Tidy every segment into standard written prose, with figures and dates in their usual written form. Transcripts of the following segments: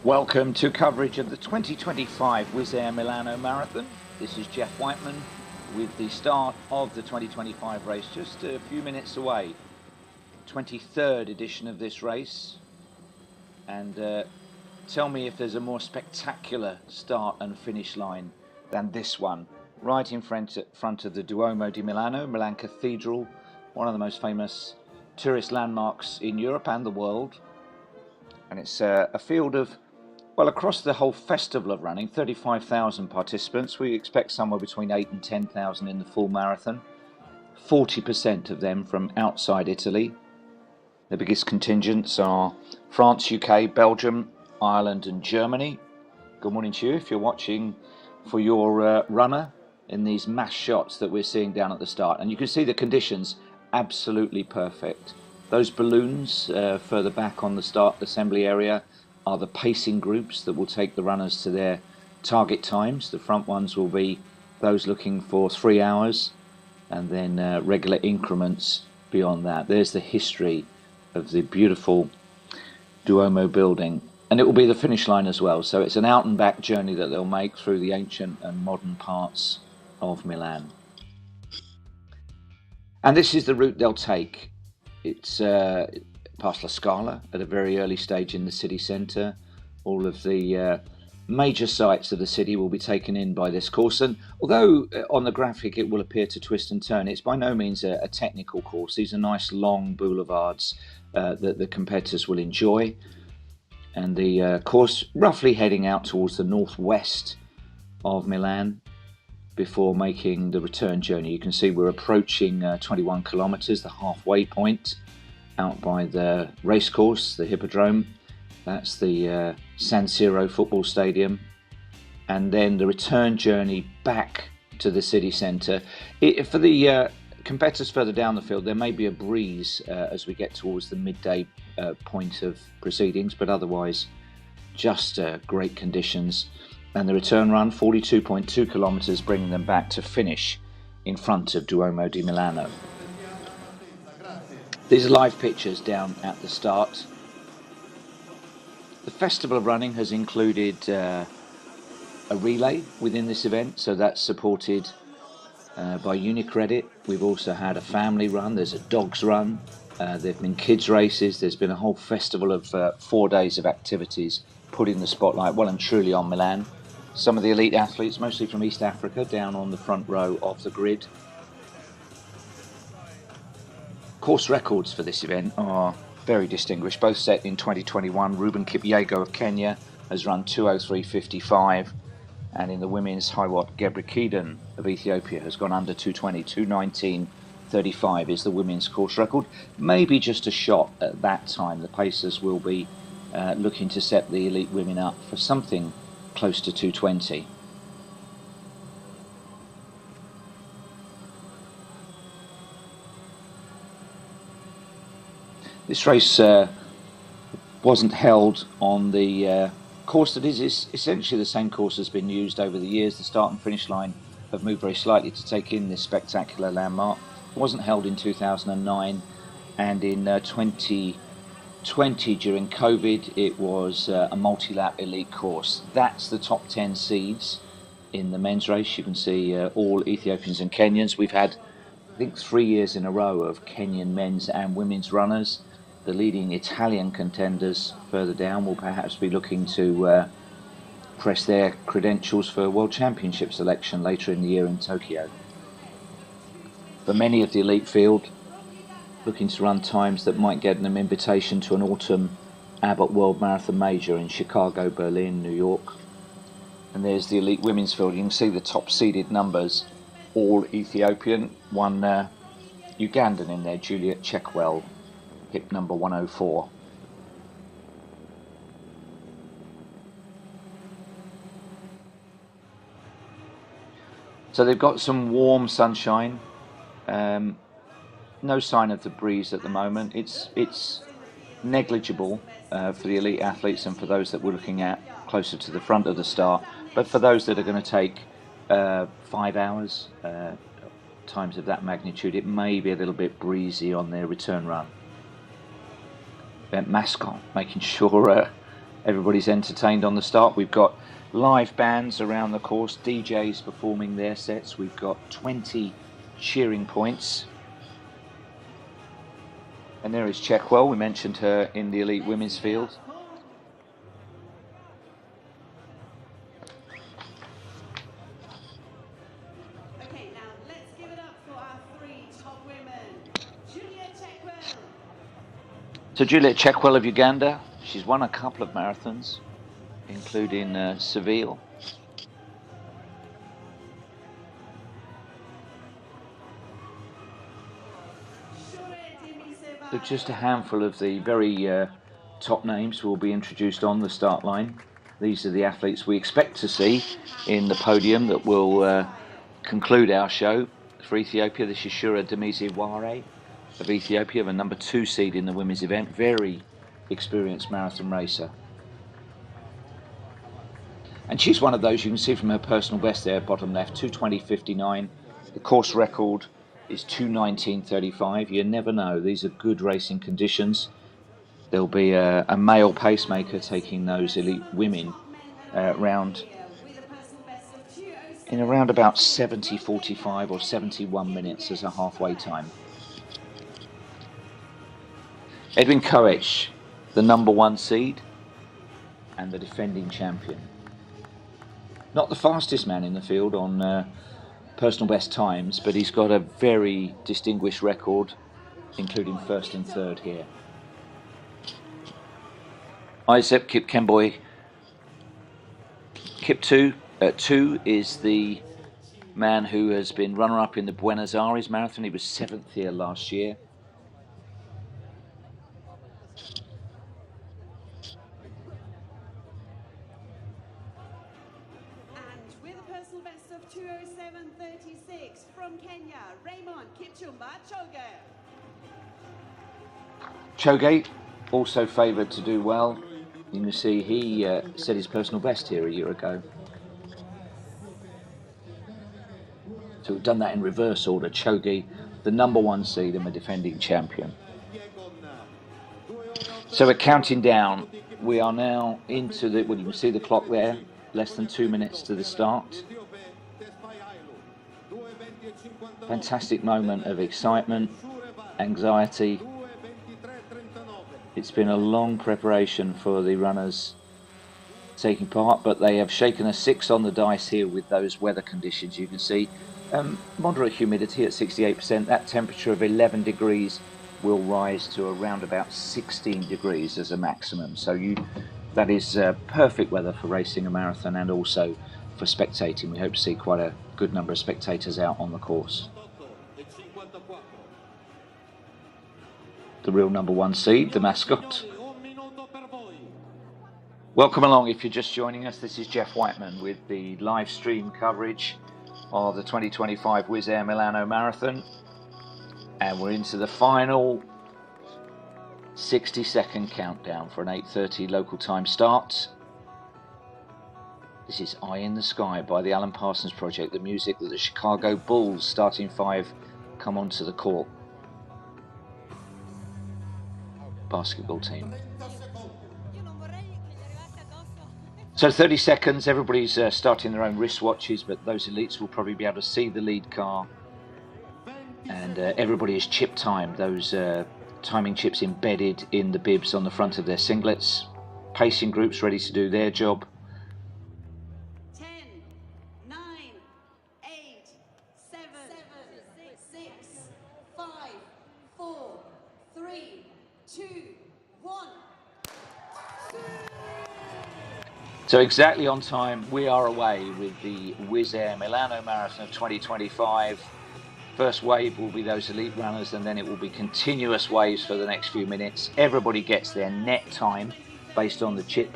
Welcome to coverage of the 2025 Wizz Air Milano Marathon. This is Jeff Whiteman with the start of the 2025 race just a few minutes away. 23rd edition of this race. And tell me if there's a more spectacular start and finish line than this one. Right in front of the Duomo di Milano, Milan Cathedral, one of the most famous tourist landmarks in Europe and the world. And it's a field of, well, across the whole festival of running, 35,000 participants. We expect somewhere between 8,000 and 10,000 in the full marathon. 40% of them from outside Italy. The biggest contingents are France, UK, Belgium, Ireland and Germany. Good morning to you if you're watching for your runner in these mass shots that we're seeing down at the start. And you can see the conditions absolutely perfect. Those balloons further back on the start assembly area are the pacing groups that will take the runners to their target times. The front ones will be those looking for 3 hours, and then regular increments beyond that. There's the history of the beautiful Duomo building, and it will be the finish line as well. So it's an out and back journey that they'll make through the ancient and modern parts of Milan. And this is the route they'll take. It's past La Scala at a very early stage in the city centre. All of the major sites of the city will be taken in by this course, and although on the graphic it will appear to twist and turn, it's by no means a technical course. These are nice long boulevards that the competitors will enjoy, and the course roughly heading out towards the northwest of Milan before making the return journey. You can see we're approaching 21 kilometres, the halfway point, out by the racecourse, the Hippodrome. That's the San Siro football stadium. And then the return journey back to the city centre. For the competitors further down the field, there may be a breeze as we get towards the midday point of proceedings, but otherwise just great conditions. And the return run, 42.2 kilometres, bringing them back to finish in front of Duomo di Milano. These are live pictures down at the start. The Festival of Running has included a relay within this event, so that's supported by UniCredit. We've also had a family run, there's a dogs run, there have been kids races, there's been a whole festival of 4 days of activities putting the spotlight well and truly on Milan. Some of the elite athletes, mostly from East Africa, down on the front row of the grid. Course records for this event are very distinguished, both set in 2021. Ruben Kipyego of Kenya has run 2:03.55, and in the women's, Hiwot Gebrekiden of Ethiopia has gone under 2:20. 2:19.35 is the women's course record. Maybe just a shot at that time. The pacers will be looking to set the elite women up for something close to 2:20. This race wasn't held on the course that is essentially the same course has been used over the years. The start and finish line have moved very slightly to take in this spectacular landmark. It wasn't held in 2009, and in 2020 during COVID it was a multi-lap elite course. That's the top 10 seeds in the men's race. You can see all Ethiopians and Kenyans. We've had, I think, 3 years in a row of Kenyan men's and women's runners. The leading Italian contenders further down will perhaps be looking to press their credentials for World Championship selection later in the year in Tokyo. For many of the elite field, looking to run times that might get them invitation to an autumn Abbott World Marathon Major in Chicago, Berlin, New York. And there's the elite women's field. You can see the top seeded numbers, all Ethiopian. One Ugandan in there, Juliet Checkwell, hip number 104. So they've got some warm sunshine. No sign of the breeze at the moment. It's negligible for the elite athletes and for those that we're looking at closer to the front of the start. But for those that are going to take 5 hours, times of that magnitude, it may be a little bit breezy on their return run. Mascot making sure Everybody's entertained on the start. We've got live bands around the course, DJs performing their sets. We've got 20 cheering points. And there is Checkwell. We mentioned her in the elite women's field. Okay, now let's give it up for our three top women. Juliet Checkwell. So Juliet Checkwell of Uganda. She's won a couple of marathons, including Seville. So just a handful of the very top names will be introduced on the start line. These are the athletes we expect to see in the podium that will conclude our show. For Ethiopia, this is Shura Demisi-Ware of Ethiopia, the number 2 seed in the women's event. Very experienced marathon racer. And she's one of those, you can see from her personal best there, bottom left, 2:20.59. The course record is 2:19.35. You never know, these are good racing conditions. There'll be a male pacemaker taking those elite women round in around about 70:45 or 71 minutes as a halfway time. Edwin Koech, the number 1 seed and the defending champion. Not the fastest man in the field on personal best times, but he's got a very distinguished record, including 1st and 3rd here. Isaac Kipkemboi. Kip 2 is the man who has been runner-up in the Buenos Aires Marathon. He was 7th here last year. With a personal best of 2:07.36 from Kenya, Raymond Kipchumba Choge. Choge also favoured to do well. You can see he set his personal best here a year ago. So we've done that in reverse order. Choge, the number 1 seed and the defending champion. So we're counting down. We are now into the, well, you can see the clock there. Less than 2 minutes to the start. Fantastic moment of excitement, anxiety. It's been a long preparation for the runners taking part, but they have shaken a 6 on the dice here with those weather conditions. You can see moderate humidity at 68%. That temperature of 11 degrees will rise to around about 16 degrees as a maximum. So that is perfect weather for racing a marathon and also for spectating. We hope to see quite a good number of spectators out on the course. The real number 1 seed, the mascot. Welcome along if you're just joining us. This is Jeff Whiteman with the live stream coverage of the 2025 Wizz Air Milano Marathon. And we're into the final 60-second countdown for an 8:30 local time start. This is Eye in the Sky by the Alan Parsons Project, the music that the Chicago Bulls starting 5 come onto the court. Basketball team. So 30 seconds, everybody's starting their own wristwatches, but those elites will probably be able to see the lead car. And everybody is chip timed, those timing chips embedded in the bibs on the front of their singlets. Pacing groups ready to do their job. 10, 9, 8, 7, 6, 5, 4, 3, 2, 1. So exactly on time, we are away with the Wizz Air Milano Marathon of 2025. First wave will be those elite runners, and then it will be continuous waves for the next few minutes. Everybody gets their net time based on the chip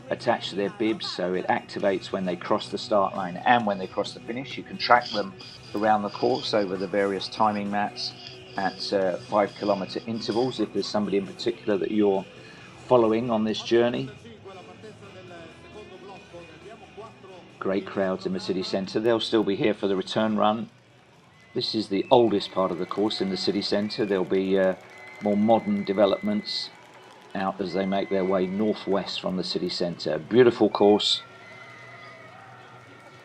attached to their bibs, so it activates when they cross the start line and when they cross the finish. You can track them around the course over the various timing mats at 5 kilometer intervals if there's somebody in particular that you're following on this journey. Great crowds in the city centre. They'll still be here for the return run. This is the oldest part of the course in the city centre. There'll be more modern developments out as they make their way northwest from the city centre. Beautiful course,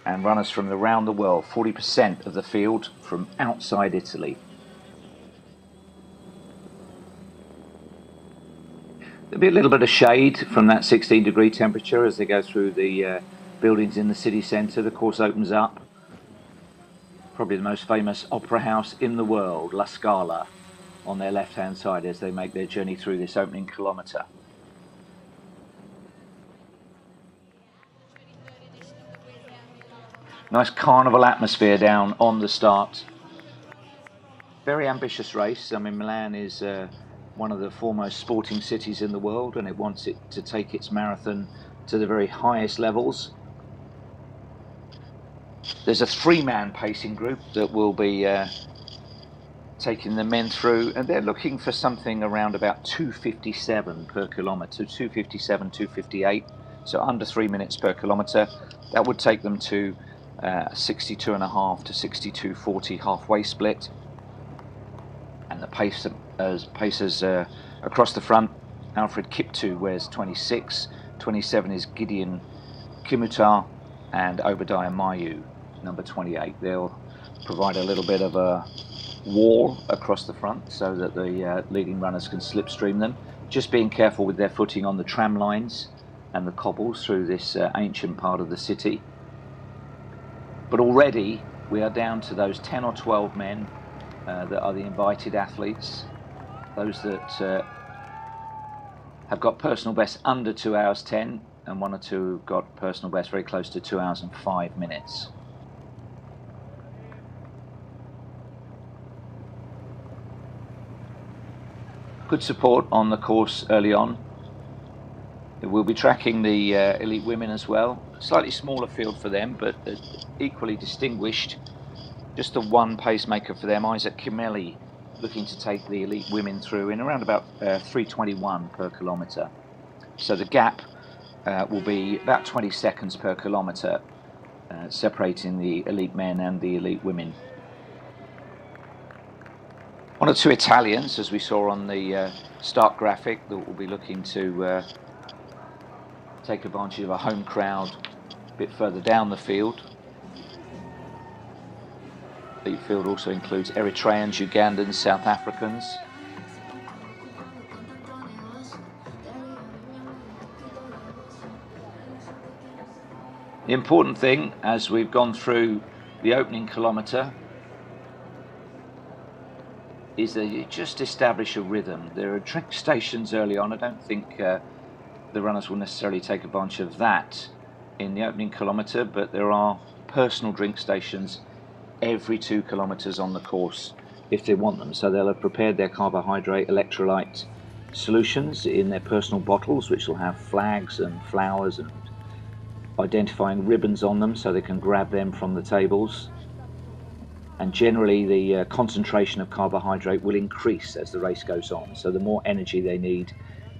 and runners from around the world, 40% of the field from outside Italy. There'll be a little bit of shade from that 16-degree temperature as they go through the buildings in the city centre. The course opens up. Probably the most famous opera house in the world, La Scala, on their left-hand side as they make their journey through this opening kilometre. Nice carnival atmosphere down on the start. Very ambitious race. I mean, Milan is one of the foremost sporting cities in the world, and it wants it to take its marathon to the very highest levels. There's a three-man pacing group that will be taking the men through, and they're looking for something around about 2:57 per kilometre, 2:57, 2:58, so under 3 minutes per kilometre. That would take them to 62.5 to 62.40 halfway split. And the pacers across the front, Alfred Kiptu wears 26, 27 is Gideon Kimutar, and Obadiah Mayu, number 28. They'll provide a little bit of a wall across the front so that the leading runners can slipstream them. Just being careful with their footing on the tram lines and the cobbles through this ancient part of the city. But already we are down to those 10 or 12 men that are the invited athletes, those that have got personal best under 2 hours 10, and one or two have got personal best very close to 2 hours and 5 minutes. Good support on the course early on. We'll be tracking the elite women as well. Slightly smaller field for them, but equally distinguished. Just the one pacemaker for them, Isaac Kimeli, looking to take the elite women through in around about 3:21 per kilometre. So the gap will be about 20 seconds per kilometre, separating the elite men and the elite women. One or two Italians, as we saw on the start graphic, that will be looking to take advantage of a home crowd a bit further down the field. The field also includes Eritreans, Ugandans, South Africans. The important thing, as we've gone through the opening kilometre, is that you just establish a rhythm. There are drink stations early on. I don't think the runners will necessarily take advantage of that in the opening kilometre, but there are personal drink stations every 2 kilometres on the course if they want them. So they'll have prepared their carbohydrate electrolyte solutions in their personal bottles, which will have flags and flowers and identifying ribbons on them so they can grab them from the tables. And generally the concentration of carbohydrate will increase as the race goes on. So the more energy they need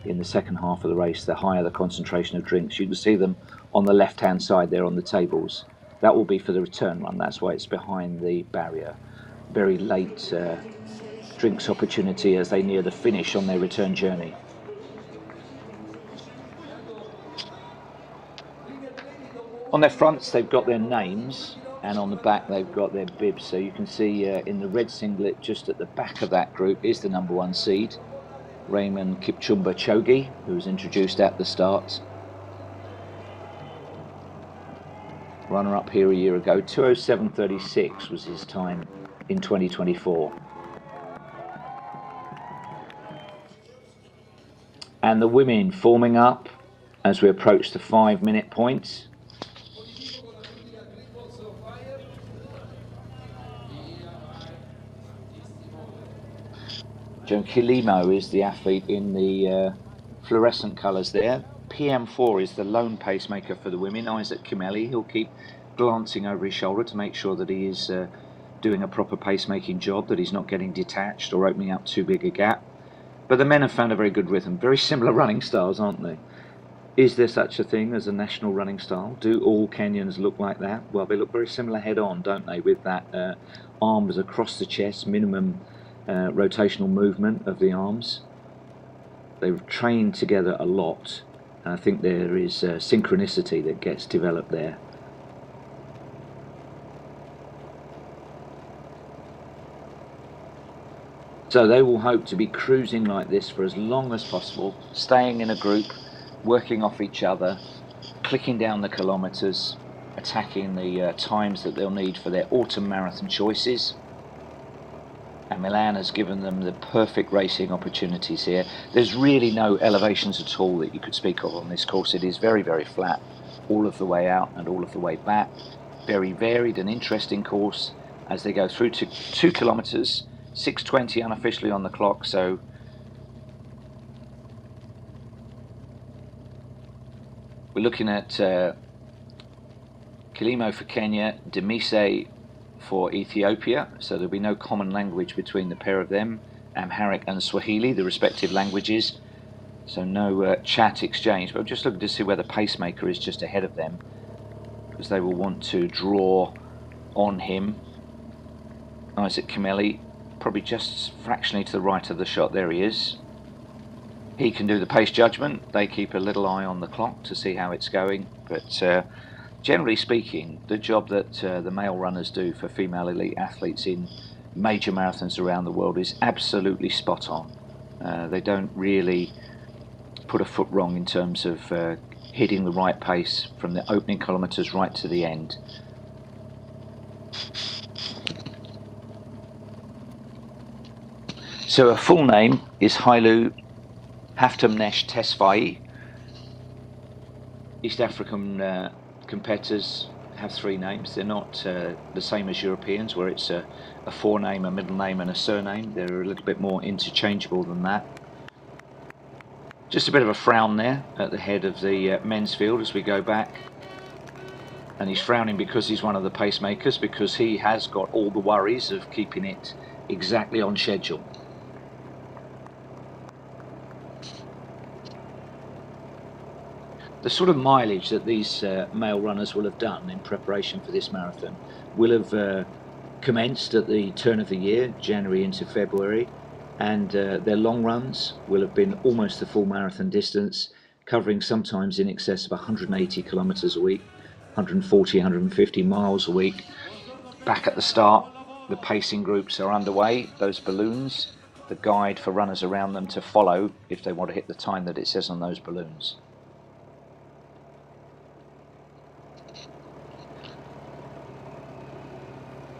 in the second half of the race, the higher the concentration of drinks. You can see them on the left-hand side there on the tables. That will be for the return run. That's why it's behind the barrier. Very late drinks opportunity as they near the finish on their return journey. On their fronts they've got their names, and on the back they've got their bibs. So you can see in the red singlet just at the back of that group is the number 1 seed, Raymond Kipchumba Chogi, who was introduced at the start. Runner-up here a year ago, 2:07.36 was his time in 2024. And the women forming up as we approach the 5-minute point. Joan Kilimo is the athlete in the fluorescent colours there. PM4 is the lone pacemaker for the women, Isaac Kimeli. He'll keep glancing over his shoulder to make sure that he is doing a proper pacemaking job, that he's not getting detached or opening up too big a gap. But the men have found a very good rhythm. Very similar running styles, aren't they? Is there such a thing as a national running style? Do all Kenyans look like that? Well, they look very similar head on, don't they, with that arms across the chest, minimum rotational movement of the arms. They've trained together a lot, and I think there is synchronicity that gets developed there. So they will hope to be cruising like this for as long as possible, staying in a group, working off each other, clicking down the kilometres, attacking the times that they'll need for their autumn marathon choices. And Milan has given them the perfect racing opportunities here. There's really no elevations at all that you could speak of on this course. It is very, very flat all of the way out and all of the way back. Very varied and interesting course as they go through to 2 kilometres, 6:20 unofficially on the clock. So we're looking at Kilimo for Kenya, Demise for Ethiopia, so there'll be no common language between the pair of them, Amharic and Swahili, the respective languages, so no chat exchange. But I'm just looking to see where the pacemaker is just ahead of them, because they will want to draw on him. Isaac Kimeli, probably just fractionally to the right of the shot. There he is. He can do the pace judgment. They keep a little eye on the clock to see how it's going, but generally speaking, the job that the male runners do for female elite athletes in major marathons around the world is absolutely spot on. They don't really put a foot wrong in terms of hitting the right pace from the opening kilometres right to the end. So her full name is Hailu Haftamnesh Tesfaye. East African competitors have 3 names. They're not the same as Europeans, where it's a forename, a middle name and a surname. They're a little bit more interchangeable than that. Just a bit of a frown there at the head of the men's field as we go back. And he's frowning because he's one of the pacemakers, because he has got all the worries of keeping it exactly on schedule. The sort of mileage that these male runners will have done in preparation for this marathon will have commenced at the turn of the year, January into February, and their long runs will have been almost the full marathon distance, covering sometimes in excess of 180 kilometres a week, 140, 150 miles a week. Back at the start, the pacing groups are underway, those balloons, the guide for runners around them to follow if they want to hit the time that it says on those balloons.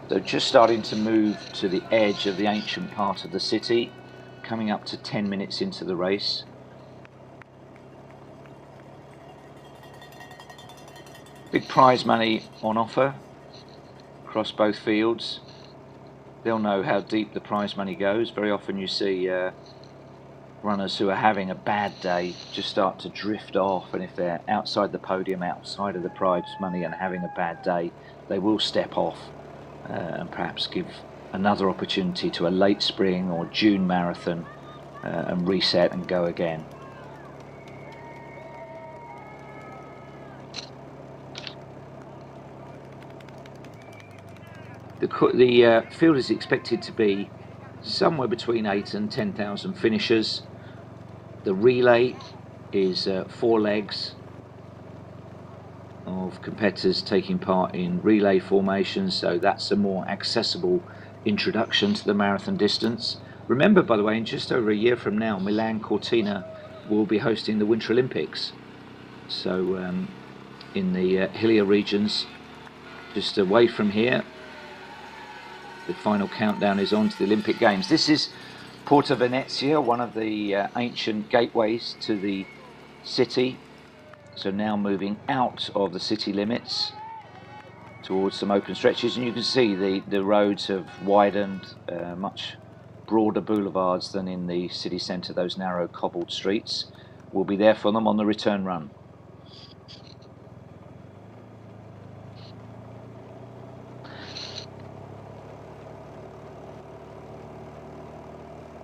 So just starting to move to the edge of the ancient part of the city, coming up to 10 minutes into the race. Big prize money on offer across both fields. They'll know how deep the prize money goes. Very often you see runners who are having a bad day just start to drift off, and if they're outside the podium, outside of the prize money and having a bad day, they will step off. And perhaps give another opportunity to a late spring or June marathon and reset and go again. The field is expected to be somewhere between 8,000 and 10,000 finishers. The relay is 4 legs of competitors taking part in relay formations, so that's a more accessible introduction to the marathon distance. Remember, by the way, in just over a year from now, Milan Cortina will be hosting the Winter Olympics. So in the hillier regions, just away from here, the final countdown is on to the Olympic Games. This is Porta Venezia, one of the ancient gateways to the city. So now moving out of the city limits towards some open stretches, and you can see the roads have widened, much broader boulevards than in the city centre. Those narrow cobbled streets will be there for them on the return run.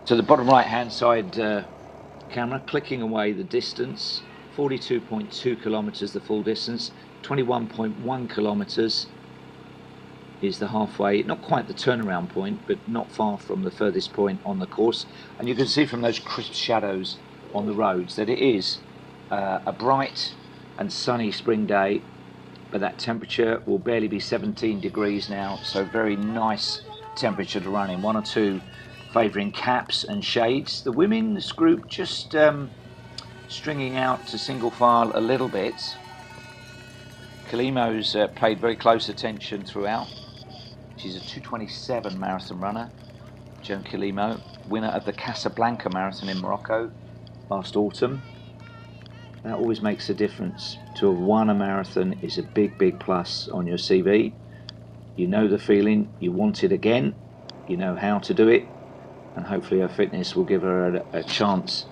So the bottom right hand side camera clicking away the distance. 42.2 kilometres the full distance, 21.1 kilometres is the halfway, not quite the turnaround point, but not far from the furthest point on the course. And you can see from those crisp shadows on the roads that it is a bright and sunny spring day, but that temperature will barely be 17 degrees now, so very nice temperature to run in. 1 or 2 favouring caps and shades. The women's group just stringing out to single file a little bit. Kalimo's paid very close attention throughout. She's a 2:27 marathon runner. Joan Kalimo, winner of the Casablanca Marathon in Morocco last autumn. That always makes a difference. To have won a marathon is a big plus on your CV. You know the feeling, you want it again, you know how to do it, and hopefully her fitness will give her a chance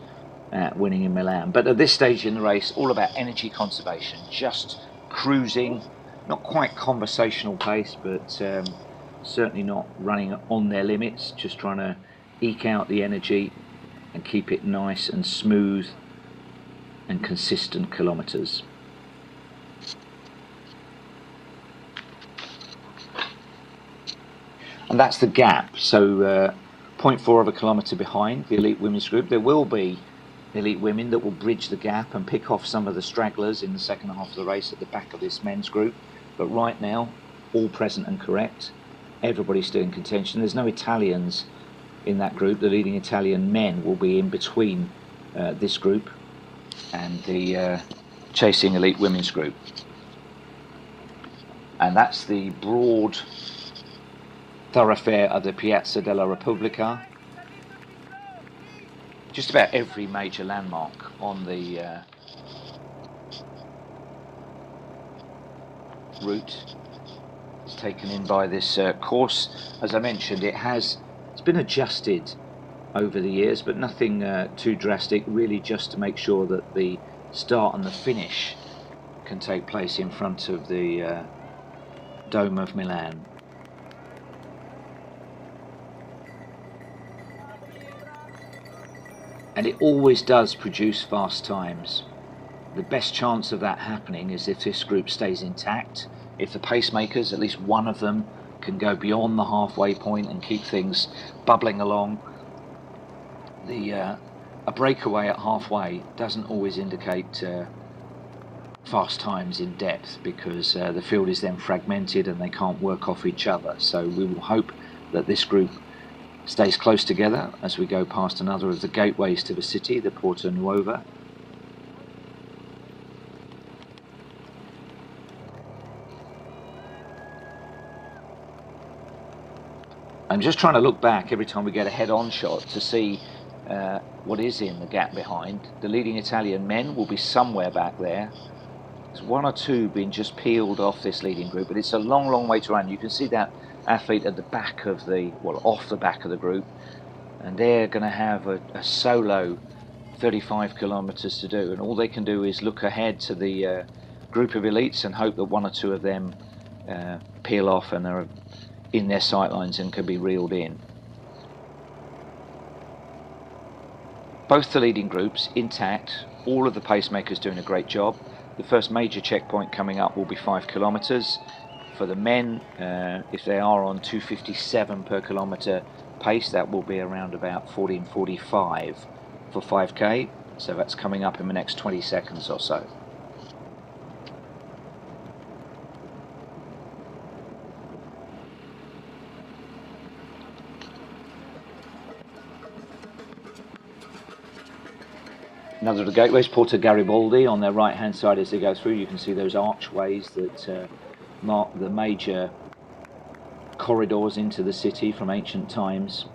at winning in Milan. But at this stage in the race, all about energy conservation, just cruising, not quite conversational pace, but certainly not running on their limits, just trying to eke out the energy and keep it nice and smooth and consistent kilometres. And that's the gap, so 0.4 of a kilometre behind the elite women's group. There will be elite women that will bridge the gap and pick off some of the stragglers in the second half of the race at the back of this men's group, but right now all present and correct, everybody's still in contention. There's no Italians in that group. The leading Italian men will be in between this group and the chasing elite women's group, and that's the broad thoroughfare of the Piazza della Repubblica. Just about every major landmark on the route is taken in by this course. As I mentioned, it's been adjusted over the years, but nothing too drastic, really just to make sure that the start and the finish can take place in front of the Dome of Milan. And it always does produce fast times. The best chance of that happening is if this group stays intact, if the pacemakers, at least one of them, can go beyond the halfway point and keep things bubbling along. A breakaway at halfway doesn't always indicate fast times in depth, because the field is then fragmented and they can't work off each other. So we will hope that this group stays close together as we go past another of the gateways to the city, the Porta Nuova. I'm just trying to look back every time we get a head-on shot to see what is in the gap behind. The leading Italian men will be somewhere back there. There's 1 or 2 being just peeled off this leading group, but it's a long way to run. You can see that athlete at the back of off the back of the group, and they're going to have a solo 35 kilometres to do, and all they can do is look ahead to the group of elites and hope that 1 or 2 of them peel off and are in their sightlines and can be reeled in. Both the leading groups intact, all of the pacemakers doing a great job. The first major checkpoint coming up will be 5 kilometres. For the men, if they are on 2:57 per kilometre pace, that will be around about 14:45 for 5k, so that's coming up in the next 20 seconds or so. Another of the gateways, Porta Garibaldi, on their right hand side as they go through. You can see those archways that mark the major corridors into the city from ancient times.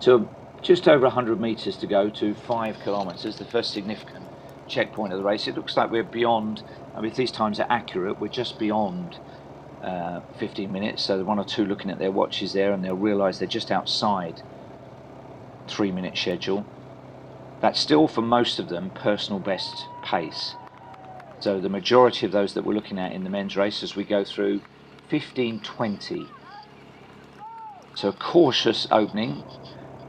So just over 100 metres to go to 5 kilometres, the first significant checkpoint of the race. It looks like we're beyond, I mean, if these times are accurate, we're just beyond 15 minutes, so 1 or 2 looking at their watches there, and they'll realise they're just outside 3-minute schedule. That's still, for most of them, personal best pace. So the majority of those that we're looking at in the men's race as we go through, 15:20. So a cautious opening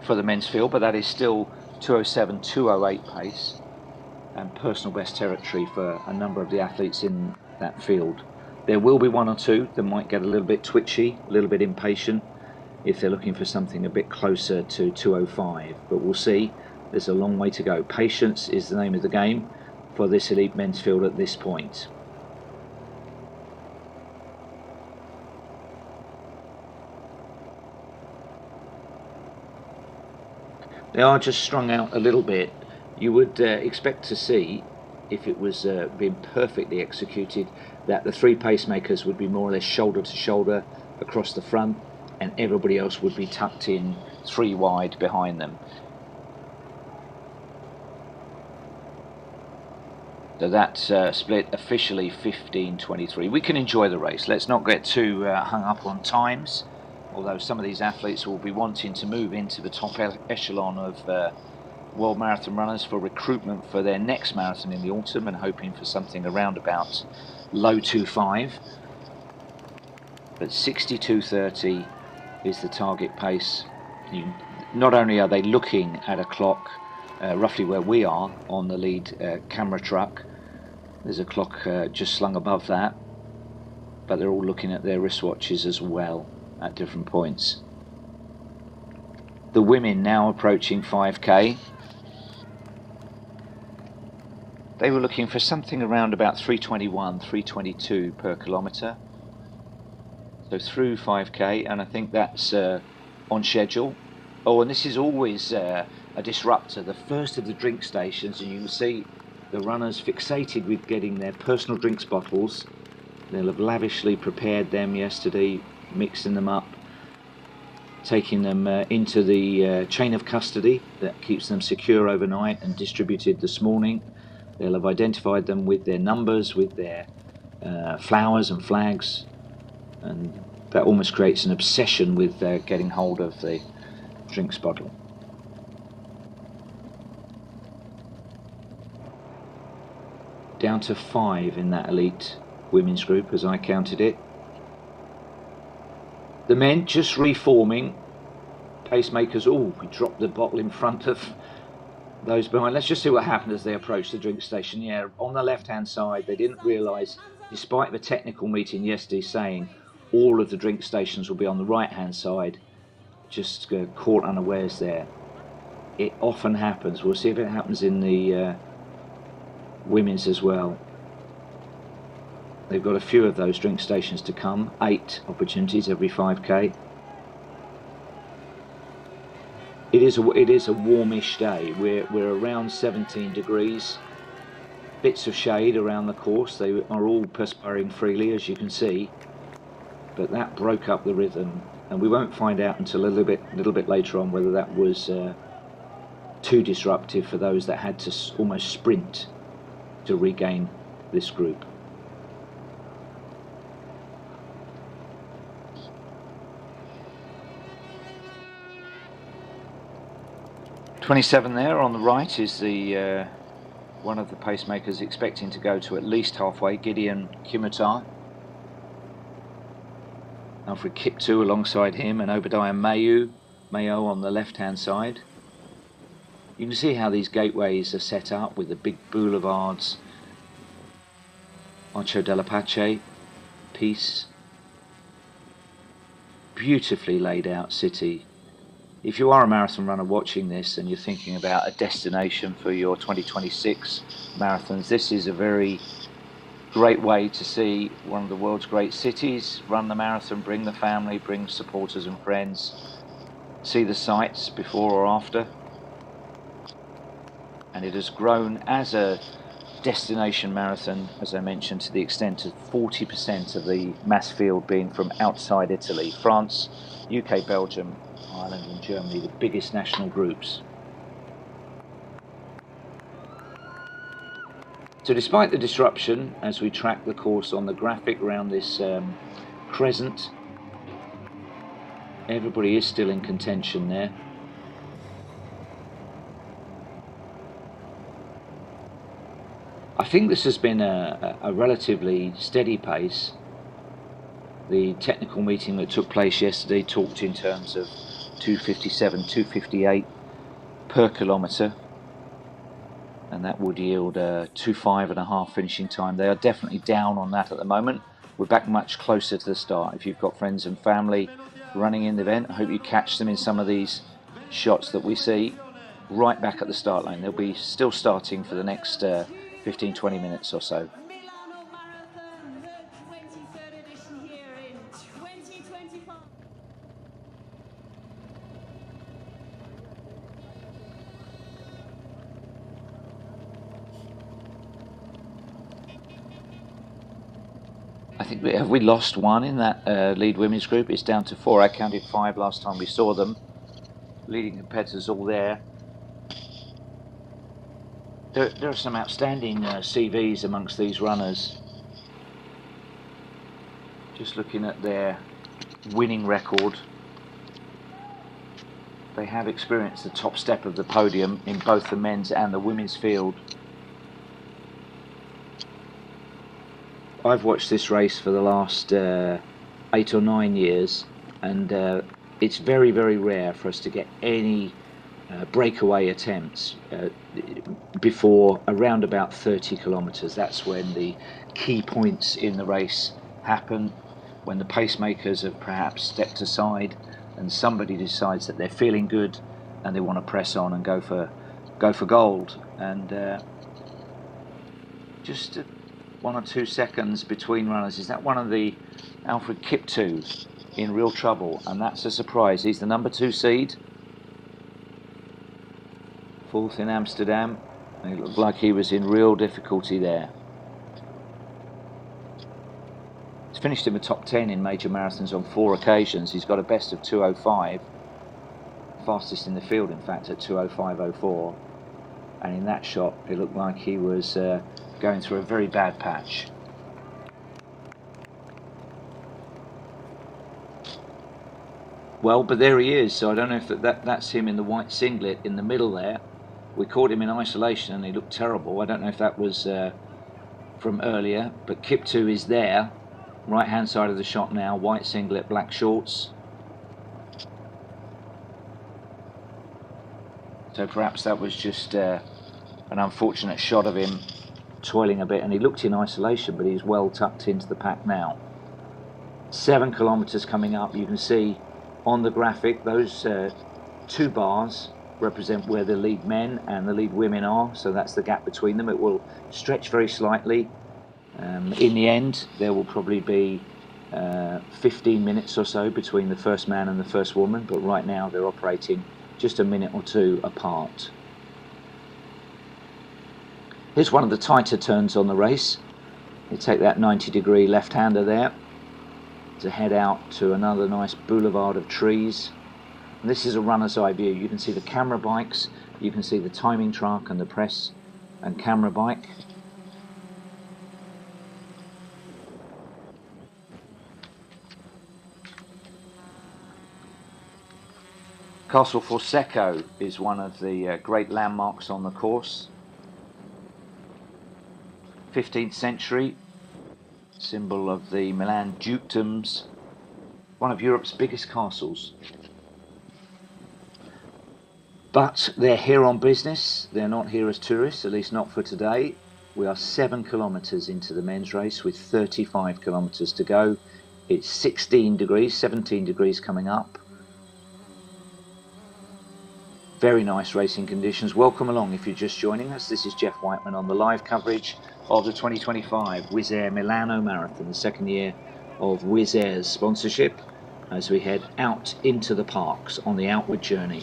for the men's field, but that is still 2:07, 2:08 pace, and personal best territory for a number of the athletes in that field. There will be one or two that might get a little bit twitchy, a little bit impatient if they're looking for something a bit closer to 2:05, but we'll see. There's a long way to go. Patience is the name of the game for this elite men's field at this point. They are just strung out a little bit. You would expect to see, if it was being perfectly executed, that the three pacemakers would be more or less shoulder to shoulder across the front, and everybody else would be tucked in three wide behind them. So that's split officially 15:23. We can enjoy the race. Let's not get too hung up on times, although some of these athletes will be wanting to move into the top echelon of world marathon runners for recruitment for their next marathon in the autumn, and hoping for something around about low 2:5. But 62:30 is the target pace. Not only are they looking at a clock roughly where we are on the lead camera truck, there's a clock just slung above that, but they're all looking at their wristwatches as well at different points. The women now approaching 5k. They were looking for something around about 3:21, 3:22 per kilometre. So through 5k, and I think that's on schedule. Oh, and this is always a disruptor. The first of the drink stations, and you can see the runners fixated with getting their personal drinks bottles. They'll have lavishly prepared them yesterday, mixing them up, taking them into the chain of custody that keeps them secure overnight, and distributed this morning. They'll have identified them with their numbers, with their flowers and flags, and that almost creates an obsession with getting hold of the drinks bottle. Down to 5 in that elite women's group as I counted it. The men just reforming. Pacemakers, oh, we dropped the bottle in front of those behind. Let's just see what happened as they approached the drink station. Yeah, on the left hand side, they didn't realise, despite the technical meeting yesterday saying all of the drink stations will be on the right hand side, just caught unawares there. It often happens. We'll see if it happens in the women's as well. They've got a few of those drink stations to come, 8 opportunities every 5k. It is a warmish day. We're around 17 degrees. Bits of shade around the course. They are all perspiring freely, as you can see. But that broke up the rhythm, and we won't find out until a little bit later on whether that was too disruptive for those that had to almost sprint to regain this group. .27 there on the right is the one of the pacemakers expecting to go to at least halfway, Gideon Kimutar. Alfred Kiptu alongside him, and Obadiah Mayo on the left hand side. You can see how these gateways are set up with the big boulevards. Ocho della Pace, Peace. Beautifully laid out city. If you are a marathon runner watching this and you're thinking about a destination for your 2026 marathons, this is a very great way to see one of the world's great cities, run the marathon, bring the family, bring supporters and friends, see the sights before or after. And it has grown as a destination marathon, as I mentioned, to the extent of 40% of the mass field being from outside Italy. France, UK, Belgium, Ireland and Germany, the biggest national groups. So despite the disruption, as we track the course on the graphic around this crescent, everybody is still in contention there. I think this has been a relatively steady pace. The technical meeting that took place yesterday talked in terms of 2:57, 2:58 per kilometre, and that would yield a 2:05.5 finishing time. They are definitely down on that at the moment. we're back much closer to the start. If you've got friends and family running in the event, I hope you catch them in some of these shots that we see right back at the start line. They'll be still starting for the next 15-20 minutes or so. Milano Marathon, the 23rd edition here in 2025. I think we lost one in that lead women's group. It's down to 4. I counted 5 last time we saw them. Leading competitors all there. There are some outstanding CVs amongst these runners. Just looking at their winning record, they have experienced the top step of the podium in both the men's and the women's field. I've watched this race for the last 8 or 9 years, and it's very, very rare for us to get any breakaway attempts before around about 30 kilometres. That's when the key points in the race happen, when the pacemakers have perhaps stepped aside and somebody decides that they're feeling good and they want to press on and go for gold. And just 1 or 2 seconds between runners. Is that one of the Alfred Kiptoo in real trouble? And that's a surprise. He's the number 2 seed, 4th in Amsterdam. And it looked like he was in real difficulty there. He's finished in the top 10 in major marathons on 4 occasions. He's got a best of 2:05, fastest in the field in fact at 2:05:04. And in that shot it looked like he was going through a very bad patch. Well, but there he is, so I don't know if that's him in the white singlet in the middle there. We caught him in isolation and he looked terrible. I don't know if that was from earlier, but Kiptoo is there, right hand side of the shot now, white singlet, black shorts. So perhaps that was just an unfortunate shot of him toiling a bit, and he looked in isolation, but he's well tucked into the pack now. 7 kilometres coming up. You can see on the graphic those 2 bars represent where the lead men and the lead women are, so that's the gap between them. It will stretch very slightly. In the end there will probably be 15 minutes or so between the first man and the first woman, but right now they're operating just a minute or 2 apart. Here's one of the tighter turns on the race. You take that 90-degree left-hander there to head out to another nice boulevard of trees. And this is a runner's eye view. You can see the camera bikes, you can see the timing truck and the press and camera bike. Castle Forsecco is one of the great landmarks on the course. 15th century, symbol of the Milan dukedoms, one of Europe's biggest castles. But they're here on business, they're not here as tourists, at least not for today. We are 7 kilometres into the men's race with 35 kilometres to go. It's 16 degrees, 17 degrees coming up. Very nice racing conditions. Welcome along if you're just joining us. This is Jeff Whiteman on the live coverage of the 2025 Wizz Air Milano Marathon, the 2nd year of Wizz Air's sponsorship, as we head out into the parks on the outward journey.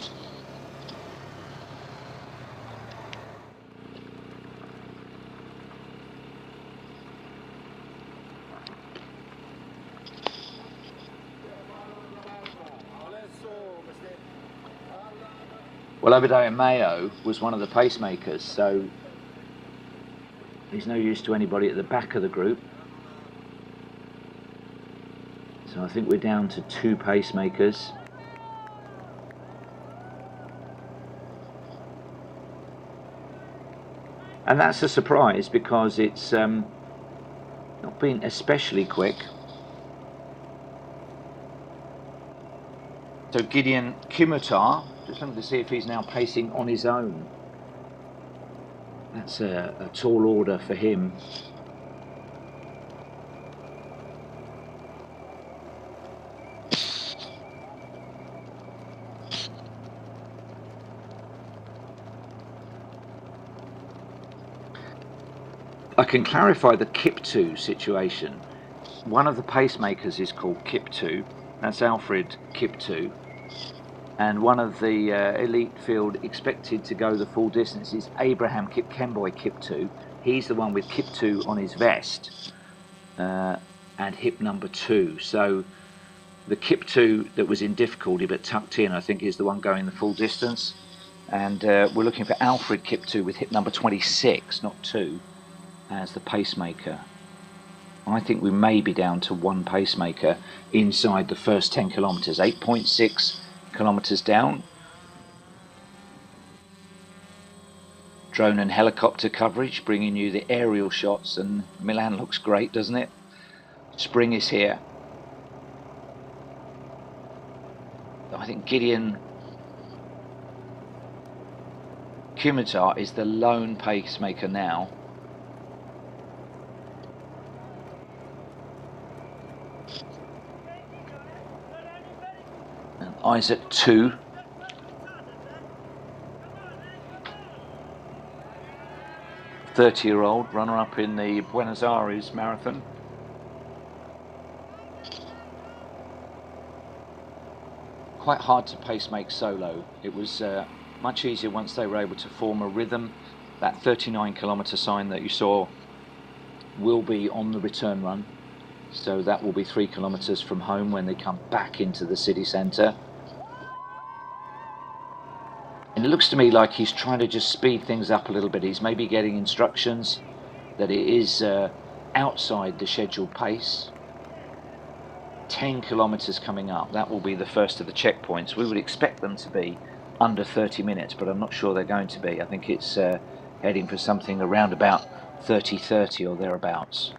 Well, Obadiah Mayo was one of the pacemakers, so he's no use to anybody at the back of the group. So I think we're down to 2 pacemakers. And that's a surprise because it's not been especially quick. So Gideon Kimutar, just looking to see if he's now pacing on his own. That's a tall order for him. I can clarify the Kip2 situation. One of the pacemakers is called Kip2, that's Alfred Kip2, and one of the elite field expected to go the full distance is Abraham Kipkemboi Kip2. He's the one with Kip2 on his vest and hip number 2. So the Kip2 that was in difficulty but tucked in, I think, is the one going the full distance. And we're looking for Alfred Kip2 with hip number 26, not 2, as the pacemaker. I think we may be down to one pacemaker inside the first 10 kilometres, 8.6 kilometres down. Drone and helicopter coverage bringing you the aerial shots, and Milan looks great, doesn't it? Spring is here. I think Gideon Kilometer is the lone pacemaker now. And Isaac 2. .30-year-old runner-up in the Buenos Aires Marathon. Quite hard to pacemake solo. It was much easier once they were able to form a rhythm. That 39-kilometre sign that you saw will be on the return run, so that will be 3 kilometres from home when they come back into the city centre. And it looks to me like he's trying to just speed things up a little bit. He's maybe getting instructions that it is outside the scheduled pace. 10 kilometres coming up, that will be the first of the checkpoints. We would expect them to be under 30 minutes, but I'm not sure they're going to be. I think it's heading for something around about 30:30 or thereabouts.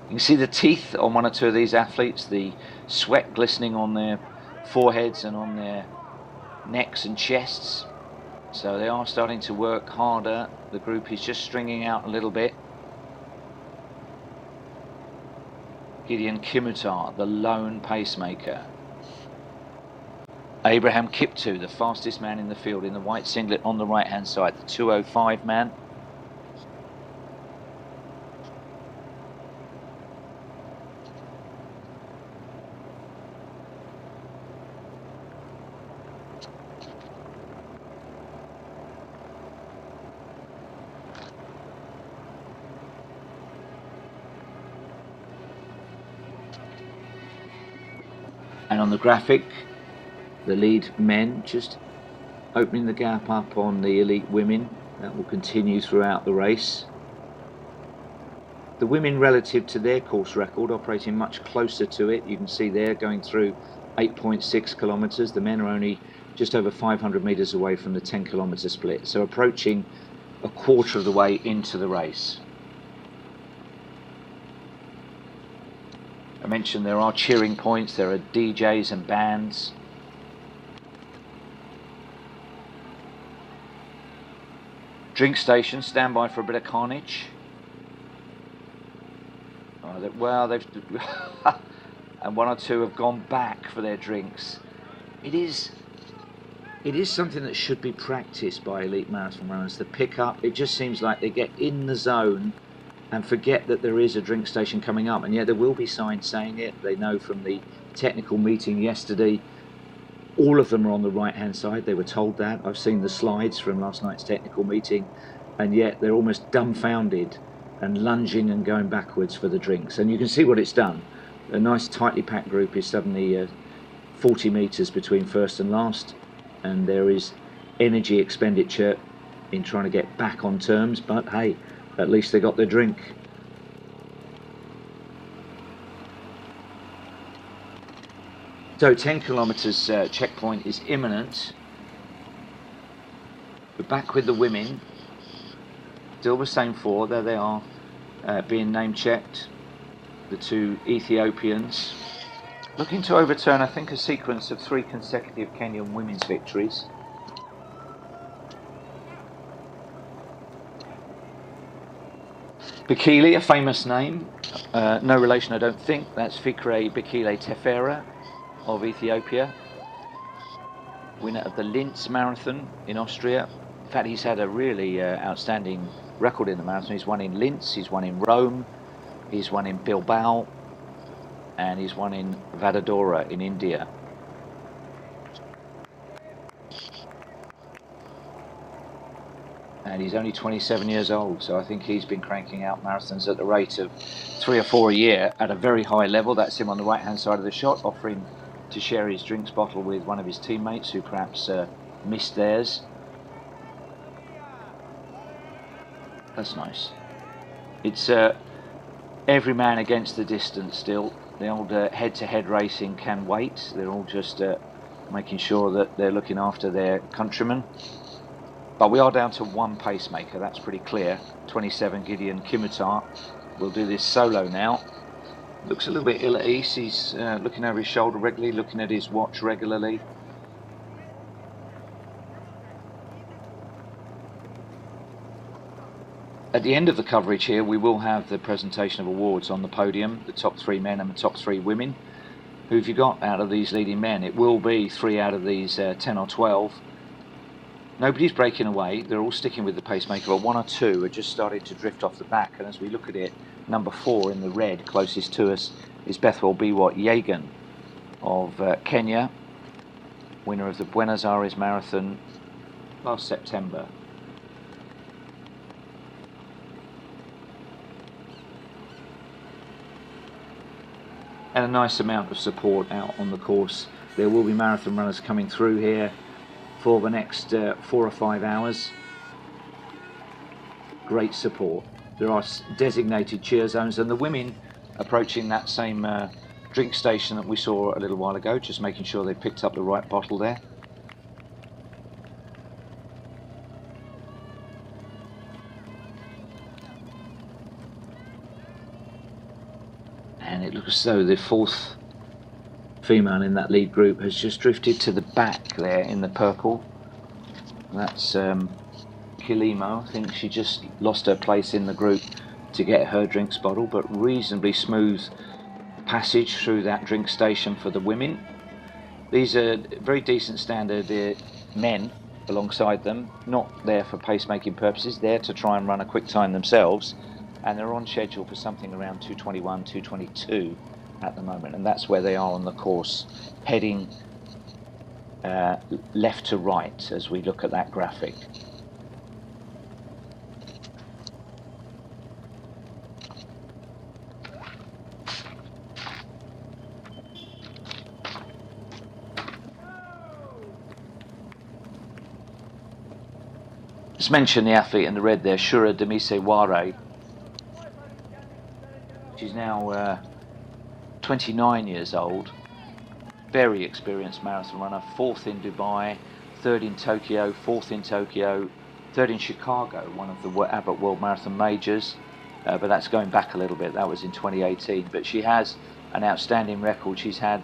You can see the teeth on one or two of these athletes, the sweat glistening on their foreheads and on their necks and chests. So they are starting to work harder. The group is just stringing out a little bit. Gideon Kimutar, the lone pacemaker. Abraham Kiptu, the fastest man in the field, in the white singlet on the right hand side, the 2:05 man. And on the graphic, the lead men just opening the gap up on the elite women. That will continue throughout the race. The women, relative to their course record, operating much closer to it. You can see they're going through 8.6 kilometres. The men are only just over 500 metres away from the 10 kilometre split. So approaching a quarter of the way into the race. I mentioned there are cheering points, there are DJs and bands. Drink station, stand by for a bit of carnage. Oh, well, they've and one or two have gone back for their drinks. It is something that should be practiced by elite marathon runners. The pick-up, it just seems like they get in the zone and forget that there is a drink station coming up, and yet there will be signs saying it. They know from the technical meeting yesterday, all of them are on the right hand side. They were told that. I've seen the slides from last night's technical meeting, and yet they're almost dumbfounded and lunging and going backwards for the drinks. And you can see what it's done. A nice tightly packed group is suddenly 40 metres between first and last, and there is energy expenditure in trying to get back on terms, but hey, at least they got their drink. So 10 kilometres checkpoint is imminent. We're back with the women. Still the same four. There they are, being name checked. The two Ethiopians. Looking to overturn, I think, a sequence of 3 consecutive Kenyan women's victories. Bekele, a famous name, no relation I don't think. That's Fikre Bekele Tefera of Ethiopia, winner of the Linz Marathon in Austria, fact, he's had a really outstanding record in the marathon. He's won in Linz, he's won in Rome, he's won in Bilbao, and he's won in Vadodara in India. And he's only 27 years old, so I think he's been cranking out marathons at the rate of 3 or 4 a year at a very high level. That's him on the right hand side of the shot, offering to share his drinks bottle with one of his teammates who perhaps missed theirs. That's nice. It's every man against the distance still. The old head-to-head racing can wait. They're all just making sure that they're looking after their countrymen. But we are down to one pacemaker, that's pretty clear. 27, Gideon Kimutar will do this solo now. Looks a little bit ill at ease. He's looking over his shoulder regularly, looking at his watch regularly. At the end of the coverage here, we will have the presentation of awards on the podium, the top 3 men and the top 3 women. Who have you got out of these leading men? It will be 3 out of these 10 or 12. Nobody's breaking away, they're all sticking with the pacemaker, but 1 or 2 are just starting to drift off the back. And as we look at it, number 4 in the red, closest to us, is Bethwell Biwott Yegan of Kenya, winner of the Buenos Aires Marathon last September. And a nice amount of support out on the course. There will be marathon runners coming through here for the next 4 or 5 hours. Great support. There are designated cheer zones, and the women approaching that same drink station that we saw a little while ago, just making sure they picked up the right bottle there. And it looks as though the 4th female in that lead group has just drifted to the back there in the purple. That's Kilimo. I think she just lost her place in the group to get her drinks bottle, but reasonably smooth passage through that drink station for the women. These are very decent standard men alongside them, not there for pacemaking purposes, there to try and run a quick time themselves, and they're on schedule for something around 2:21, 2:22 at the moment, and that's where they are on the course, heading left to right as we look at that graphic. Just mention the athlete in the red there, Shura Demise-Ware. She's now 29 years old, very experienced marathon runner, 4th in Dubai, 3rd in Tokyo, 4th in Tokyo, 3rd in Chicago, one of the Abbott World Marathon Majors, but that's going back a little bit, that was in 2018. But she has an outstanding record. She's had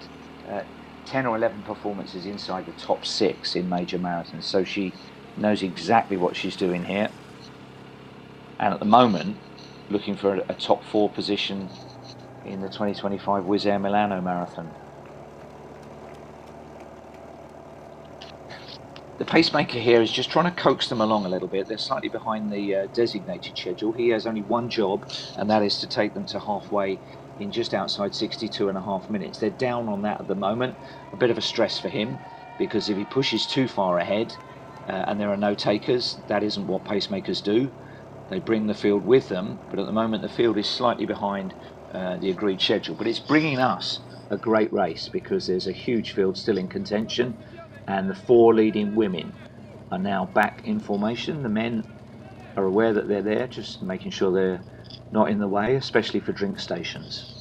10 or 11 performances inside the top 6 in major marathons, so she knows exactly what she's doing here. And at the moment, looking for a top 4 position in the 2025 Wizz Air Milano Marathon. The pacemaker here is just trying to coax them along a little bit. They're slightly behind the designated schedule. He has only one job, and that is to take them to halfway in just outside 62.5 minutes. They're down on that at the moment. A bit of a stress for him, because if he pushes too far ahead and there are no takers, that isn't what pacemakers do. They bring the field with them, but at the moment the field is slightly behind the agreed schedule. But it's bringing us a great race, because there's a huge field still in contention, and the 4 leading women are now back in formation. The men are aware that they're there, just making sure they're not in the way, especially for drink stations.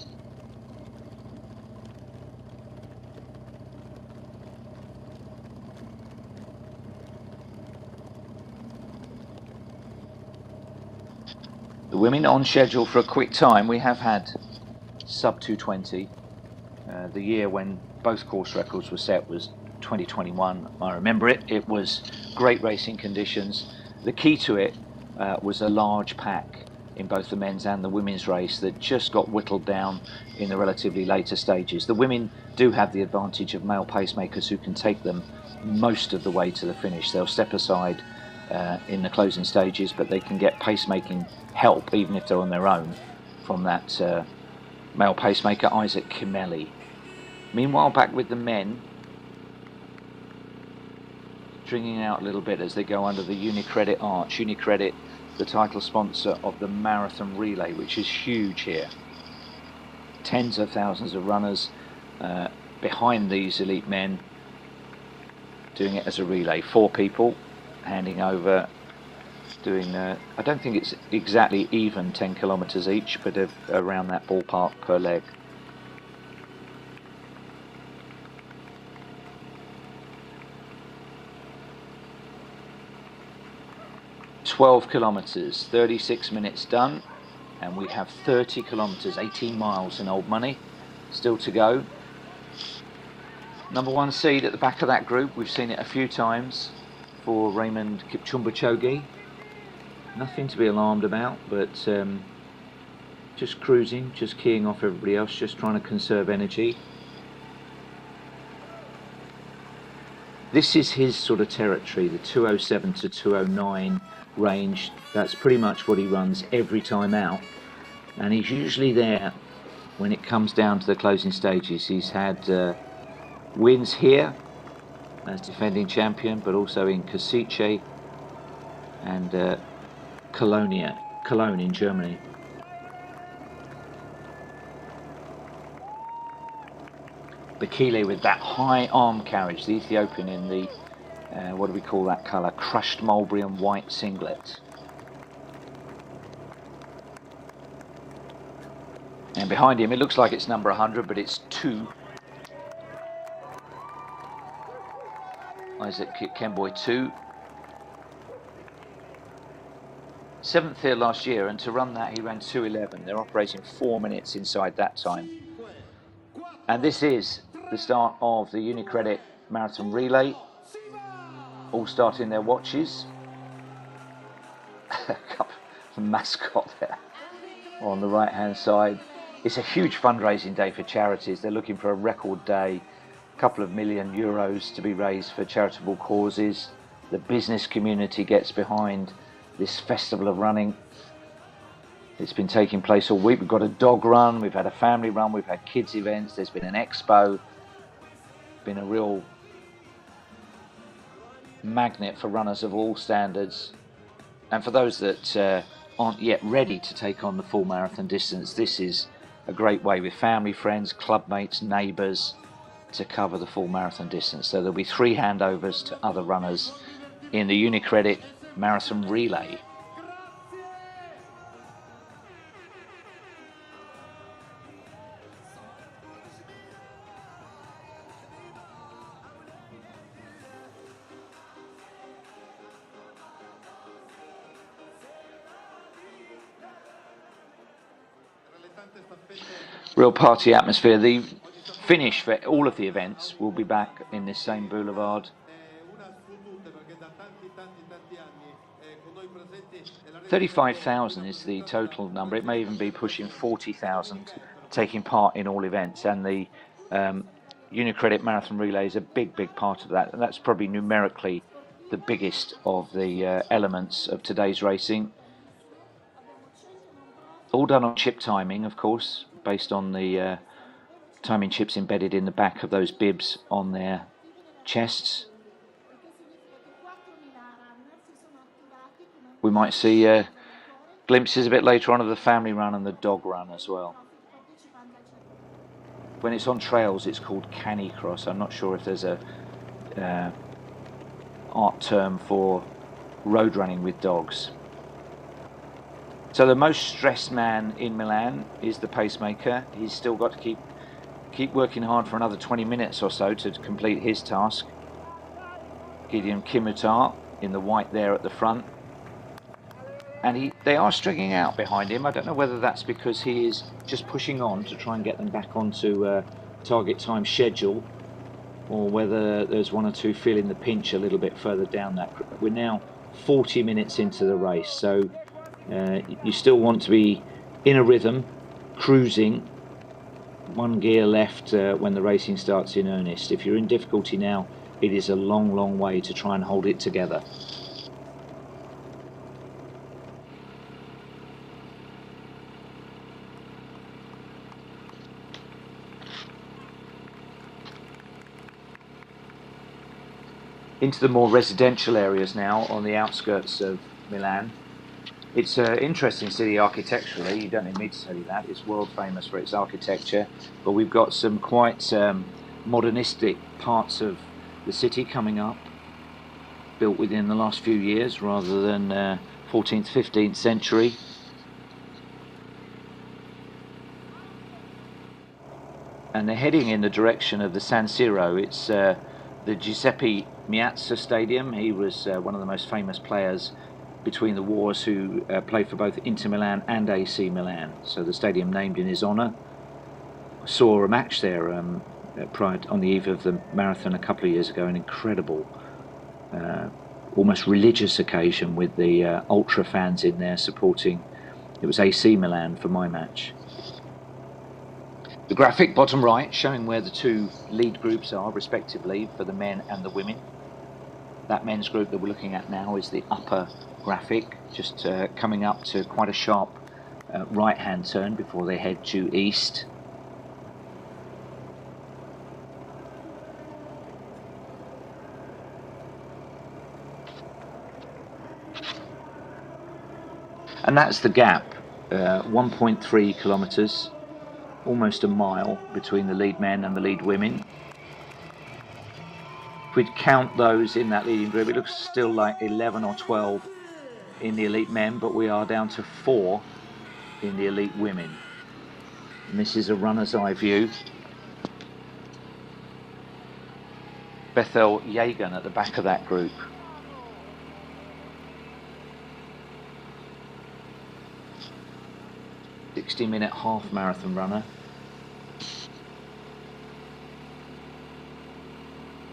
The women on schedule for a quick time. We have had sub 2:20. The year when both course records were set was 2021. I remember it. It was great racing conditions. The key to it was a large pack in both the men's and the women's race that just got whittled down in the relatively later stages. The women do have the advantage of male pacemakers who can take them most of the way to the finish. They'll step aside in the closing stages, but they can get pacemaking help even if they're on their own from that male pacemaker, Isaac Kimeli. Meanwhile, back with the men, stringing out a little bit as they go under the Unicredit arch. Unicredit, the title sponsor of the marathon relay, which is huge here. Tens of thousands of runners behind these elite men doing it as a relay. 4 people handing over, doing I don't think it's exactly even 10 kilometers each, but around that ballpark per leg. "12 kilometers, 36 minutes done, and we have 30 kilometers, 18 miles in old money still to go. Number 1 seed at the back of that group, we've seen it a few times for Raymond Kipchumba. Nothing to be alarmed about, but just cruising, just keying off everybody else, just trying to conserve energy. This is his sort of territory, the 207 to 209 range. That's pretty much what he runs every time out, and he's usually there when it comes down to the closing stages. He's had wins here as defending champion, but also in Košice and Cologne in Germany. Bekele with that high arm carriage, the Ethiopian in the what do we call that colour? Crushed mulberry and white singlet. And behind him, it looks like it's number 100, but it's 2. Isaac Kemboy 2. 7th here last year, and to run that he ran 2:11. They're operating 4 minutes inside that time. And this is the start of the Unicredit Marathon Relay. All starting their watches. The mascot there on the right hand side. It's a huge fundraising day for charities. They're looking for a record day. A couple of million euros to be raised for charitable causes. The business community gets behind this festival of running. It's been taking place all week. We've got a dog run, we've had a family run, we've had kids events, there's been an expo. Been a real magnet for runners of all standards. And for those that aren't yet ready to take on the full marathon distance, this is a great way with family, friends, club mates, neighbours to cover the full marathon distance. So there'll be 3 handovers to other runners in the Unicredit Marathon Relay. Real party atmosphere. The finish for all of the events will be back in this same boulevard. 35,000 is the total number. It may even be pushing 40,000 taking part in all events, and the Unicredit Marathon Relay is a big part of that, and that's probably numerically the biggest of the elements of today's racing. All done on chip timing, of course, based on the timing chips embedded in the back of those bibs on their chests. We might see glimpses a bit later on of the family run and the dog run as well. When it's on trails, it's called canicross. I'm not sure if there's a art term for road running with dogs. So the most stressed man in Milan is the pacemaker. He's still got to keep working hard for another 20 minutes or so to complete his task. Gideon Kimutar in the white there at the front. And they are stringing out behind him. I don't know whether that's because he is just pushing on to try and get them back onto target time schedule, or whether there's 1 or 2 feeling the pinch a little bit further down that. We're now 40 minutes into the race, so you still want to be in a rhythm, cruising, 1 gear left when the racing starts in earnest. If you're in difficulty now, it is a long way to try and hold it together. into the more residential areas now on the outskirts of Milan. It's an interesting city architecturally. You don't need me to tell you that. It's world famous for its architecture, but we've got some quite modernistic parts of the city coming up, built within the last few years rather than 14th, 15th century. And they're heading in the direction of the San Siro. It's the Giuseppe Meazza Stadium. He was one of the most famous players between the wars who played for both Inter Milan and AC Milan. So the stadium named in his honour. I saw a match there on the eve of the marathon a couple of years ago. An incredible, almost religious occasion with the ultra fans in there supporting. It was AC Milan for my match. The graphic bottom right showing where the two lead groups are respectively for the men and the women. That men's group that we're looking at now is the upper graphic, just coming up to quite a sharp right hand turn before they head due east. And that's the gap, 1.3 kilometres. Almost a mile between the lead men and the lead women. If we count those in that leading group, it looks still like 11 or 12 in the elite men, but we are down to 4 in the elite women. And this is a runner's eye view. Bethel Jagan at the back of that group. -60-minute half marathon runner.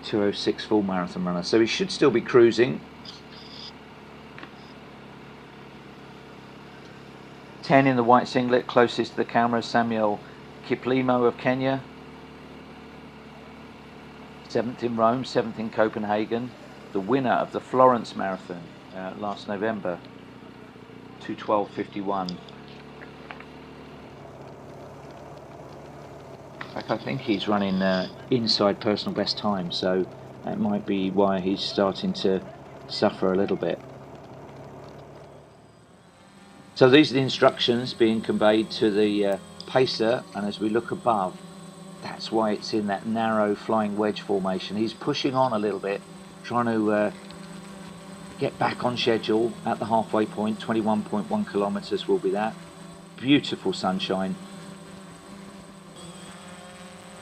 2:06 full marathon runner, so he should still be cruising. 10 in the white singlet, closest to the camera, Samuel Kiplimo of Kenya. 7th in Rome, 7th in Copenhagen. The winner of the Florence Marathon last November, 2:12:51. In fact, I think he's running inside personal best time, so that might be why he's starting to suffer a little bit. So these are the instructions being conveyed to the pacer, and as we look above, that's why it's in that narrow flying wedge formation. He's pushing on a little bit, trying to get back on schedule at the halfway point. 21.1 kilometres will be that. Beautiful sunshine.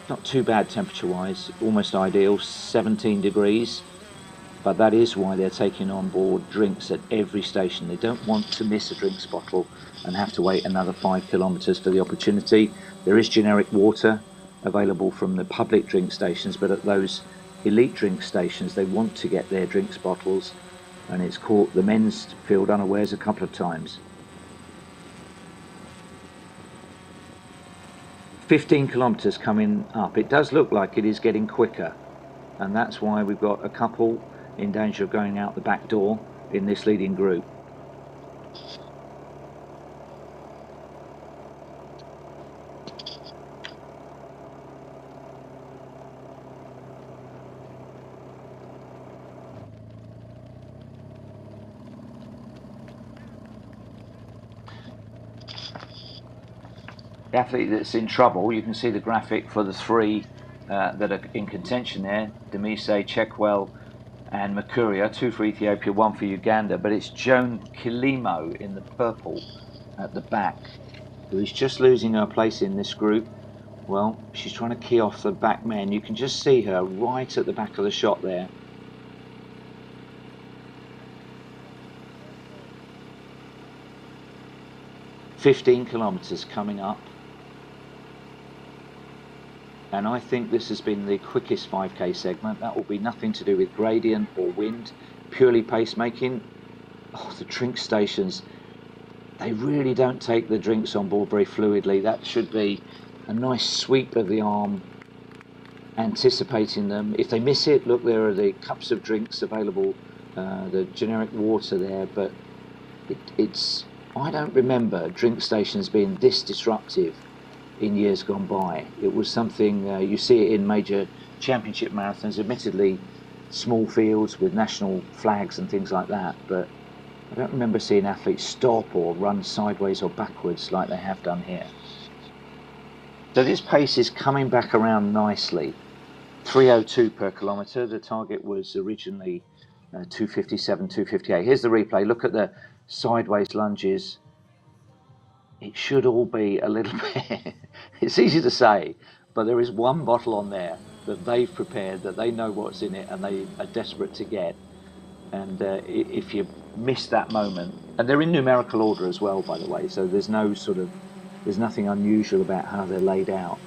Not too bad temperature wise, almost ideal, 17 degrees, but that is why they're taking on board drinks at every station. They don't want to miss a drinks bottle and have to wait another 5 kilometres for the opportunity. There is generic water available from the public drink stations, but at those elite drink stations they want to get their drinks bottles, and it's caught the men's field unawares a couple of times. 15 kilometres coming up. It does look like it is getting quicker, and that's why we've got a couple in danger of going out the back door in this leading group. The athlete that's in trouble, you can see the graphic for the 3 that are in contention there, Demise, Chekwell and Makuria, 2 for Ethiopia, 1 for Uganda, but it's Joan Kilimo in the purple at the back, who is just losing her place in this group. Well, she's trying to key off the back men. You can just see her right at the back of the shot there. "15 kilometres coming up. And I think this has been the quickest 5k segment. That will be nothing to do with gradient or wind, purely pacemaking. Oh, the drink stations, they really don't take the drinks on board very fluidly. That should be a nice sweep of the arm, anticipating them. If they miss it, look, there are the cups of drinks available, the generic water there, but I don't remember drink stations being this disruptive in years gone by. It was something, you see it in major championship marathons. Admittedly, small fields with national flags and things like that, but I don't remember seeing athletes stop or run sideways or backwards like they have done here. So this pace is coming back around nicely. 3:02 per kilometre. The target was originally 2:57, 2:58. Here's the replay. Look at the sideways lunges. It should all be a little bit, it's easy to say, but there is one bottle on there that they've prepared, that they know what's in it and they are desperate to get. And if you miss that moment, and they're in numerical order as well, by the way, so there's nothing unusual about how they're laid out.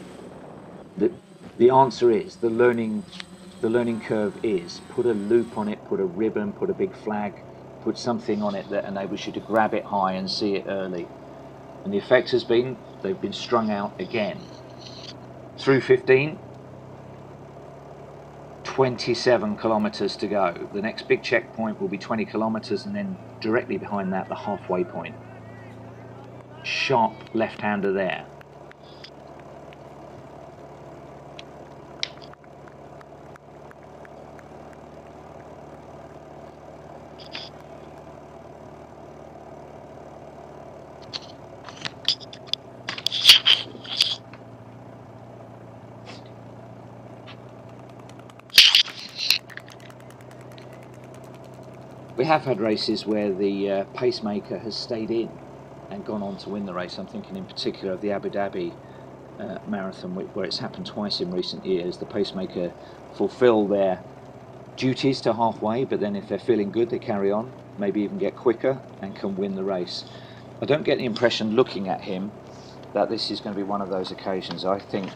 The answer is, the learning curve is, put a loop on it, put a ribbon, put a big flag, put something on it that enables you to grab it high and see it early. And the effect has been, they've been strung out again. Through 15, 27 kilometres to go. The next big checkpoint will be 20 kilometres, and then directly behind that, the halfway point. Sharp left-hander there. We have had races where the pacemaker has stayed in and gone on to win the race. I'm thinking in particular of the Abu Dhabi Marathon, where it's happened twice in recent years. The pacemaker fulfill their duties to halfway, but then if they're feeling good, they carry on, maybe even get quicker and can win the race. I don't get the impression, looking at him, that this is going to be one of those occasions. I think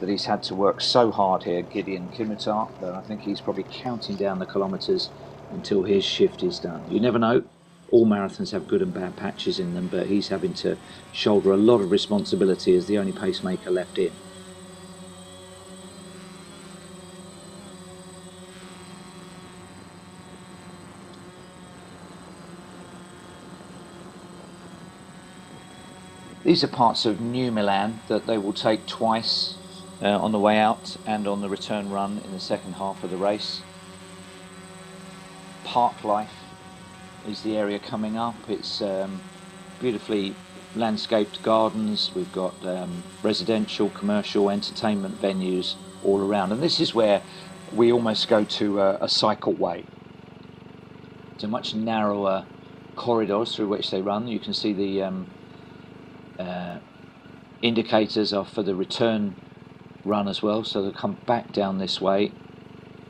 that he's had to work so hard here, Gideon Kilometer, that I think he's probably counting down the kilometres until his shift is done. You never know. All marathons have good and bad patches in them, but he's having to shoulder a lot of responsibility as the only pacemaker left in. These are parts of New Milan that they will take twice on the way out and on the return run in the second half of the race. Park life is the area coming up. It's beautifully landscaped gardens. We've got residential, commercial, entertainment venues all around, and this is where we almost go to a cycleway. It's a much narrower corridors through which they run. You can see the indicators are for the return run as well, so they'll come back down this way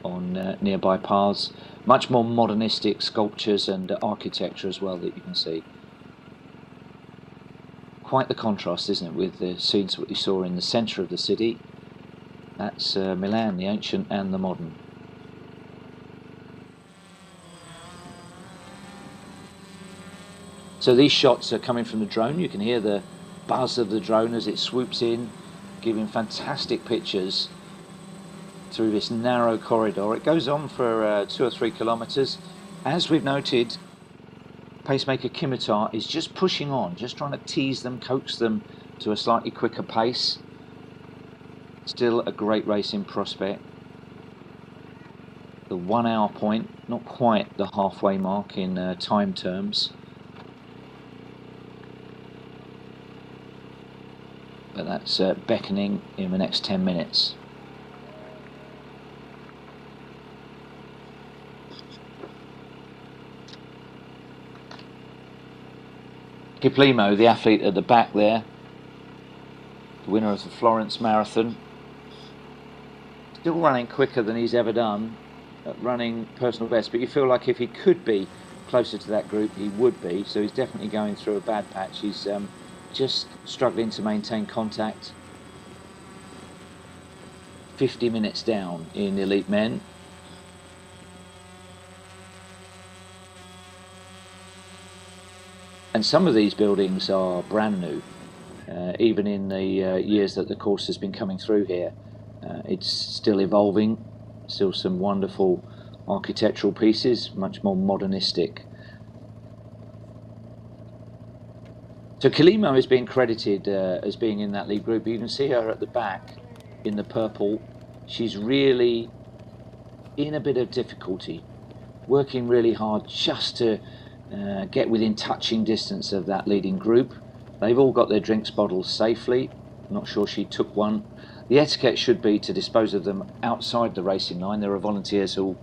on nearby paths. Much more modernistic sculptures and architecture as well that you can see. Quite the contrast, isn't it, with the scenes that we saw in the centre of the city. That's Milan, the ancient and the modern. So these shots are coming from the drone. You can hear the buzz of the drone as it swoops in, giving fantastic pictures through this narrow corridor. It goes on for 2 or 3 kilometres. As we've noted, pacemaker Kimitar is just pushing on, just trying to tease them, coax them to a slightly quicker pace. Still a great racing prospect. The 1 hour point, not quite the halfway mark in time terms, but that's beckoning in the next 10 minutes. Kiplimo, the athlete at the back there, the winner of the Florence Marathon, still running quicker than he's ever done, running personal best, but you feel like if he could be closer to that group, he would be, so he's definitely going through a bad patch. He's just struggling to maintain contact. 50 minutes down in elite men. And some of these buildings are brand new, even in the years that the course has been coming through here. It's still evolving, still some wonderful architectural pieces, much more modernistic. So Kilimo is being credited as being in that lead group. You can see her at the back in the purple. She's really in a bit of difficulty, working really hard just to get within touching distance of that leading group. They've all got their drinks bottles safely. Not sure she took one. The etiquette should be to dispose of them outside the racing line. There are volunteers who'll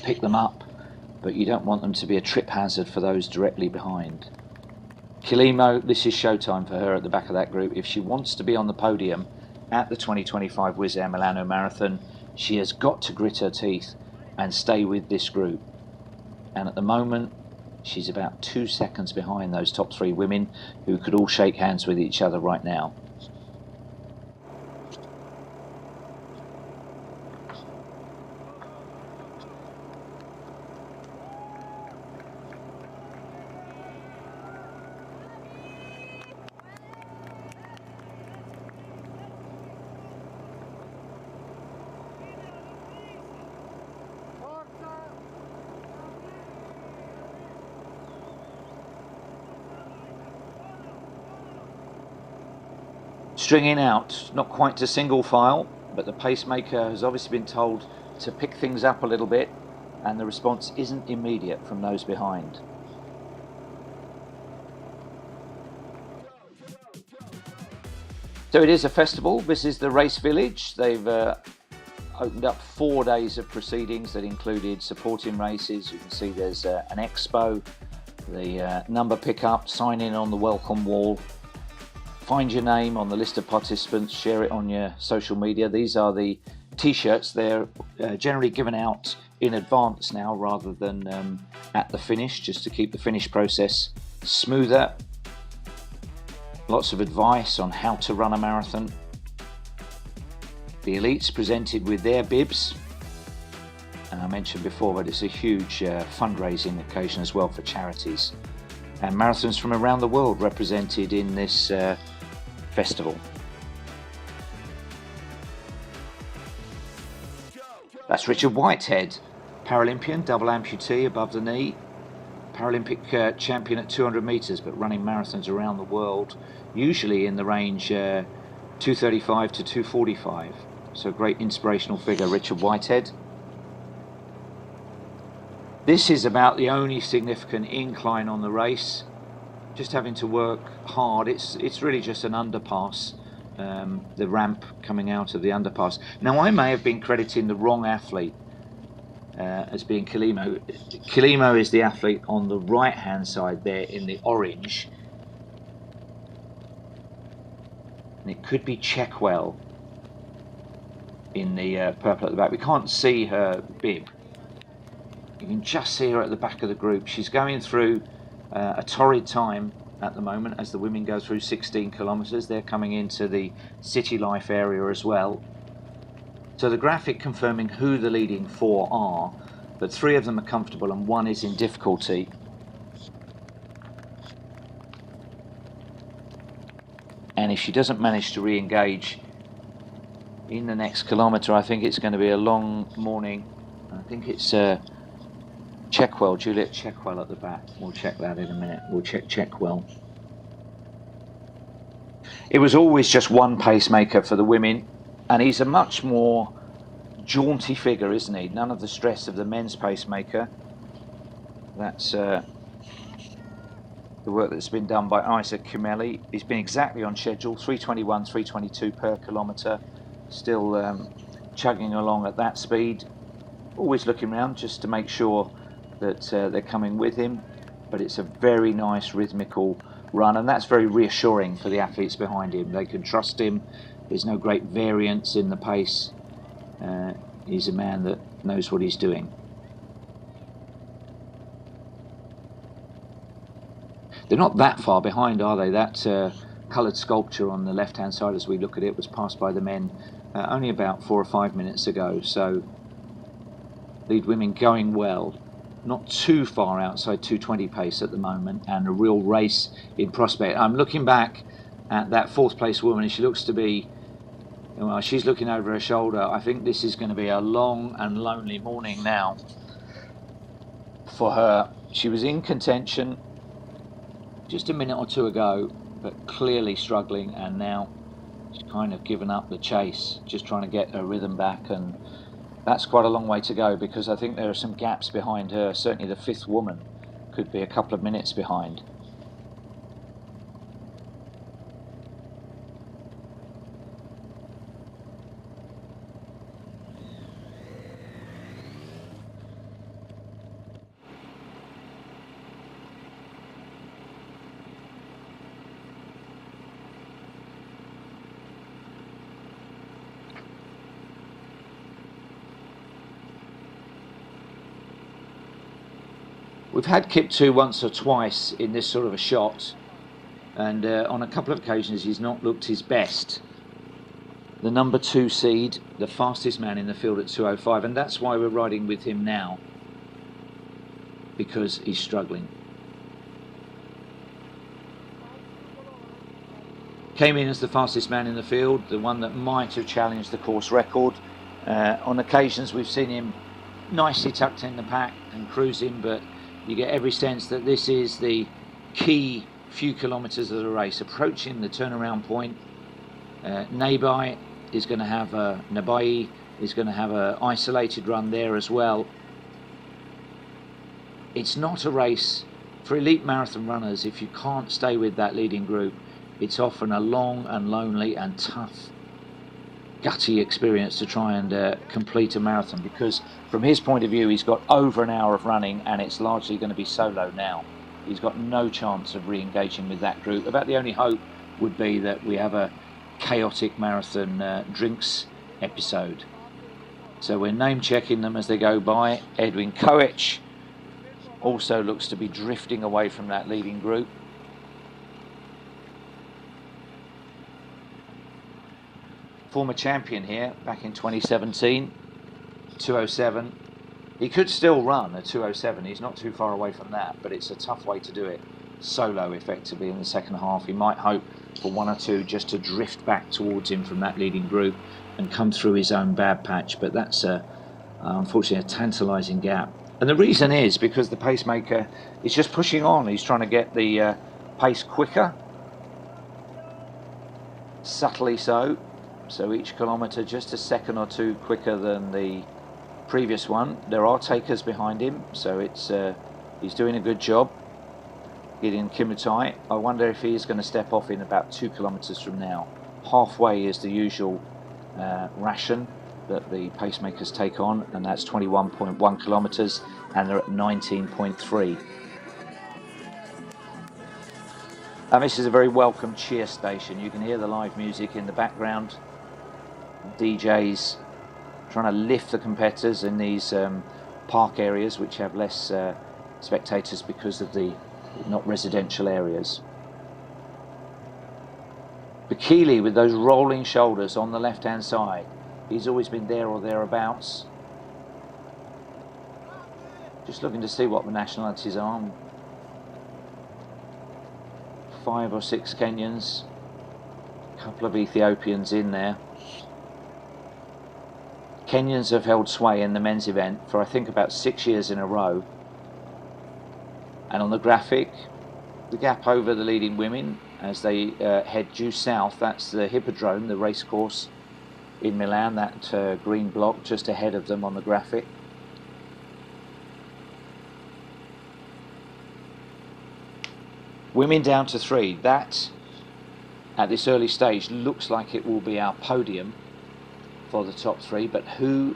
pick them up, but you don't want them to be a trip hazard for those directly behind. Kilimo, this is showtime for her at the back of that group. If she wants to be on the podium at the 2025 Wizz Air Milano Marathon, she has got to grit her teeth and stay with this group. And at the moment, she's about 2 seconds behind those top 3 women who could all shake hands with each other right now. Stringing out, not quite to single file, but the pacemaker has obviously been told to pick things up a little bit, and the response isn't immediate from those behind. So it is a festival. This is the race village. They've opened up 4 days of proceedings that included supporting races. You can see there's an expo, the number pickup, sign in on the welcome wall. Find your name on the list of participants, share it on your social media. These are the t-shirts. They're generally given out in advance now rather than at the finish, just to keep the finish process smoother. Lots of advice on how to run a marathon. The elites presented with their bibs. And I mentioned before, but it's a huge fundraising occasion as well for charities. And marathons from around the world represented in this festival. That's Richard Whitehead, Paralympian, double amputee above the knee, Paralympic champion at 200 metres, but running marathons around the world, usually in the range 235 to 245. So great inspirational figure, Richard Whitehead. This is about the only significant incline on the race. Just having to work hard. It's really just an underpass, the ramp coming out of the underpass. Now, I may have been crediting the wrong athlete as being Kilimo. Kilimo is the athlete on the right hand side there in the orange, and it could be Checkwell in the purple at the back. We can't see her bib. You can just see her at the back of the group. She's going through a torrid time at the moment as the women go through 16 kilometres. They're coming into the city life area as well. So the graphic confirming who the leading 4 are, but 3 of them are comfortable and 1 is in difficulty. And if she doesn't manage to re-engage in the next kilometre, I think it's going to be a long morning. I think it's Checkwell, Juliet Checkwell at the back. We'll check that in a minute. We'll check Checkwell. It was always just one pacemaker for the women, and he's a much more jaunty figure, isn't he? None of the stress of the men's pacemaker. That's the work that's been done by Isaac Kumelli. He's been exactly on schedule, 3:21, 3:22 per kilometre. Still chugging along at that speed. Always looking around just to make sure that they're coming with him, but it's a very nice rhythmical run, and that's very reassuring for the athletes behind him. They can trust him. There's no great variance in the pace. He's a man that knows what he's doing. They're not that far behind, are they? That coloured sculpture on the left hand side as we look at it was passed by the men only about 4 or 5 minutes ago. So lead women going well, not too far outside 2:20 pace at the moment, and a real race in prospect. I'm looking back at that 4th place woman, and she looks to be, well, she's looking over her shoulder. I think this is going to be a long and lonely morning now for her. She was in contention just a minute or 2 ago, but clearly struggling, and now she's kind of given up the chase, just trying to get her rhythm back and That's quite a long way to go, because I think there are some gaps behind her. Certainly the fifth woman could be a couple of minutes behind. We've had Kip 2 once or twice in this sort of a shot, and on a couple of occasions he's not looked his best. The number 2 seed, the fastest man in the field at 2:05, and that's why we're riding with him now, because he's struggling. Came in as the fastest man in the field, the one that might have challenged the course record. On occasions we've seen him nicely tucked in the pack and cruising, but you get every sense that this is the key few kilometres of the race, approaching the turnaround point. Nabai is going to have Nabai is going to have an isolated run there as well. It's not a race for elite marathon runners. If you can't stay with that leading group, it's often a long and lonely and tough, gutty experience to try and complete a marathon, because from his point of view he's got over an hour of running and it's largely going to be solo now. He's got no chance of re-engaging with that group. About the only hope would be that we have a chaotic marathon drinks episode. So we're name checking them as they go by. Edwin Koech also looks to be drifting away from that leading group. Former champion here back in 2017, 2:07. He could still run a 2:07. He's not too far away from that, but it's a tough way to do it solo effectively in the second half. He might hope for one or two just to drift back towards him from that leading group and come through his own bad patch, but that's unfortunately a tantalising gap. And the reason is because the pacemaker is just pushing on. He's trying to get the pace quicker, subtly so. So each kilometre just a second or two quicker than the previous one. There are takers behind him, so it's he's doing a good job getting Kimutai. I wonder if he is going to step off in about 2 kilometres from now. Halfway is the usual ration that the pacemakers take on, and that's 21.1 kilometres, and they're at 19.3. And this is a very welcome cheer station. You can hear the live music in the background. DJs trying to lift the competitors in these park areas which have less spectators because of the not residential areas. Bekele with those rolling shoulders on the left hand side. He's always been there or thereabouts. Just looking to see what the nationalities are. 5 or 6 Kenyans, a couple of Ethiopians in there. Kenyans have held sway in the men's event for I think about 6 years in a row. And on the graphic, the gap over the leading women as they head due south, that's the Hippodrome, the race course in Milan, that green block just ahead of them on the graphic. Women down to 3. That, at this early stage, looks like it will be our podium for the top 3, but who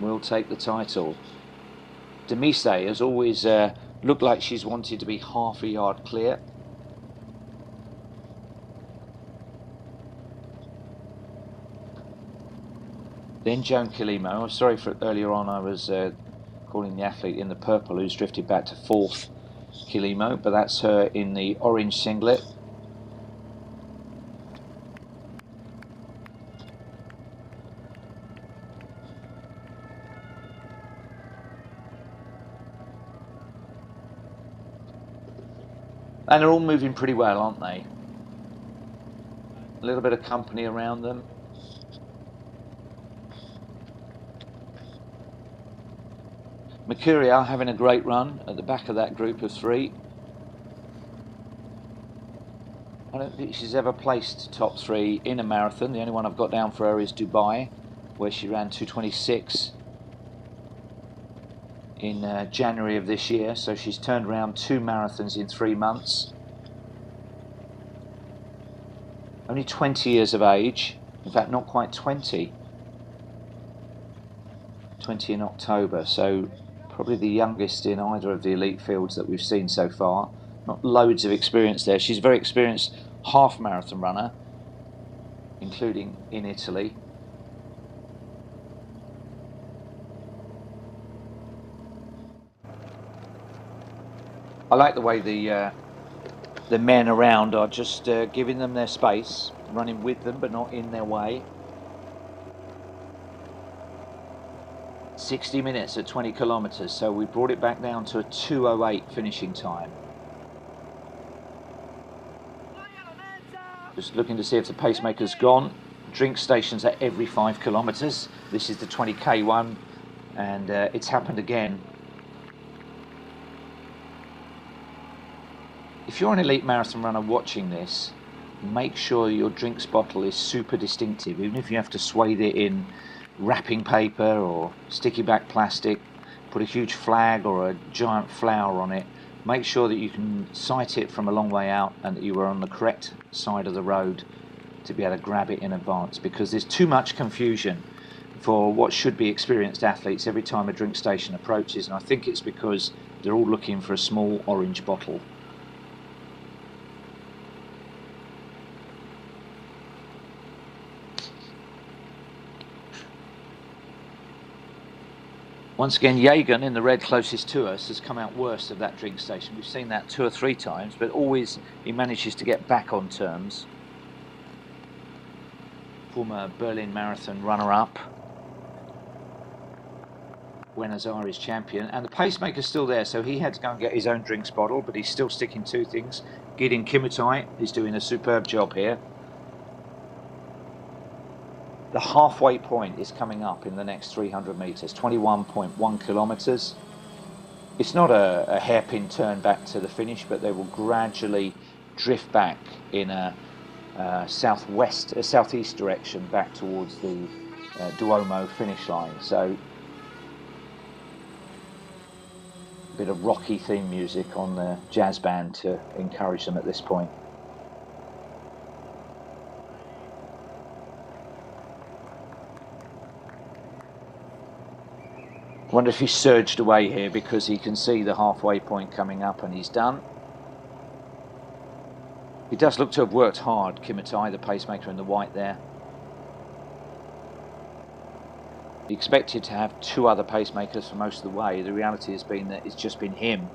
will take the title? Demise has always looked like she's wanted to be half a yard clear. Then Joan Kilimo. I'm sorry for earlier on I was calling the athlete in the purple who's drifted back to 4th, Kilimo, but that's her in the orange singlet. And they're all moving pretty well, aren't they? A little bit of company around them. Mercuria having a great run at the back of that group of 3. I don't think she's ever placed top 3 in a marathon. The only one I've got down for her is Dubai, where she ran 2:26 in January of this year, so she's turned around 2 marathons in 3 months. Only 20 years of age, in fact not quite 20 in October, so probably the youngest in either of the elite fields that we've seen so far. Not loads of experience there. She's a very experienced half marathon runner, including in Italy. I like the way the men around are just giving them their space, running with them but not in their way. 60 minutes at 20 kilometers, so we brought it back down to a 2:08 finishing time. Just looking to see if the pacemaker's gone. Drink stations at every 5 kilometers. This is the 20k one, and it's happened again. If you're an elite marathon runner watching this, make sure your drinks bottle is super distinctive, even if you have to swathe it in wrapping paper or sticky back plastic, put a huge flag or a giant flower on it. Make sure that you can sight it from a long way out and that you are on the correct side of the road to be able to grab it in advance, because there's too much confusion for what should be experienced athletes every time a drink station approaches, and I think it's because they're all looking for a small orange bottle. Once again, Jagan in the red closest to us has come out worst of that drink station. We've seen that 2 or 3 times, but always he manages to get back on terms. Former Berlin Marathon runner-up, Buenos Aires champion, and the pacemaker's still there, so he had to go and get his own drinks bottle, but he's still sticking to things. Gideon Kimitai is doing a superb job here. The halfway point is coming up in the next 300 metres, 21.1 kilometres. It's not a hairpin turn back to the finish, but they will gradually drift back in a southeast direction back towards the Duomo finish line. So a bit of rocky theme music on the jazz band to encourage them at this point. I wonder if he surged away here because he can see the halfway point coming up and he's done. He does look to have worked hard, Kimitai, the pacemaker in the white there. He expected to have 2 other pacemakers for most of the way. The reality has been that it's just been him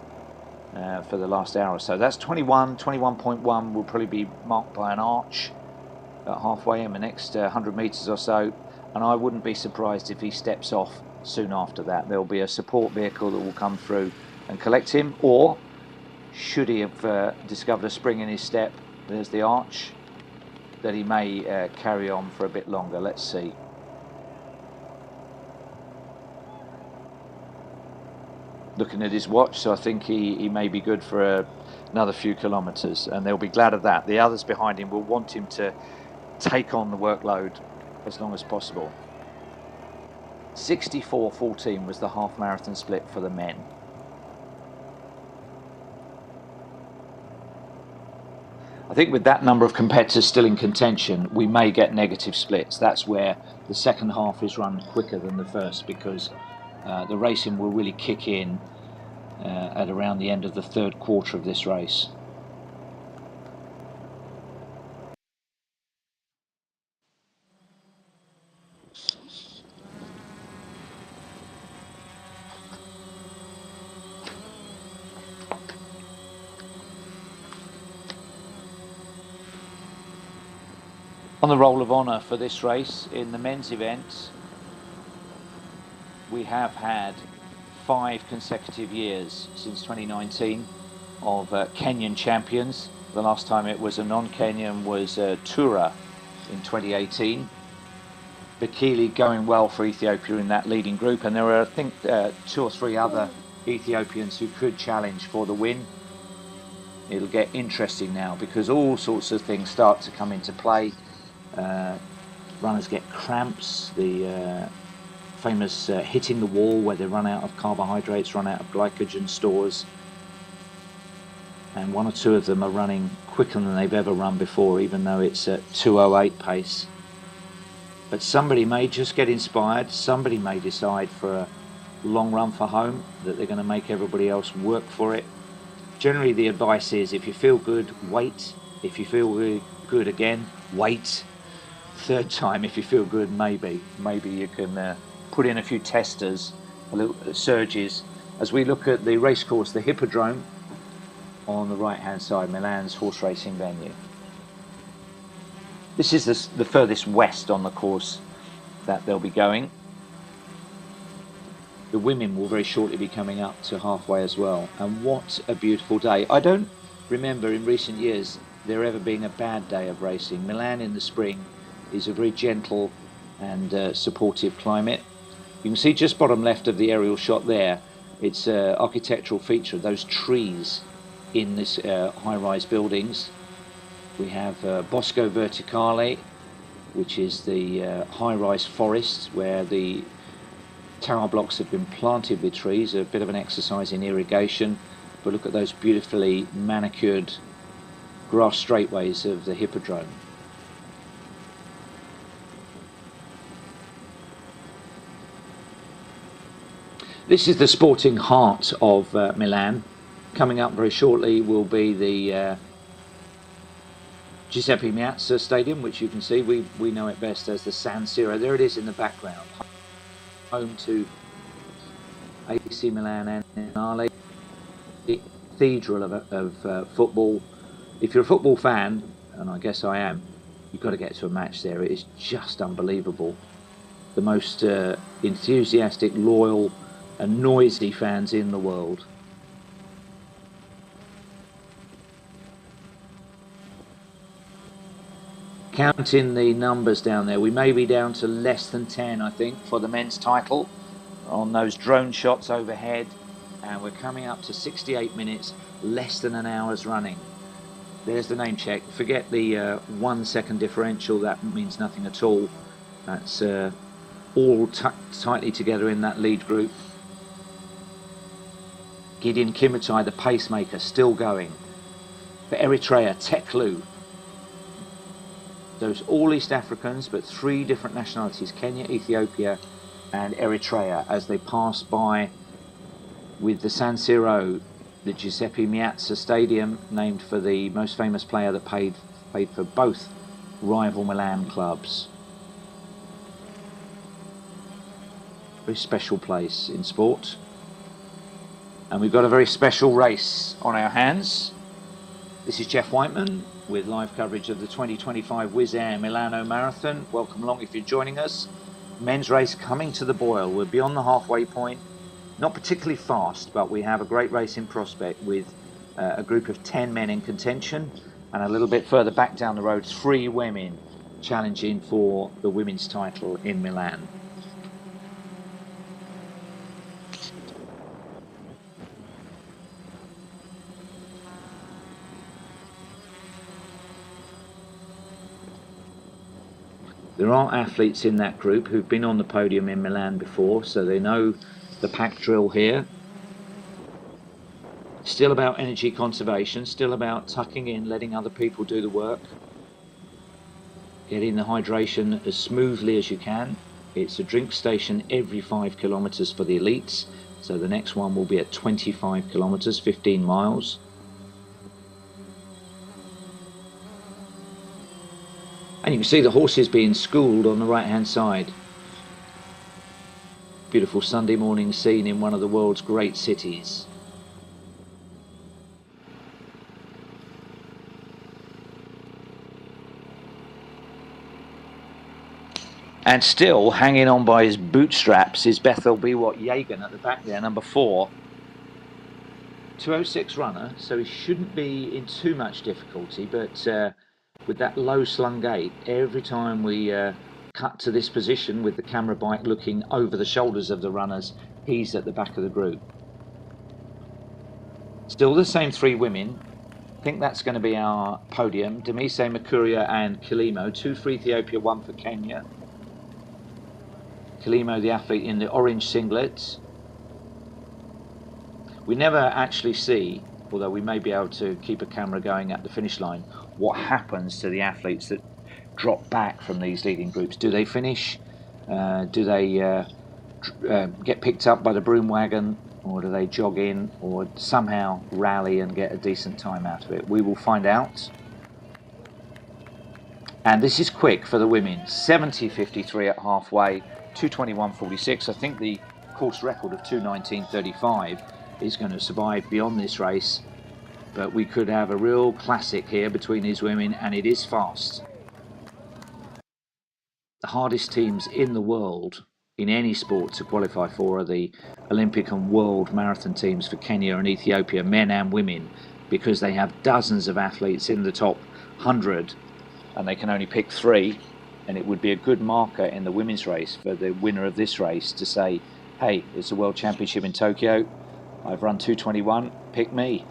for the last hour or so. That's 21.1 will probably be marked by an arch at halfway in the next 100 metres or so, and I wouldn't be surprised if he steps off soon after that. There'll be a support vehicle that will come through and collect him, or should he have discovered a spring in his step, there's the arch, that he may carry on for a bit longer. Let's see. Looking at his watch, so I think he may be good for another few kilometres, and they'll be glad of that. The others behind him will want him to take on the workload as long as possible. 64-14 was the half marathon split for the men. I think with that number of competitors still in contention, we may get negative splits. That's where the second half is run quicker than the first, because the racing will really kick in at around the end of the 3rd quarter of this race. On the roll of honour for this race in the men's event, we have had 5 consecutive years since 2019 of Kenyan champions. The last time it was a non-Kenyan was Tura in 2018. Bekele going well for Ethiopia in that leading group, and there are, I think, 2 or 3 other Ethiopians who could challenge for the win. It'll get interesting now because all sorts of things start to come into play. Runners get cramps, the famous hitting the wall, where they run out of carbohydrates, run out of glycogen stores. And one or two of them are running quicker than they've ever run before, even though it's at 2:08 pace. But somebody may just get inspired, somebody may decide for a long run for home that they're going to make everybody else work for it. Generally the advice is, if you feel good, wait. If you feel really good again, wait. Third time, if you feel good, maybe you can put in a few testers, a little surges. As we look at the race course, the Hippodrome on the right hand side, Milan's horse racing venue. This is the furthest west on the course that they'll be going. The women will very shortly be coming up to halfway as well. And what a beautiful day. I don't remember in recent years there ever being a bad day of racing. Milan in the spring is a very gentle and supportive climate. You can see just bottom left of the aerial shot there, it's an architectural feature of those trees in this high-rise buildings. We have Bosco Verticale, which is the high-rise forest where the tower blocks have been planted with trees, a bit of an exercise in irrigation. But look at those beautifully manicured grass straightways of the Hippodrome. This is the sporting heart of Milan. Coming up very shortly will be the Giuseppe Meazza Stadium, which you can see, we know it best as the San Siro. There it is in the background. Home to AC Milan and Finale, the cathedral of football. If you're a football fan, and I guess I am, you've got to get to a match there. It is just unbelievable. The most enthusiastic, loyal and noisy fans in the world. Counting the numbers down there, we may be down to less than 10, I think, for the men's title on those drone shots overhead, and we're coming up to 68 minutes, less than an hour's running. There's the name check. Forget the 1 second differential, that means nothing at all. That's all tucked tightly together in that lead group. Gideon Kimitai, the pacemaker, still going. For Eritrea, Teklu. Those all East Africans, but 3 different nationalities, Kenya, Ethiopia and Eritrea, as they pass by with the San Siro, the Giuseppe Meazza Stadium, named for the most famous player that played for both rival Milan clubs. Very special place in sport. And we've got a very special race on our hands. This is Jeff Whiteman with live coverage of the 2025 Wizz Air Milano Marathon. Welcome along if you're joining us. Men's race coming to the boil. We're beyond the halfway point. Not particularly fast, but we have a great race in prospect with a group of 10 men in contention, and a little bit further back down the road, 3 women challenging for the women's title in Milan. There are athletes in that group who've been on the podium in Milan before, so they know the pack drill here. Still about energy conservation, still about tucking in, letting other people do the work. Getting the hydration as smoothly as you can. It's a drink station every 5 kilometers for the elites, so the next one will be at 25 kilometers, 15 miles. And you can see the horses being schooled on the right hand side. Beautiful Sunday morning scene in one of the world's great cities. And still hanging on by his bootstraps is Bethel Biwott Yagan at the back there, number 4. 2:06 runner, so he shouldn't be in too much difficulty, but with that low slung gait, every time we cut to this position with the camera bike looking over the shoulders of the runners, he's at the back of the group. Still the same 3 women. I think that's going to be our podium. Demise Makuria and Kilimo, 2 for Ethiopia, 1 for Kenya. Kalimo, the athlete in the orange singlets. We never actually see, although we may be able to keep a camera going at the finish line, what happens to the athletes that drop back from these leading groups. Do they finish? Do they get picked up by the broom wagon, or do they jog in, or somehow rally and get a decent time out of it? We will find out. And this is quick for the women. 70.53 at halfway, 2:21.46. I think the course record of 2:19.35 is going to survive beyond this race, but we could have a real classic here between these women, and it is fast. The hardest teams in the world in any sport to qualify for are the Olympic and World Marathon teams for Kenya and Ethiopia, men and women, because they have dozens of athletes in the top 100 and they can only pick 3, and it would be a good marker in the women's race for the winner of this race to say, hey, it's a World Championship in Tokyo, I've run 2:21, pick me.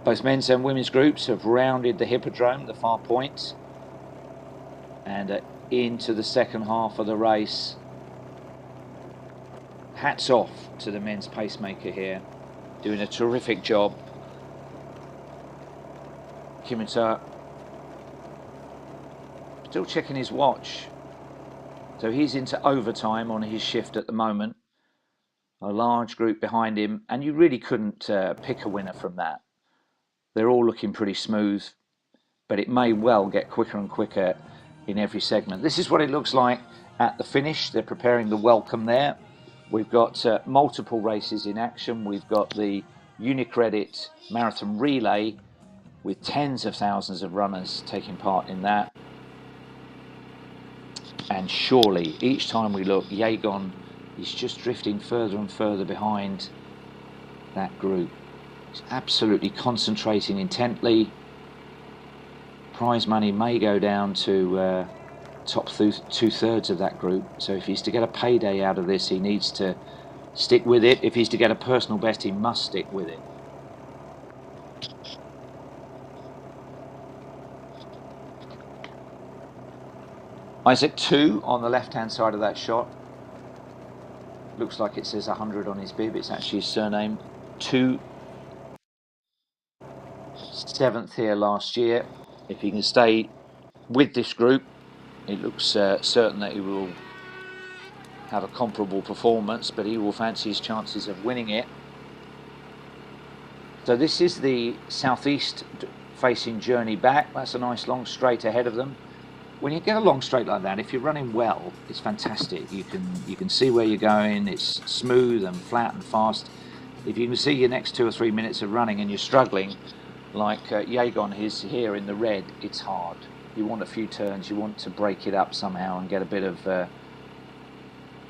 Both men's and women's groups have rounded the Hippodrome, the far point, and into the second half of the race. Hats off to the men's pacemaker here, doing a terrific job. Kilometer still checking his watch, so he's into overtime on his shift at the moment. A large group behind him, and you really couldn't pick a winner from that. They're all looking pretty smooth, but it may well get quicker and quicker in every segment. This is what it looks like at the finish. They're preparing the welcome there. We've got multiple races in action. We've got the Unicredit Marathon Relay with tens of thousands of runners taking part in that. And surely, each time we look, Yagon is just drifting further and further behind that group. He's absolutely concentrating intently. Prize money may go down to top 2/3 of that group. So if he's to get a payday out of this, he needs to stick with it. If he's to get a personal best, he must stick with it. Isaac 2 on the left-hand side of that shot. Looks like it says 100 on his bib. It's actually his surname. 2, 7th here last year. If he can stay with this group, it looks certain that he will have a comparable performance, but he will fancy his chances of winning it. So this is the southeast facing journey back. That's a nice long straight ahead of them. When you get a long straight like that, if you're running well, it's fantastic. You can see where you're going. It's smooth and flat and fast. If you can see your next 2 or 3 minutes of running and you're struggling, like Yagon is here in the red, it's hard. You want a few turns. You want to break it up somehow and get a bit of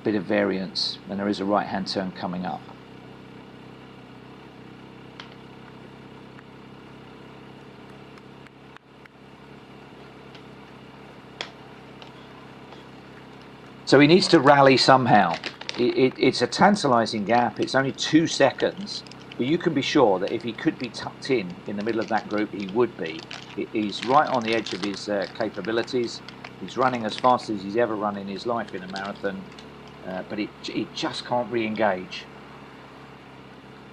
variance. And there is a right-hand turn coming up. So he needs to rally somehow. It's a tantalising gap. It's only 2 seconds, but you can be sure that if he could be tucked in the middle of that group, he would be. He's right on the edge of his capabilities. He's running as fast as he's ever run in his life in a marathon, but he just can't re-engage.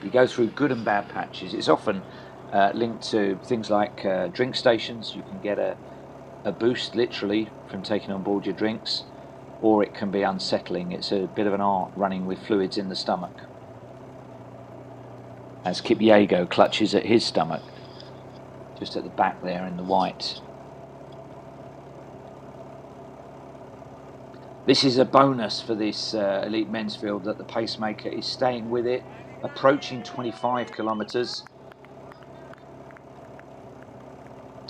He goes through good and bad patches. It's often linked to things like drink stations. You can get a boost literally from taking on board your drinks, or it can be unsettling. It's a bit of an art running with fluids in the stomach, as Kipyego clutches at his stomach, just at the back there in the white. This is a bonus for this elite men's field, that the pacemaker is staying with it, approaching 25 kilometres.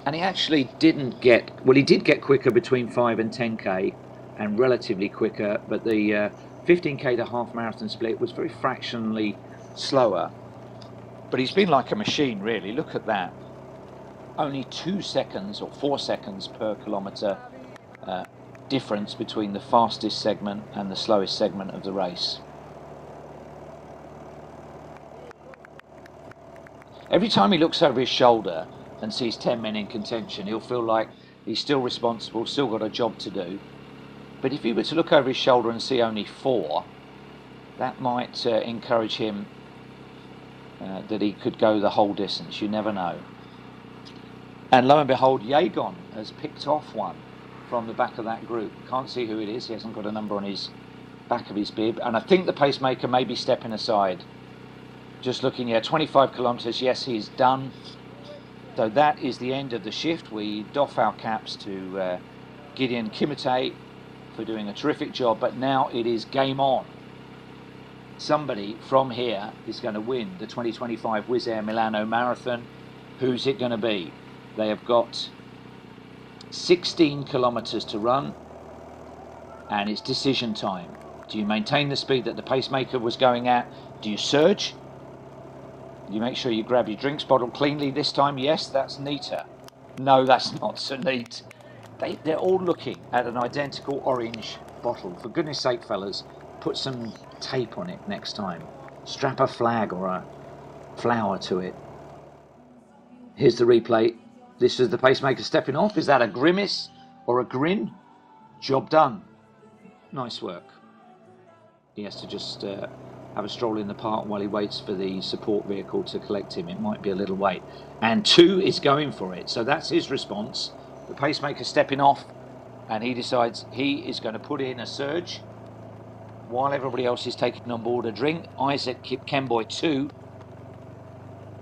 And he actually didn't get, well, he did get quicker between 5 and 10k, and relatively quicker, but the 15k to half marathon split was very fractionally slower. But he's been like a machine, really. Look at that. Only 2 seconds or 4 seconds per kilometre difference between the fastest segment and the slowest segment of the race. Every time he looks over his shoulder and sees 10 men in contention, he'll feel like he's still responsible, still got a job to do. But if he were to look over his shoulder and see only 4, that might encourage him that he could go the whole distance. You never know. And lo and behold, Jagon has picked off one from the back of that group. Can't see who it is. He hasn't got a number on his back of his bib. And I think the pacemaker may be stepping aside. Just looking here, 25 kilometres. Yes, he's done. So that is the end of the shift. We doff our caps to Gideon Kimite for doing a terrific job. But now it is game on. Somebody from here is going to win the 2025 Wizz Air Milano Marathon. Who's it going to be? They have got 16 kilometres to run, and it's decision time. Do you maintain the speed that the pacemaker was going at? Do you surge? You make sure you grab your drinks bottle cleanly this time. Yes, that's neater. No, that's not so neat. They're all looking at an identical orange bottle. For goodness sake, fellas, put some tape on it next time. Strap a flag or a flower to it. Here's the replay. This is the pacemaker stepping off. Is that a grimace or a grin? Job done. Nice work. He has to just have a stroll in the park while he waits for the support vehicle to collect him. It might be a little wait. And 2 is going for it. So that's his response. The pacemaker stepping off, and he decides he is going to put in a surge while everybody else is taking on board a drink. Isaac Kipkemboi 2.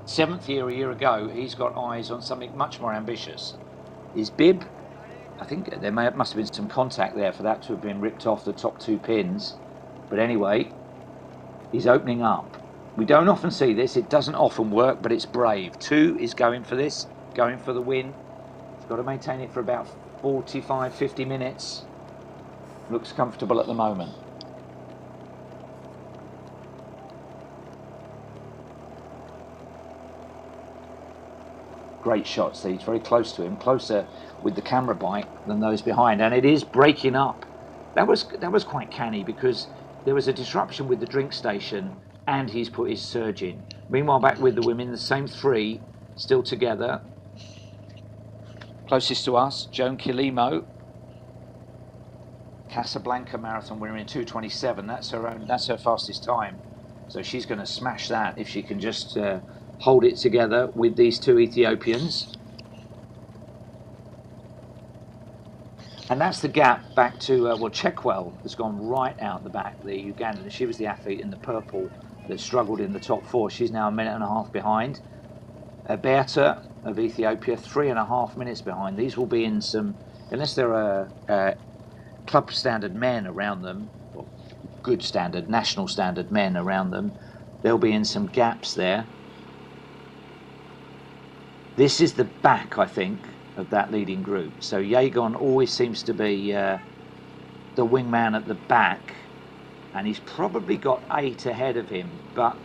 7th year a year ago, he's got eyes on something much more ambitious. His bib, I think there must have been some contact there for that to have been ripped off the top 2 pins. But anyway, he's opening up. We don't often see this, it doesn't often work, but it's brave. 2 is going for this, going for the win. He's got to maintain it for about 45, 50 minutes. Looks comfortable at the moment. Great shots. He's very close to him, closer with the camera bike than those behind, and it is breaking up. That was quite canny because there was a disruption with the drink station, and he's put his surge in. Meanwhile, back with the women, the same 3 still together. Closest to us, Joan Kilimo, Casablanca Marathon winner in 2:27. That's her fastest time. So she's going to smash that if she can just hold it together with these 2 Ethiopians. And that's the gap back to, well, Chekwell has gone right out the back, the Ugandan. She was the athlete in the purple that struggled in the top 4. She's now a minute and a half behind. Berta of Ethiopia, 3.5 minutes behind. These will be in some, unless there are club standard men around them, or good standard, national standard men around them, they'll be in some gaps there. This is the back, I think, of that leading group. So Jagon always seems to be the wingman at the back, and he's probably got 8 ahead of him, but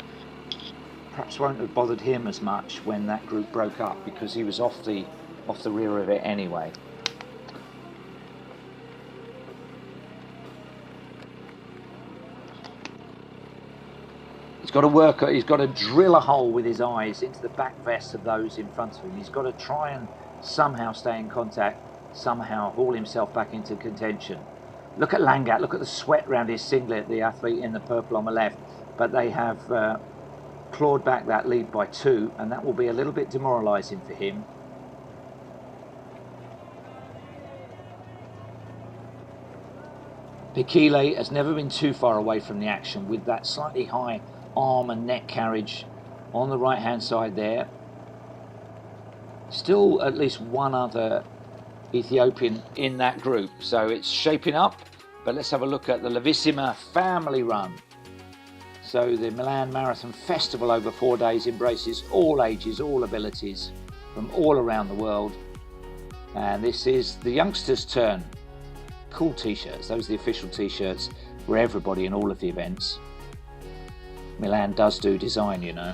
perhaps won't have bothered him as much when that group broke up because he was off the rear of it anyway. He's got to work, he's got to drill a hole with his eyes into the back vest of those in front of him. He's got to try and somehow stay in contact, somehow haul himself back into contention. Look at Langat, look at the sweat around his singlet, the athlete in the purple on the left. But they have clawed back that lead by 2, and that will be a little bit demoralising for him. Bikile has never been too far away from the action with that slightly high arm and neck carriage on the right hand side there. Still at least one other Ethiopian in that group, so it's shaping up. But let's have a look at the Lavissima family run. So the Milan Marathon Festival over 4 days embraces all ages, all abilities from all around the world, and this is the youngsters' turn. Cool t-shirts, those are the official t-shirts for everybody in all of the events. Milan does do design, you know.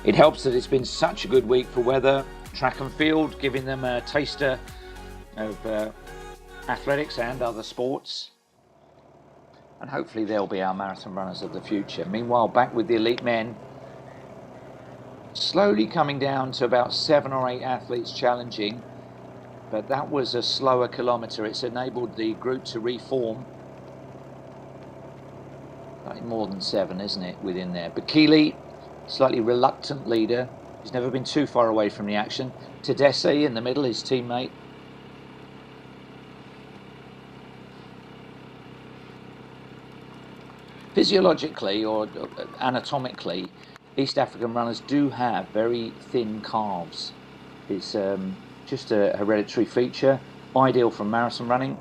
It helps that it's been such a good week for weather, track and field, giving them a taster of athletics and other sports. and hopefully they'll be our marathon runners of the future. Meanwhile, back with the elite men, slowly coming down to about 7 or 8 athletes challenging, but that was a slower kilometer. It's enabled the group to reform. Like more than 7, isn't it, within there? Bakili, slightly reluctant leader. He's never been too far away from the action. Tedeschi in the middle, his teammate. Physiologically or anatomically, East African runners do have very thin calves. It's just a hereditary feature, ideal for marathon running.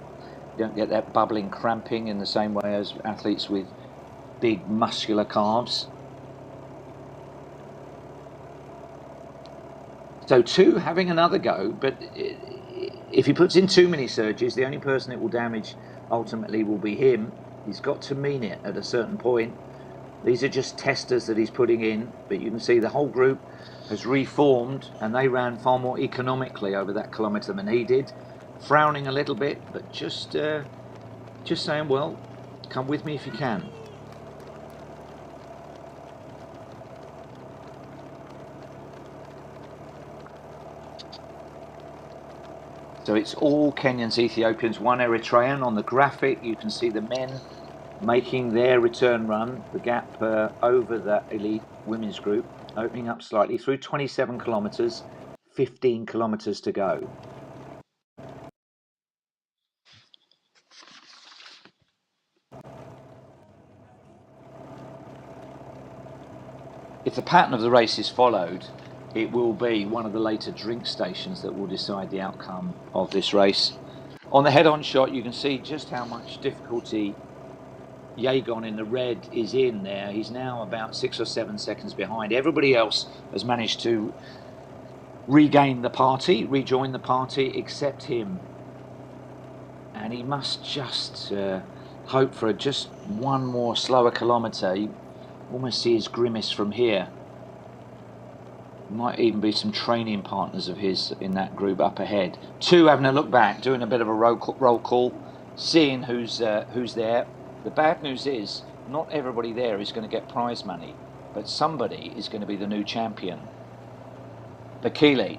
You don't get that bubbling cramping in the same way as athletes with big muscular calves. So two having another go, but if he puts in too many surges, the only person it will damage ultimately will be him. He's got to mean it at a certain point. These are just testers that he's putting in, but you can see the whole group has reformed and they ran far more economically over that kilometre than he did, frowning a little bit, but just saying, well, come with me if you can. So it's all Kenyans, Ethiopians, one Eritrean. On the graphic, you can see the men making their return run, the gap over that elite women's group, opening up slightly through 27 kilometres, 15 kilometres to go. If the pattern of the race is followed, it will be one of the later drink stations that will decide the outcome of this race. On the head-on shot, you can see just how much difficulty Yagon in the red is in there. He's now about 6 or 7 seconds behind. Everybody else has managed to rejoin the party, except him. And he must just hope for just one more slower kilometre. You almost see his grimace from here. Might even be some training partners of his in that group up ahead. Two having a look back, doing a bit of a roll call, seeing who's there. The bad news is not everybody there is going to get prize money, but somebody is going to be the new champion. Bakili,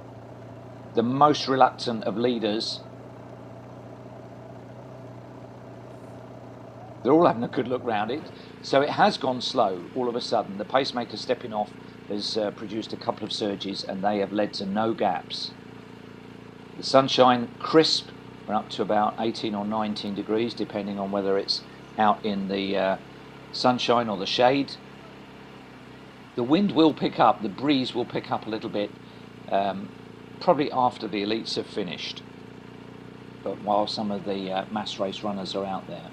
the most reluctant of leaders. They're all having a good look round it. So it has gone slow all of a sudden. The pacemaker stepping off has produced a couple of surges and they have led to no gaps. The sunshine crisp, we're up to about 18 or 19 degrees depending on whether it's out in the sunshine or the shade. The wind will pick up, the breeze will pick up a little bit, probably after the elites have finished, but while some of the mass race runners are out there.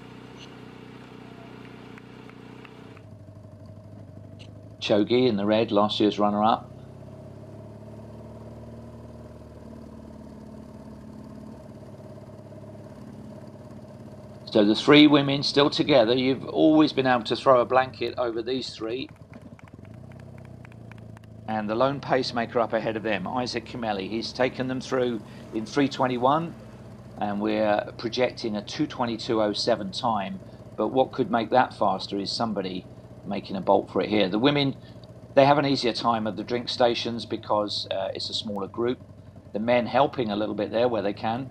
Chogi in the red, last year's runner-up. So the three women still together. You've always been able to throw a blanket over these three. And the lone pacemaker up ahead of them, Isaac Kimeli, he's taken them through in 3:21, and we're projecting a 2:22:07 time. But what could make that faster is somebody making a bolt for it here. The women, they have an easier time at the drink stations because it's a smaller group. The men helping a little bit there where they can.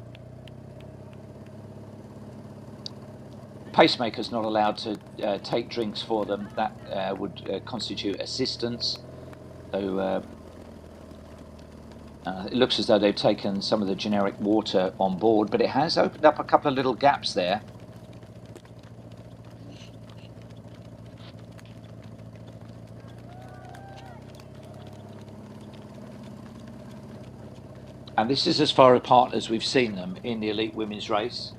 Pacemaker's not allowed to take drinks for them. That would constitute assistance. So it looks as though they've taken some of the generic water on board, but it has opened up a couple of little gaps there. And this is as far apart as we've seen them in the elite women's race.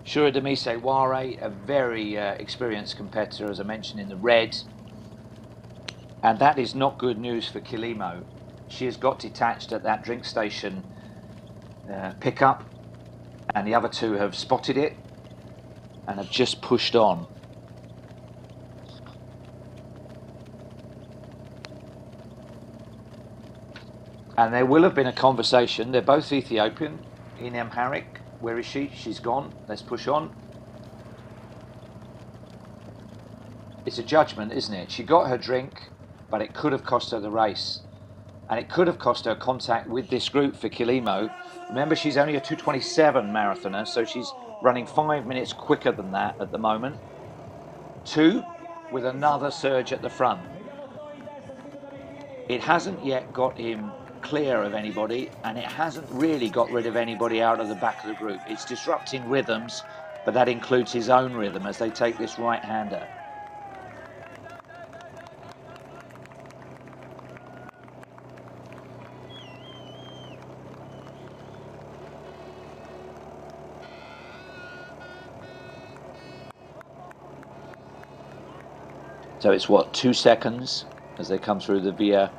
Shura Demise Ware, a very experienced competitor, as I mentioned, in the red. And that is not good news for Kilimo. She has got detached at that drink station pickup, and the other two have spotted it and have just pushed on. And there will have been a conversation. They're both Ethiopian, in Amharic. Where is she? She's gone. Let's push on. It's a judgment, isn't it? She got her drink, but it could have cost her the race. And it could have cost her contact with this group for Kilimo. Remember, she's only a 2:27 marathoner, so she's running 5 minutes quicker than that at the moment. 2, with another surge at the front. It hasn't yet got him clear of anybody, and it hasn't really got rid of anybody out of the back of the group. It's disrupting rhythms, but that includes his own rhythm as they take this right-hander. So it's what, 2 seconds as they come through the Via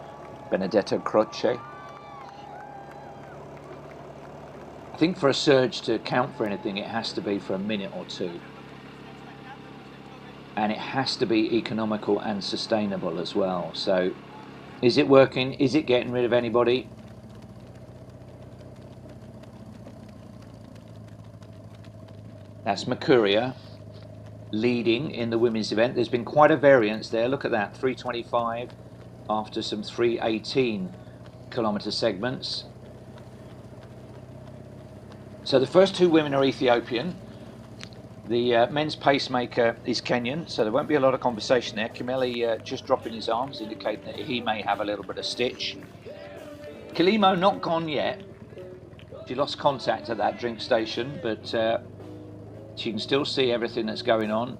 Benedetto Croce. I think for a surge to count for anything, it has to be for a minute or two. And it has to be economical and sustainable as well. So is it working? Is it getting rid of anybody? That's Mercuria leading in the women's event. There's been quite a variance there. Look at that, 3:25 after some 3:18 kilometer segments. So the first 2 women are Ethiopian. The men's pacemaker is Kenyan, so there won't be a lot of conversation there. Kimeli just dropping his arms, indicating that he may have a little bit of stitch. Kilimo not gone yet. She lost contact at that drink station, but she can still see everything that's going on.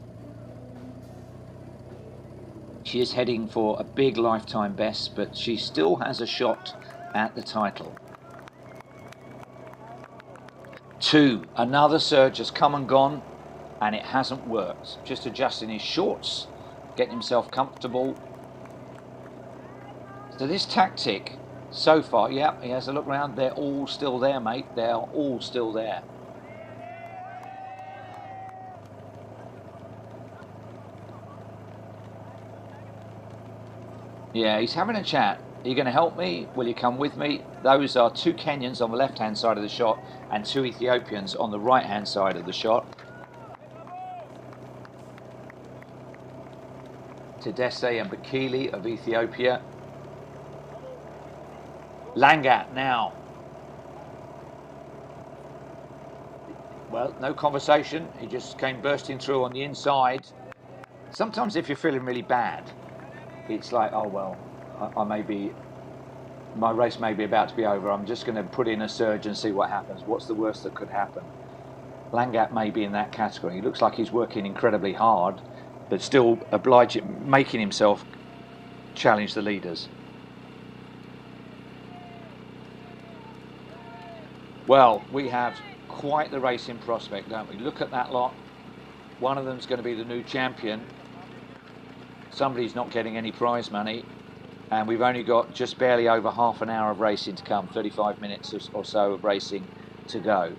She is heading for a big lifetime best, but she still has a shot at the title. 2, another surge has come and gone, and it hasn't worked. Just adjusting his shorts, getting himself comfortable. So this tactic so far, yeah, he has a look around. They're all still there, mate. They are all still there. Yeah, he's having a chat. Are you going to help me? Will you come with me? Those are 2 Kenyans on the left-hand side of the shot and 2 Ethiopians on the right-hand side of the shot. Tedesse and Bakili of Ethiopia. Langat now. Well, no conversation. He just came bursting through on the inside. Sometimes if you're feeling really bad, it's like, oh well, my race may be about to be over. I'm just going to put in a surge and see what happens. What's the worst that could happen? Langat may be in that category. He looks like he's working incredibly hard, but still making himself challenge the leaders. Well, we have quite the racing prospect, don't we? Look at that lot. One of them's going to be the new champion. Somebody's not getting any prize money, and we've only got just barely over half an hour of racing to come, 35 minutes or so of racing to go.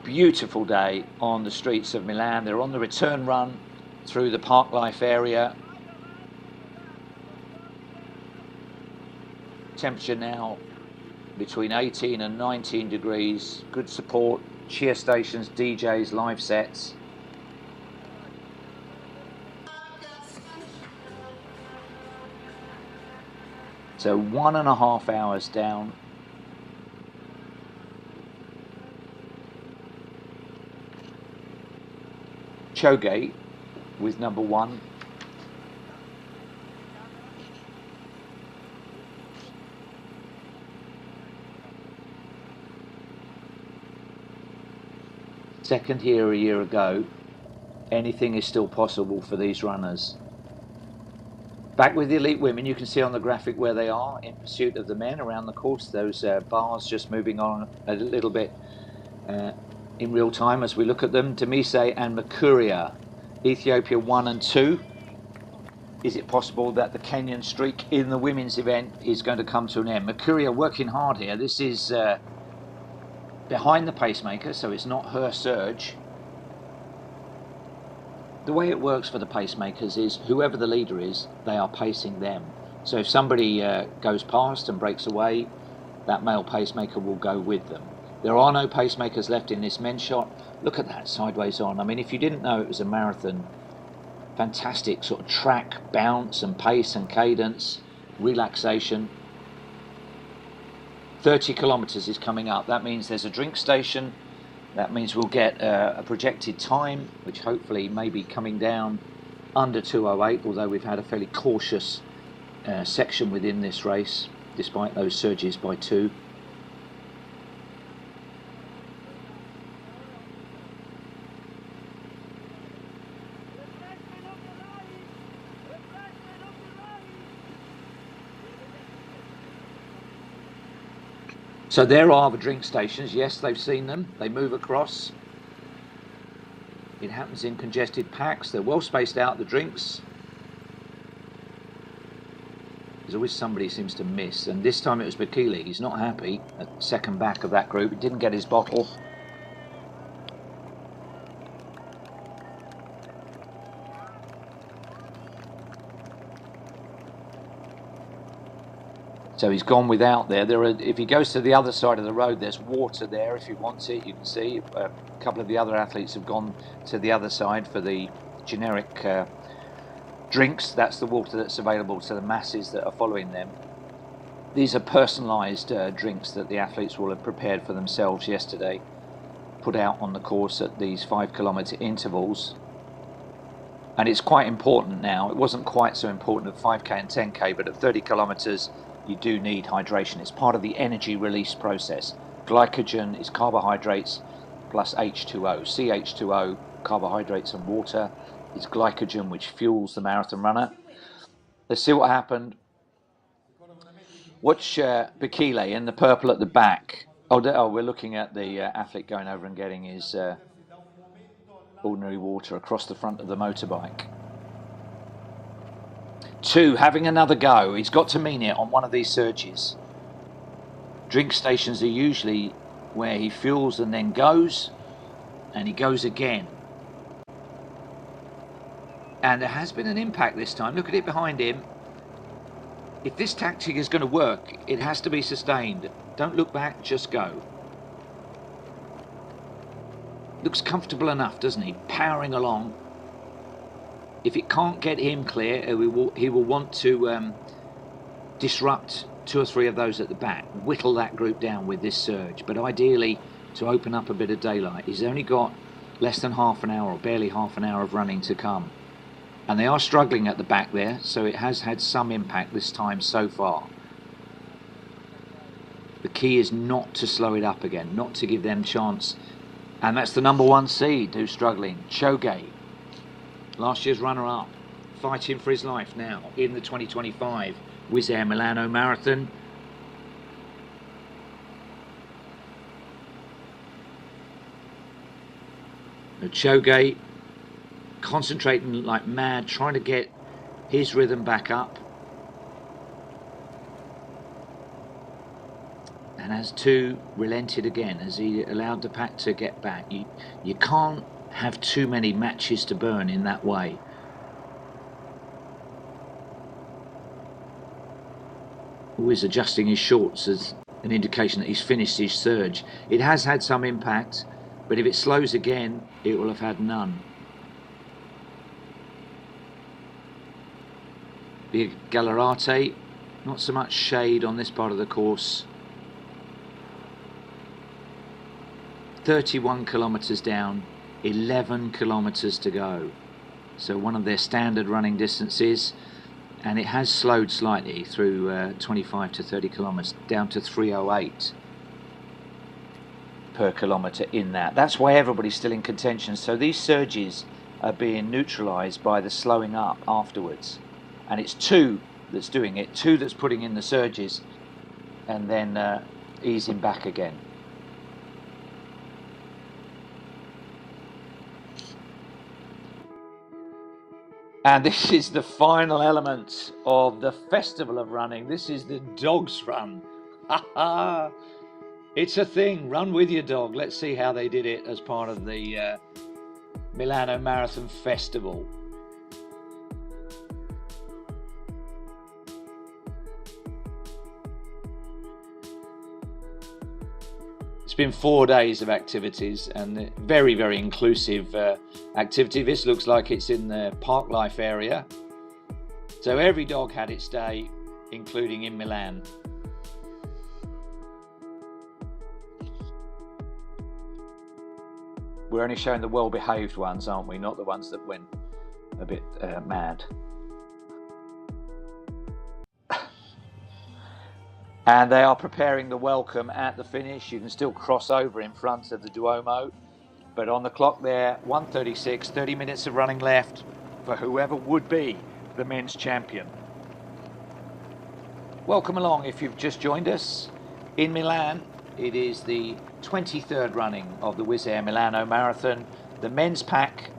Beautiful day on the streets of Milan. They're on the return run through the Park Life area. Temperature now between 18 and 19 degrees. Good support, cheer stations, DJs, live sets. So 1.5 hours down. Choge with number 1. Second here a year ago. Anything is still possible for these runners. Back with the elite women, you can see on the graphic where they are in pursuit of the men around the course. Those bars just moving on a little bit in real time as we look at them. Demise and Mercuria, Ethiopia 1 and 2. Is it possible that the Kenyan streak in the women's event is going to come to an end? Mercuria working hard here. This is behind the pacemaker, so it's not her surge. The way it works for the pacemakers is whoever the leader is, they are pacing them. So if somebody goes past and breaks away, that male pacemaker will go with them. There are no pacemakers left in this men's shot. Look at that sideways on. I mean, if you didn't know it was a marathon, fantastic sort of track, bounce and pace and cadence, relaxation. 30 kilometers is coming up. That means there's a drink station. That means we'll get a projected time, which hopefully may be coming down under 2:08, although we've had a fairly cautious section within this race, despite those surges by 2. So there are the drink stations. Yes, they've seen them. They move across. It happens in congested packs. They're well spaced out, the drinks. There's always somebody who seems to miss. And this time it was Bekele. He's not happy at second back of that group. He didn't get his bottle. So he's gone without there. If he goes to the other side of the road, there's water there if he wants it. You can see a couple of the other athletes have gone to the other side for the generic drinks. That's the water that's available to the masses that are following them. These are personalised drinks that the athletes will have prepared for themselves yesterday, put out on the course at these 5 kilometre intervals. And it's quite important now. It wasn't quite so important at 5k and 10k, but at 30 kilometres you do need hydration. It's part of the energy release process. Glycogen is carbohydrates plus H2O. CH2O, carbohydrates and water, is glycogen, which fuels the marathon runner. Let's see what happened. Watch Bekele in the purple at the back. Oh, we're looking at the athlete going over and getting his ordinary water across the front of the motorbike. 2, having another go. He's got to mean it on one of these surges. Drink stations are usually where he fuels and then goes, and he goes again. And there has been an impact this time. Look at it behind him. If this tactic is going to work, it has to be sustained. Don't look back, just go. Looks comfortable enough, doesn't he? Powering along. If it can't get him clear, he will want to disrupt 2 or 3 of those at the back, whittle that group down with this surge, but ideally to open up a bit of daylight. He's only got less than half an hour or barely half an hour of running to come. And they are struggling at the back there, so it has had some impact this time so far. The key is not to slow it up again, not to give them chance. And that's the number 1 seed who's struggling, Segui. Last year's runner-up, fighting for his life now in the 2025 Wizz Air Milano Marathon. Segui concentrating like mad, trying to get his rhythm back up. And as 2 relented again, as he allowed the pack to get back. You can't have too many matches to burn in that way. Always adjusting his shorts as an indication that he's finished his surge. It has had some impact, but if it slows again, it will have had none. The Gallerate, not so much shade on this part of the course. 31 kilometres down, 11 kilometres to go. So one of their standard running distances, and it has slowed slightly through 25 to 30 kilometres, down to 3:08 per kilometre in that. That's why everybody's still in contention. So these surges are being neutralised by the slowing up afterwards. And it's 2 that's doing it, 2 that's putting in the surges and then easing back again. And this is the final element of the festival of running. This is the dog's run. Ha ha! It's a thing. Run with your dog. Let's see how they did it as part of the Milano Marathon Festival. been 4 days of activities, and very, very inclusive activity. This looks like it's in the park life area. So every dog had its day, including in Milan. We're only showing the well-behaved ones, aren't we? Not the ones that went a bit mad. And they are preparing the welcome at the finish. You can still cross over in front of the Duomo. But on the clock there, 1:36, 30 minutes of running left for whoever would be the men's champion. Welcome along if you've just joined us. In Milan, it is the 23rd running of the Wizz Air Milano Marathon. The men's pack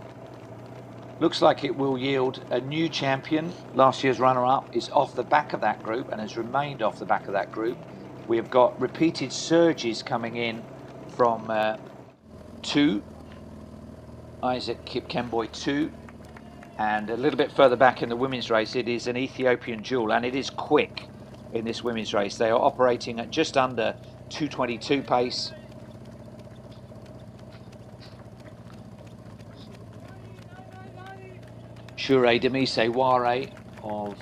looks like it will yield a new champion. Last year's runner-up is off the back of that group and has remained off the back of that group. We have got repeated surges coming in from 2, Isaac Kipkemboi 2, and a little bit further back in the women's race it is an Ethiopian jewel, and it is quick in this women's race. They are operating at just under 2:22 pace. Shure Demise Ware of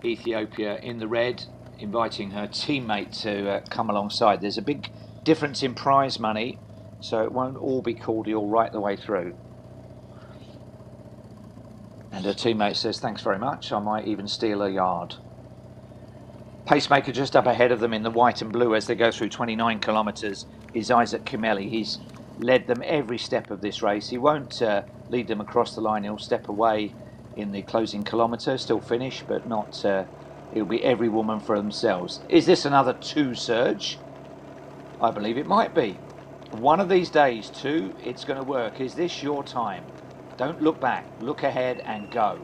Ethiopia in the red, inviting her teammate to come alongside. There's a big difference in prize money, so it won't all be cordial right the way through. And her teammate says, thanks very much, I might even steal a yard. Pacemaker just up ahead of them in the white and blue as they go through 29 kilometres is Isaac Kimeli. He's led them every step of this race. He won't lead them across the line. He'll step away in the closing kilometre, still finish, but not, it'll be every woman for themselves. Is this another 2 surge? I believe it might be. One of these days, 2, it's going to work. Is this your time? Don't look back, look ahead and go.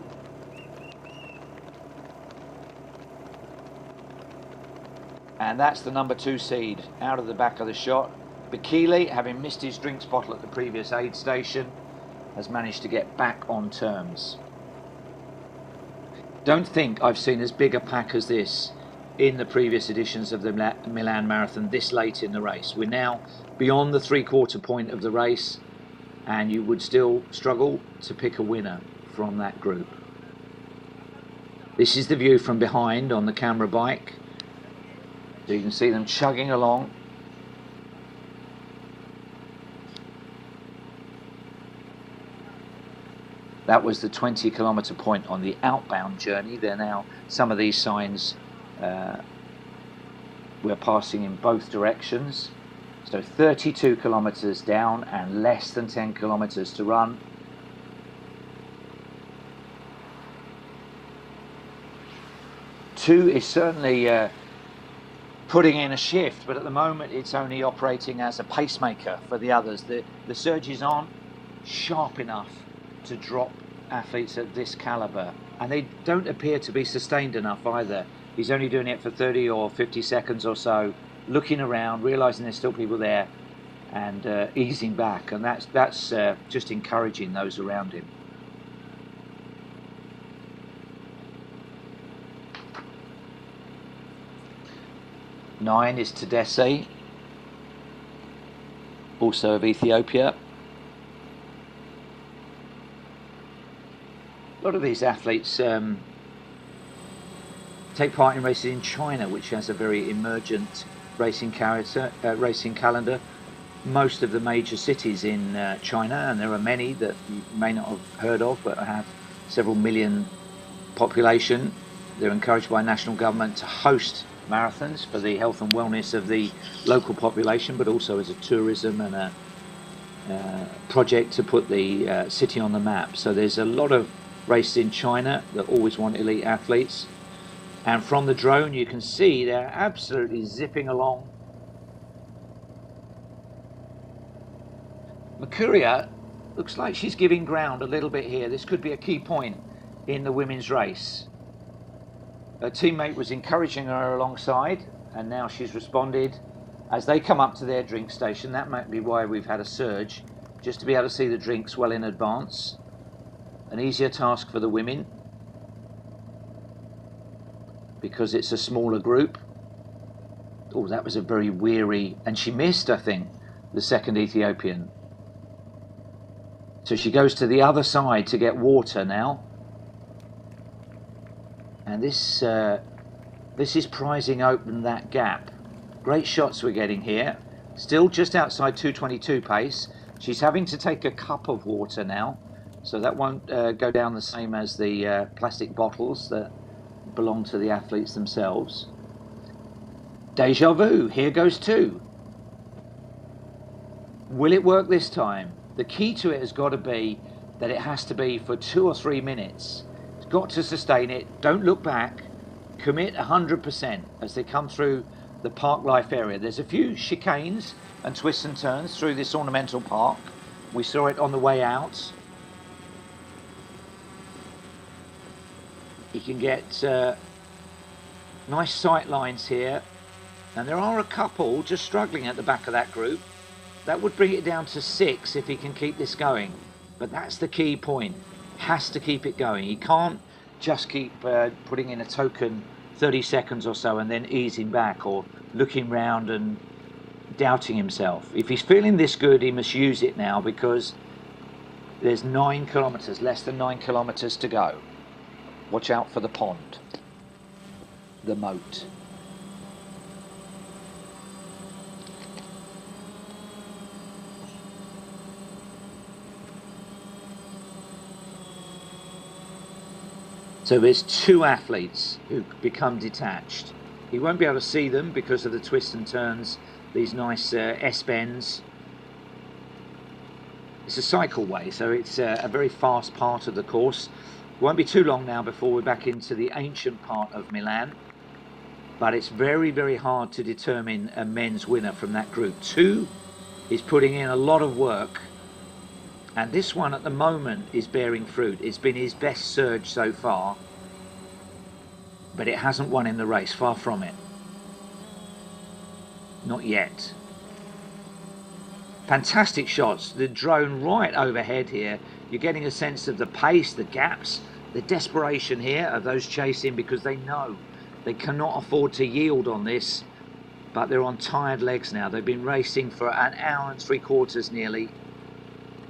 And that's the number 2 seed out of the back of the shot. Bikili, having missed his drinks bottle at the previous aid station, has managed to get back on terms. Don't think I've seen as big a pack as this in the previous editions of the Milan Marathon this late in the race. We're now beyond the 3/4 point of the race, and you would still struggle to pick a winner from that group. This is the view from behind on the camera bike. So you can see them chugging along. That was the 20-kilometre point on the outbound journey. There now, some of these signs we're passing in both directions. So 32 kilometres down and less than 10 kilometres to run. Two is certainly putting in a shift, but at the moment it's only operating as a pacemaker for the others. The surge is on, sharp enough to drop athletes at this calibre, and they don't appear to be sustained enough either. He's only doing it for 30 or 50 seconds or so, looking around, realising there's still people there, and easing back, and that's just encouraging those around him. Nine is Tedesse, also of Ethiopia. A lot of these athletes take part in races in China, which has a very emergent racing calendar. Most of the major cities in China, and there are many that you may not have heard of, but have several million population. They're encouraged by national government to host marathons for the health and wellness of the local population, but also as a tourism and a project to put the city on the map. So there's a lot of races in China that always want elite athletes, and from the drone you can see they're absolutely zipping along. Mercuria looks like she's giving ground a little bit here. This could be a key point in the women's race. Her teammate was encouraging her alongside, and now she's responded as they come up to their drink station. That might be why we've had a surge, just to be able to see the drinks well in advance. An easier task for the women because it's a smaller group. Oh, that was a very weary, and she missed, I think. the second Ethiopian. So she goes to the other side to get water now. And this is prizing open that gap. Great shots we're getting here. Still just outside 2:22 pace. She's having to take a cup of water now, so that won't go down the same as the plastic bottles that belong to the athletes themselves. Deja vu, here goes 2. Will it work this time? The key to it has got to be that it has to be for 2 or 3 minutes. It's got to sustain it. Don't look back. Commit 100% as they come through the park life area. There's a few chicanes and twists and turns through this ornamental park. We saw it on the way out. You can get nice sight lines here, and there are a couple just struggling at the back of that group. That would bring it down to 6 if he can keep this going, but that's the key point. Has to keep it going. He can't just keep putting in a token 30 seconds or so and then easing back or looking round and doubting himself. If he's feeling this good, he must use it now, because there's 9 kilometers, less than 9 kilometers to go. Watch out for the pond, the moat. So there's 2 athletes who become detached. He won't be able to see them because of the twists and turns, these nice S-bends. It's a cycleway, so it's a very fast part of the course. It won't be too long now before we're back into the ancient part of Milan. But it's very, very hard to determine a men's winner from that group. 2 is putting in a lot of work. And this one at the moment is bearing fruit. It's been his best surge so far, but it hasn't won in the race, far from it. Not yet. Fantastic shots. The drone right overhead here. You're getting a sense of the pace, the gaps, the desperation here of those chasing, because they know they cannot afford to yield on this, but they're on tired legs now. They've been racing for an hour and 3/4 nearly.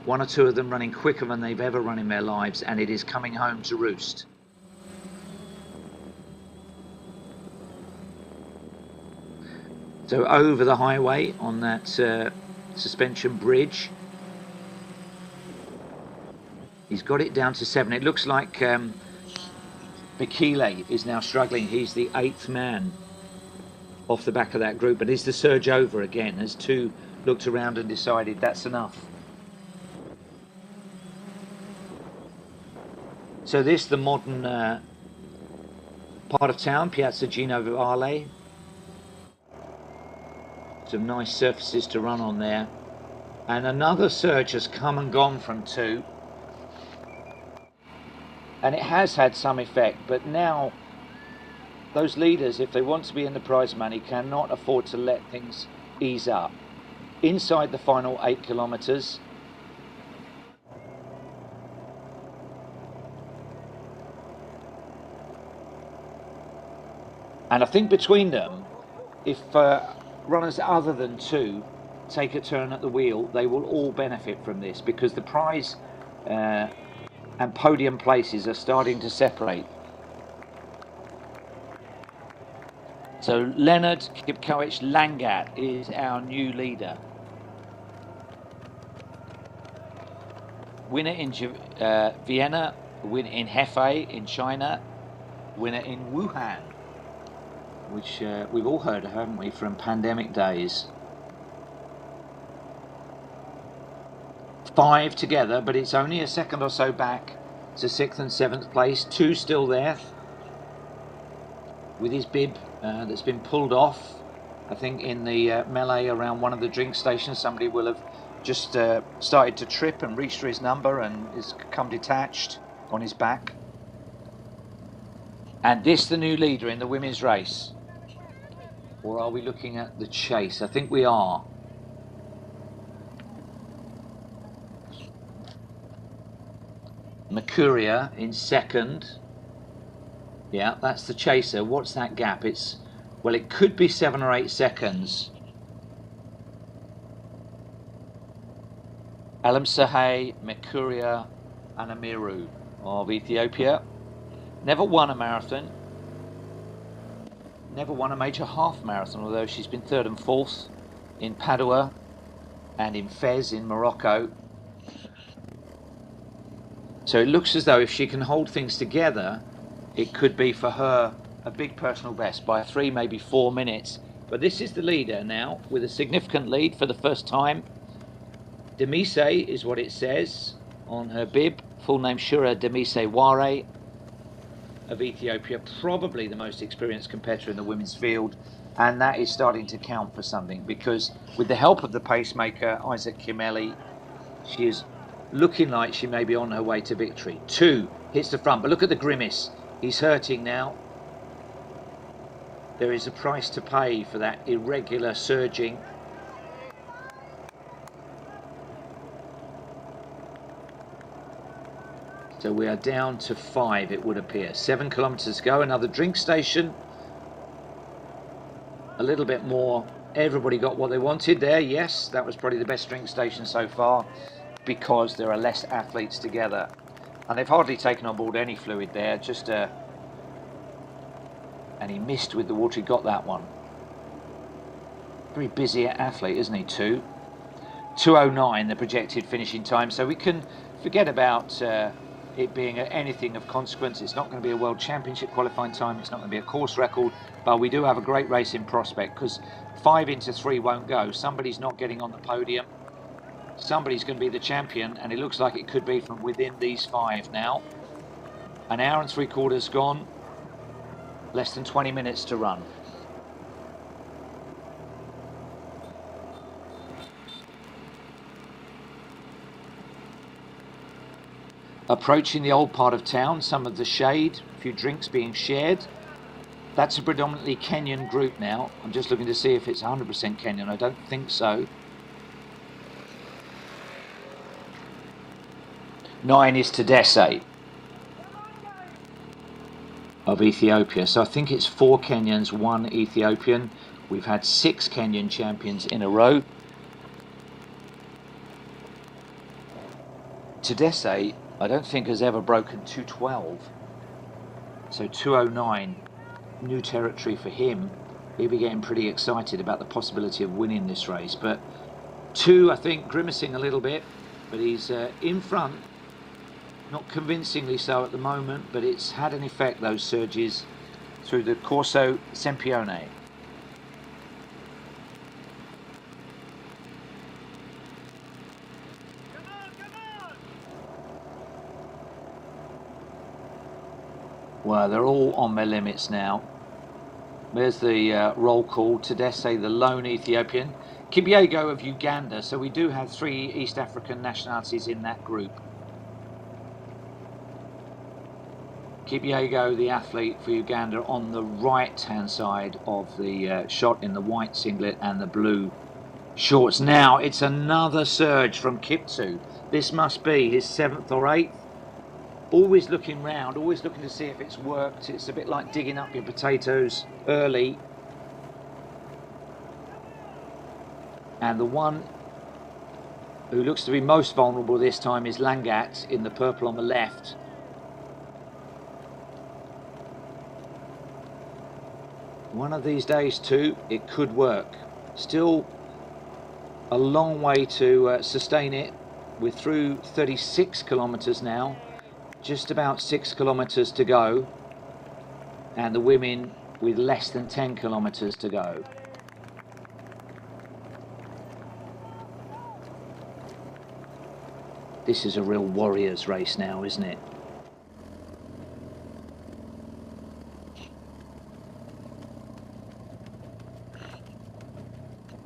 1 or 2 of them running quicker than they've ever run in their lives, and it is coming home to roost. So over the highway on that suspension bridge, he's got it down to 7. It looks like Bekele is now struggling. He's the 8th man off the back of that group, but is the surge over again as 2 looked around and decided that's enough. So this, the modern part of town, Piazza Gino Viale. Some nice surfaces to run on there. And another surge has come and gone from 2. And it has had some effect, but now those leaders, if they want to be in the prize money, cannot afford to let things ease up. Inside the final 8 kilometers, and I think between them, if runners other than 2 take a turn at the wheel, they will all benefit from this, because the prize and podium places are starting to separate. So Leonard Kipkoech Langat is our new leader. Winner in Vienna, winner in Hefei in China, winner in Wuhan, which we've all heard of, haven't we, from pandemic days. 5 together, but it's only a second or so back to 6th and 7th place. 2 still there with his bib that's been pulled off. I think in the melee around one of the drink stations, somebody will have just started to trip and reached for his number and has come detached on his back. And this the new leader in the women's race. Or are we looking at the chase? I think we are. Mercuria in 2nd. Yeah, that's the chaser. What's that gap? Well, it could be 7 or 8 seconds. Alamsahay Mekuria Anamiru of Ethiopia. Never won a marathon, never won a major half marathon, although she's been third and fourth in Padua and in Fez in Morocco. So it looks as though if she can hold things together, it could be for her a big personal best by 3, maybe 4 minutes. But this is the leader now, with a significant lead for the first time. Demise is what it says on her bib. Full name Shura Demise Ware of Ethiopia, probably the most experienced competitor in the women's field, and that is starting to count for something, because with the help of the pacemaker Isaac Kimeli, she is looking like she may be on her way to victory. 2 hits the front, but look at the grimace. He's hurting now. There is a price to pay for that irregular surging. So we are down to 5, it would appear. 7 kilometers to go. Another drink station. A little bit more. Everybody got what they wanted there. Yes, that was probably the best drink station so far, because there are less athletes together. And they've hardly taken on board any fluid there. Just and he missed with the water. He got that one. Very busy athlete, isn't he? 2:09, the projected finishing time. So we can forget about it being anything of consequence. It's not going to be a World Championship qualifying time. It's not going to be a course record. But we do have a great race in prospect, because 5 into 3 won't go. Somebody's not getting on the podium. Somebody's going to be the champion, and it looks like it could be from within these 5 now. 1 hour and 3/4 gone. Less than 20 minutes to run. Approaching the old part of town, some of the shade, a few drinks being shared. That's a predominantly Kenyan group now. I'm just looking to see if it's 100% Kenyan. I don't think so. 9 is Tedesse of Ethiopia. So I think it's 4 Kenyans, 1 Ethiopian. We've had 6 Kenyan champions in a row. Tedesse, I don't think has ever broken 2:12. So 2:09, new territory for him. He'll be getting pretty excited about the possibility of winning this race. But 2, I think, grimacing a little bit, but he's in front. Not convincingly so at the moment, but it's had an effect, those surges, through the Corso Sempione. Well, they're all on their limits now. There's the roll call. Tedesse, the lone Ethiopian. Kipyego of Uganda. So we do have 3 East African nationalities in that group. Kipyego, the athlete for Uganda, on the right-hand side of the shot in the white singlet and the blue shorts. Now, it's another surge from Kiptu. This must be his 7th or 8th. Always looking round, always looking to see if it's worked. It's a bit like digging up your potatoes early. And the one who looks to be most vulnerable this time is Langat in the purple on the left. One of these days too, it could work. Still a long way to sustain it. We're through 36 kilometers now, just about 6 kilometers to go, and the women with less than 10 kilometers to go. This is a real warrior's race now, isn't it?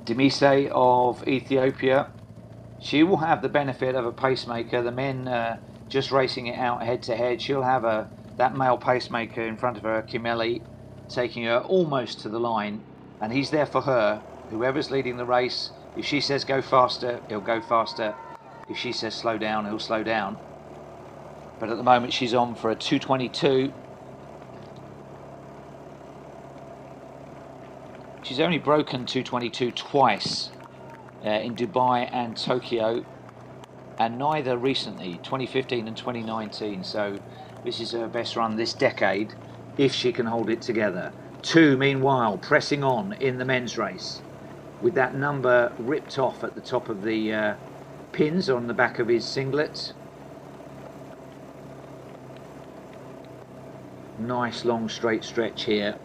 Demise of Ethiopia, she will have the benefit of a pacemaker. The men just racing it out head to head. She'll have that male pacemaker in front of her, Kimeli, taking her almost to the line, and he's there for her. Whoever's leading the race, if she says go faster, he'll go faster. If she says slow down, he'll slow down. But at the moment she's on for a 2:22. She's only broken 2:22 twice, in Dubai and Tokyo. and neither recently, 2015 and 2019. So this is her best run this decade, if she can hold it together. 2, meanwhile, pressing on in the men's race, with that number ripped off at the top of the pins on the back of his singlet. Nice long straight stretch here,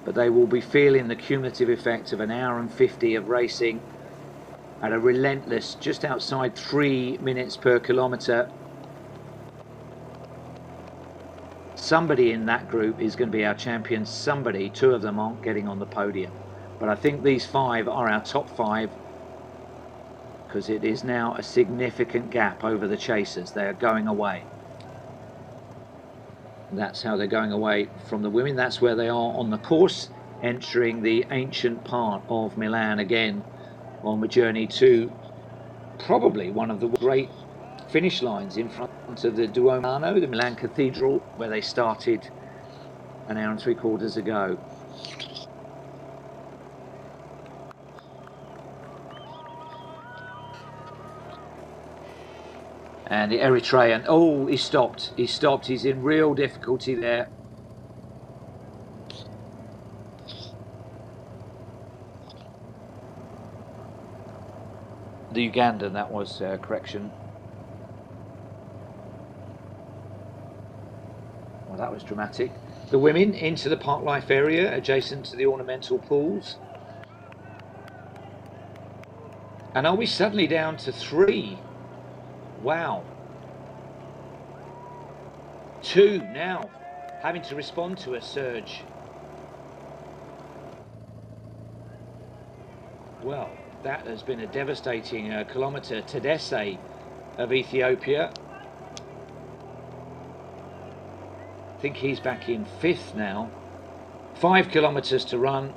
but they will be feeling the cumulative effect of an hour and 50 of racing at a relentless, just outside 3 minutes per kilometre. Somebody in that group is going to be our champion. Somebody, 2 of them aren't getting on the podium. But I think these 5 are our top 5, because it is now a significant gap over the chasers. They are going away. That's how they're going away from the women. That's where they are on the course, entering the ancient part of Milan again, on the journey to probably one of the great finish lines in front of the Duomo, the Milan Cathedral, where they started an hour and 3/4 ago. And the Eritrean, oh, he stopped, he's in real difficulty there. The Ugandan, that was correction. Well, that was dramatic. The women into the park life area adjacent to the ornamental pools. And are we suddenly down to 3? Wow. 2 now, having to respond to a surge. Well, that has been a devastating kilometre. Tedesse of Ethiopia. I think he's back in 5th now. 5 kilometres to run.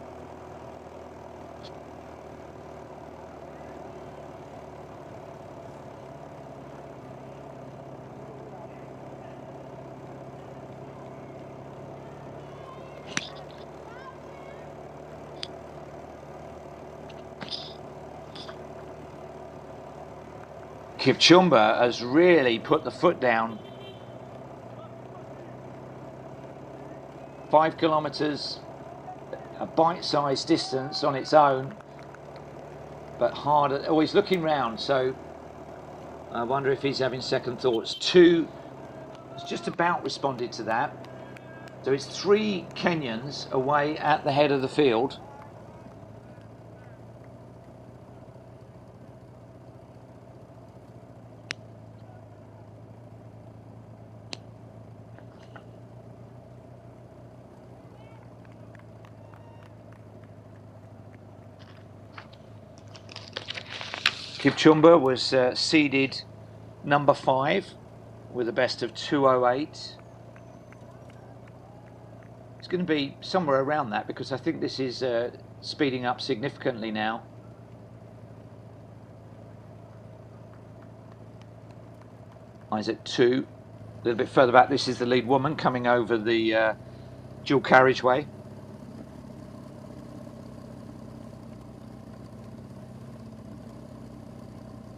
Kipchumba has really put the foot down. 5 kilometres, a bite-sized distance on its own, but hard. Oh, he's looking round, so I wonder if he's having second thoughts. 2 has just about responded to that. So it's 3 Kenyans away at the head of the field. Kipchumba was seeded number 5 with a best of 2:08. It's going to be somewhere around that, because I think this is speeding up significantly now. Isaac 2, a little bit further back. This is the lead woman coming over the dual carriageway.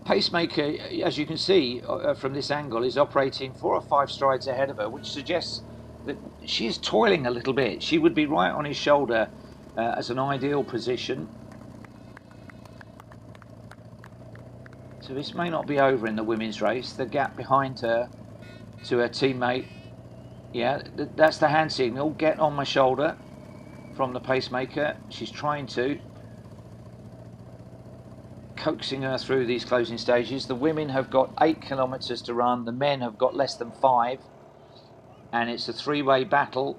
Pacemaker, as you can see from this angle, is operating 4 or 5 strides ahead of her, which suggests that she is toiling a little bit. She would be right on his shoulder as an ideal position. So this may not be over in the women's race. The gap behind her to her teammate, yeah, that's the hand signal, get on my shoulder, from the pacemaker. She's trying to, coaxing her through these closing stages. The women have got 8 kilometres to run, the men have got less than 5, and it's a 3-way battle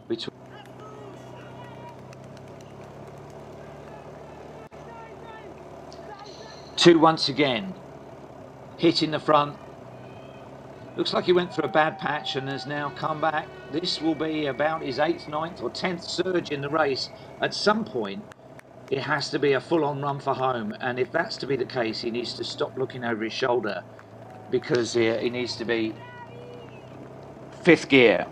between 2 once again, hit in the front. Looks like he went through a bad patch and has now come back. This will be about his 8th, 9th or 10th surge in the race. At some point it has to be a full-on run for home, and if that's to be the case, he needs to stop looking over his shoulder, because he needs to be 5th gear.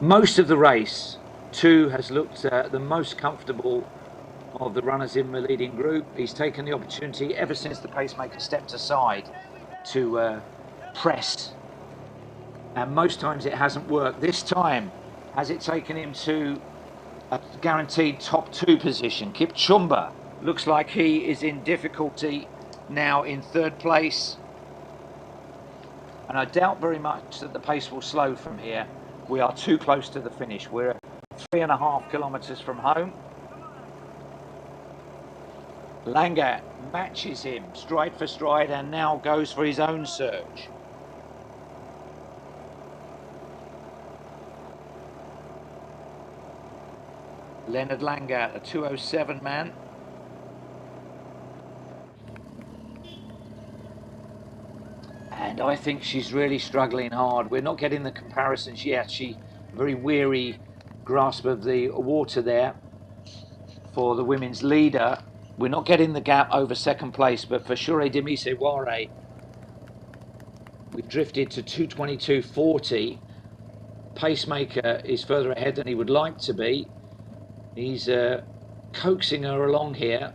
Most of the race 2 has looked the most comfortable of the runners in the leading group. He's taken the opportunity ever since the pacemaker stepped aside to press, and most times it hasn't worked. This time, has it taken him to a guaranteed top 2 position? Kipchumba looks like he is in difficulty now in 3rd place, and I doubt very much that the pace will slow from here. We are too close to the finish. We're 3.5 kilometers from home. Langat matches him stride for stride and now goes for his own surge. Leonard Langat, a 2:07 man. And I think she's really struggling hard. We're not getting the comparisons yet. She very weary grasp of the water there for the women's leader. We're not getting the gap over 2nd place, but for Shure Demiseware, we've drifted to 2:22.40. Pacemaker is further ahead than he would like to be. He's coaxing her along here.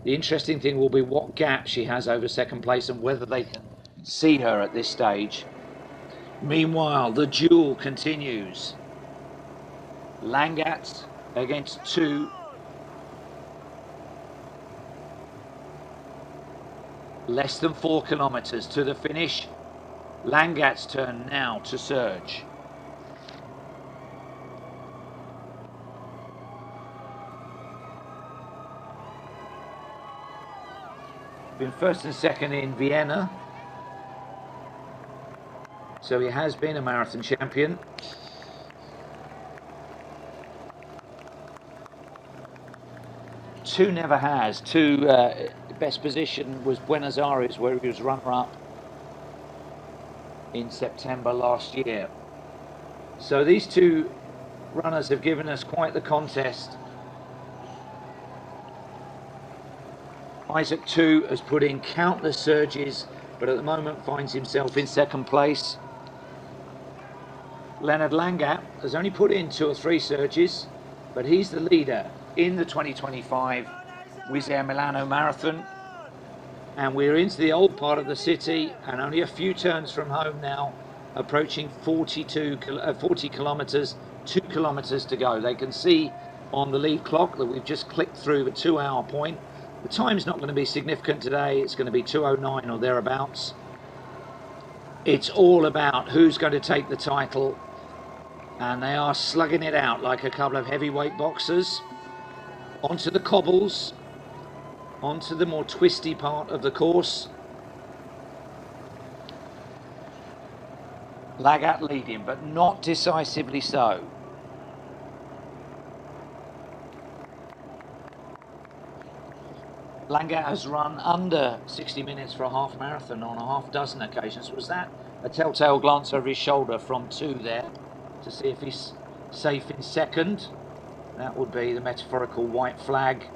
The interesting thing will be what gap she has over 2nd place and whether they can see her at this stage. Meanwhile, the duel continues. Langat against 2. Less than 4 kilometers to the finish. Langat's turn now to surge. Been 1st and 2nd in Vienna, so he has been a marathon champion. Two never has. Best position was Buenos Aires, where he was runner-up in September last year. So these 2 runners have given us quite the contest. Isaac 2 has put in countless surges, but at the moment finds himself in 2nd place. Leonard Langat has only put in 2 or 3 surges, but he's the leader in the 2025 Wizz Air Milano Marathon. And we're into the old part of the city and only a few turns from home now, approaching 40 kilometers, 2 kilometers to go. They can see on the lead clock that we've just clicked through the 2-hour point. The time's not going to be significant today. It's going to be 2:09 or thereabouts. It's all about who's going to take the title, and they are slugging it out like a couple of heavyweight boxers. Onto the cobbles, onto the more twisty part of the course. Langat leading, but not decisively so. Langat has run under 60 minutes for a half marathon on a half dozen occasions. Was that a telltale glance over his shoulder from 2 there to see if he's safe in 2nd? That would be the metaphorical white flag.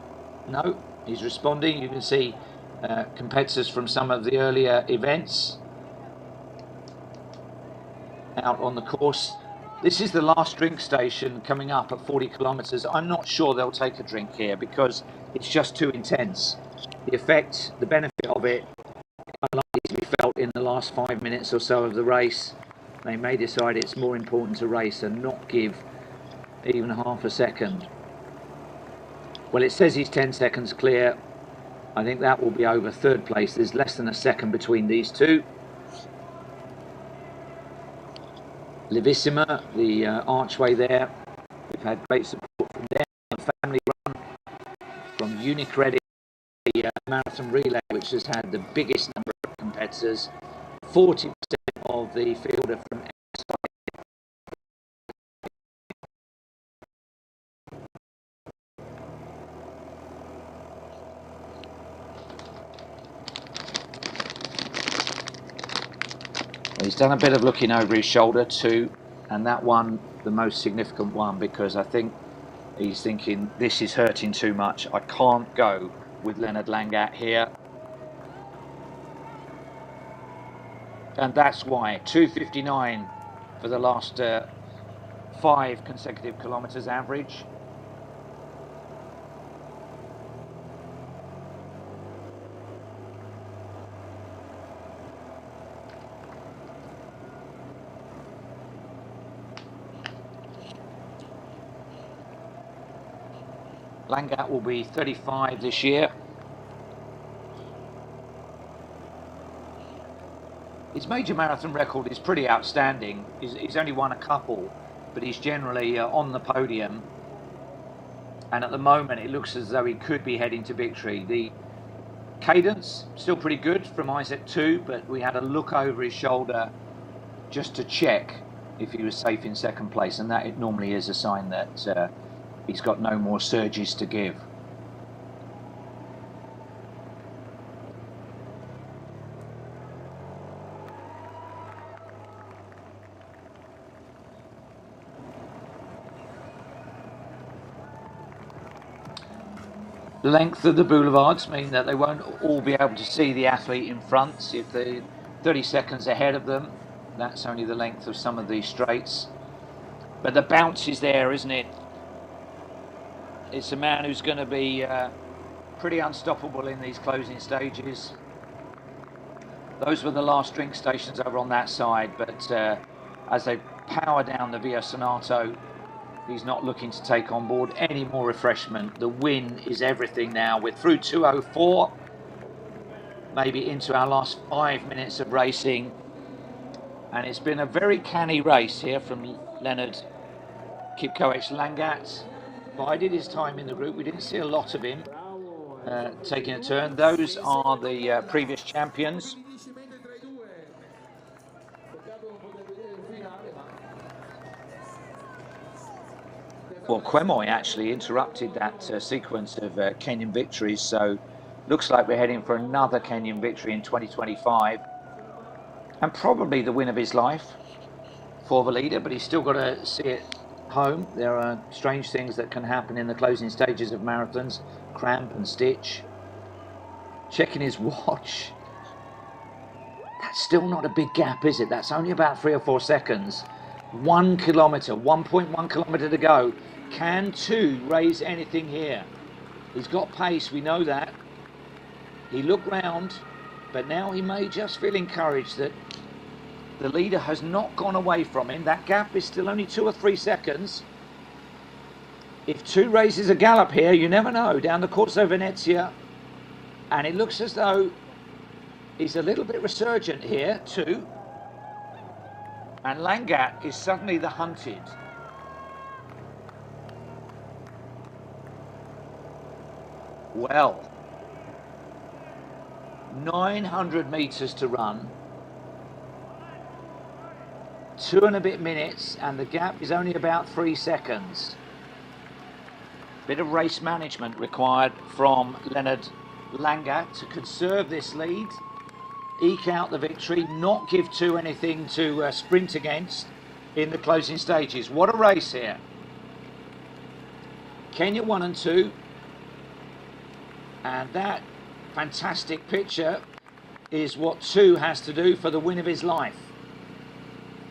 No, he's responding. You can see competitors from some of the earlier events out on the course. This is the last drink station coming up at 40 kilometers. I'm not sure they'll take a drink here because it's just too intense. The effect, the benefit of it, unlikely to be felt in the last 5 minutes or so of the race. They may decide it's more important to race and not give even half a second. Well, it says he's 10 seconds clear. I think that will be over 3rd place. There's less than a second between these 2. Livissima, the archway there. We've had great support from them. A family run from Unicredit, the marathon relay, which has had the biggest number of competitors. 40% of the field are from outside. He's done a bit of looking over his shoulder too, and that one the most significant one, because I think he's thinking this is hurting too much. I can't go with Leonard Langat here. And that's why 2:59 for the last 5 consecutive kilometres average. Langat will be 35 this year. His major marathon record is pretty outstanding. He's only won a couple, but he's generally on the podium. And at the moment, it looks as though he could be heading to victory. The cadence, still pretty good from Isaac too, but we had a look over his shoulder just to check if he was safe in second place, and that it normally is a sign that he's got no more surges to give. The length of the boulevards mean that they won't all be able to see the athlete in front. If they're 30 seconds ahead of them, that's only the length of some of these straights. But the bounce is there, isn't it? It's a man who's going to be pretty unstoppable in these closing stages. Those were the last drink stations over on that side, but as they power down the Via Sonato, he's not looking to take on board any more refreshment. The win is everything now. We're through 2:04, maybe into our last 5 minutes of racing. And it's been a very canny race here from Leonard Kipkoech Langat. Bided his time in the group. We didn't see a lot of him taking a turn. Those are the previous champions. Well, Quemoy actually interrupted that sequence of Kenyan victories, so looks like we're heading for another Kenyan victory in 2025, and probably the win of his life for the leader, but he's still got to see it home. There are strange things that can happen in the closing stages of marathons, cramp and stitch. Checking his watch. That's still not a big gap, is it? That's only about 3 or 4 seconds. 1 kilometre, 1.1 kilometre to go. Can two raise anything here? He's got pace, we know that. He looked round, but now he may just feel encouraged that the leader has not gone away from him. That gap is still only 2 or 3 seconds. If two raises a gallop here, you never know, down the Corso Venezia. And it looks as though he's a little bit resurgent here too. And Langat is suddenly the hunted. Well, 900 metres to run. 2 and a bit minutes, and the gap is only about 3 seconds. Bit of race management required from Leonard Langat to conserve this lead, eke out the victory, not give two anything to sprint against in the closing stages. What a race here. Kenya 1 and 2, and that fantastic picture is what 2 has to do for the win of his life.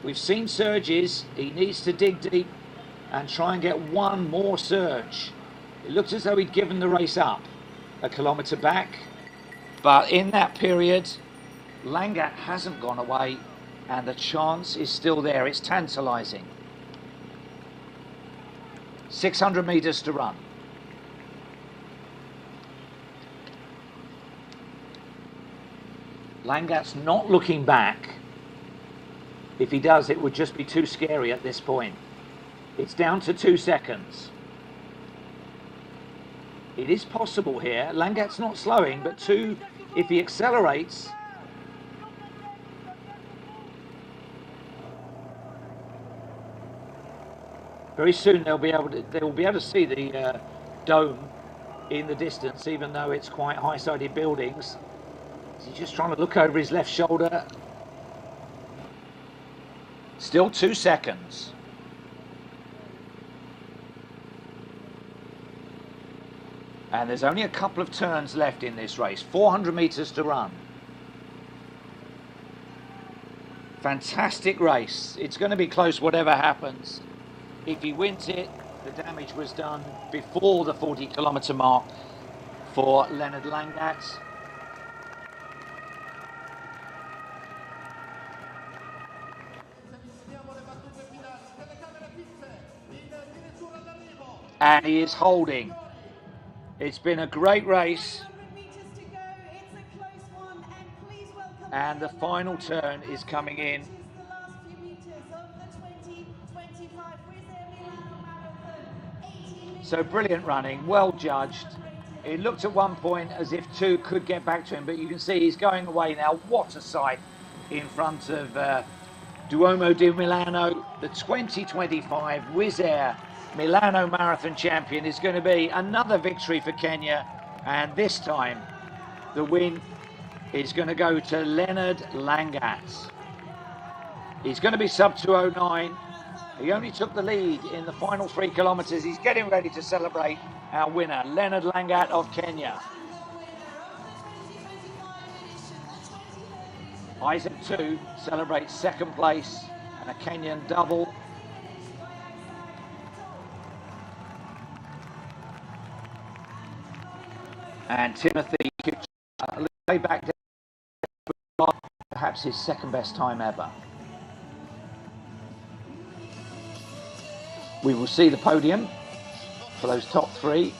We've seen surges. He needs to dig deep and try and get one more surge. It looks as though he'd given the race up a kilometre back, but in that period Langat hasn't gone away and the chance is still there. It's tantalising. 600 metres to run. Langat's not looking back. If he does, it would just be too scary at this point. It's down to 2 seconds. It is possible here. Langat's not slowing, but 2, if he accelerates, very soon they will be able to see the dome in the distance, even though it's quite high-sided buildings. He's just trying to look over his left shoulder. Still 2 seconds. And there's only a couple of turns left in this race. 400 metres to run. Fantastic race. It's going to be close whatever happens. If he wins it, the damage was done before the 40-kilometer mark for Leonard Langat. And he is holding. It's been a great race. And the final turn is coming in. So brilliant running, well judged. It looked at one point as if two could get back to him, but you can see he's going away now. What a sight in front of Duomo di Milano. The 2025 Wizz Air Milano Marathon champion is going to be another victory for Kenya. And this time, the win is going to go to Leonard Langat. He's going to be sub 209. He only took the lead in the final 3 kilometers. He's getting ready to celebrate our winner, Leonard Langat of Kenya. Isaac 2 celebrates second place and a Kenyan double. And Timothy way back down, perhaps his second best time ever. We will see the podium for those top three,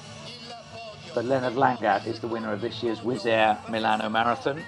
but Leonard Langat is the winner of this year's Wizz Air Milano Marathon.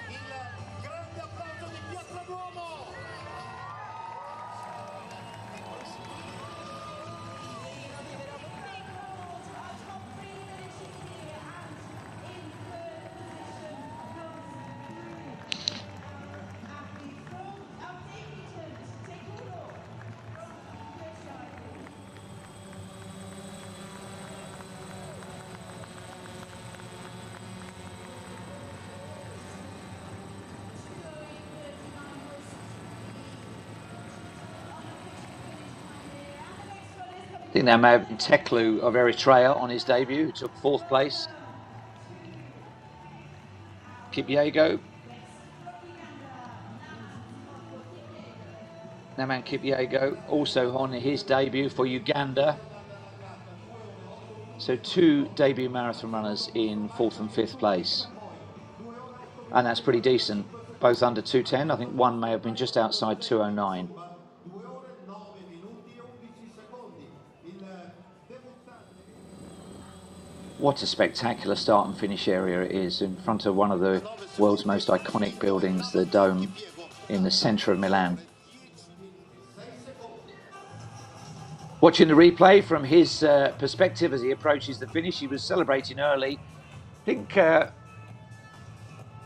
I think that may have been Teklu of Eritrea on his debut, who took 4th place. Kipyego. Naman Kipyego also on his debut for Uganda. So 2 debut marathon runners in 4th and 5th place. And that's pretty decent, both under 2:10. I think one may have been just outside 2:09. What a spectacular start and finish area it is in front of one of the world's most iconic buildings, the Dome in the centre of Milan. Watching the replay from his perspective as he approaches the finish, he was celebrating early. I think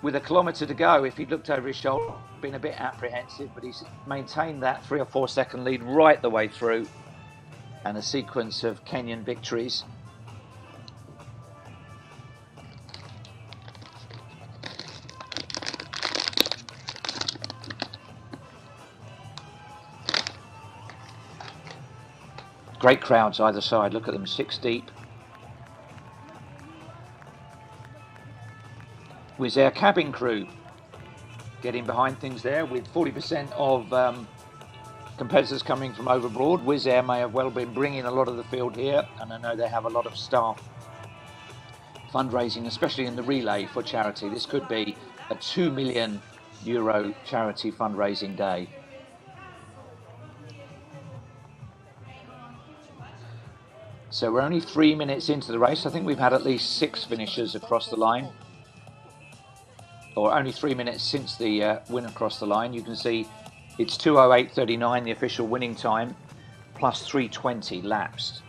with a kilometre to go, if he'd looked over his shoulder, been a bit apprehensive, but he's maintained that 3 or 4 second lead right the way through, and a sequence of Kenyan victories. Great crowds either side, look at them, 6 deep. Wizz Air cabin crew getting behind things there with 40% of competitors coming from overboard. Wizz Air may have well been bringing a lot of the field here, and I know they have a lot of staff fundraising, especially in the relay for charity. This could be a €2 million charity fundraising day. So we're only 3 minutes into the race. I think we've had at least 6 finishers across the line. Or only 3 minutes since the win across the line. You can see it's 2:08.39, the official winning time, plus 3:20 lapsed.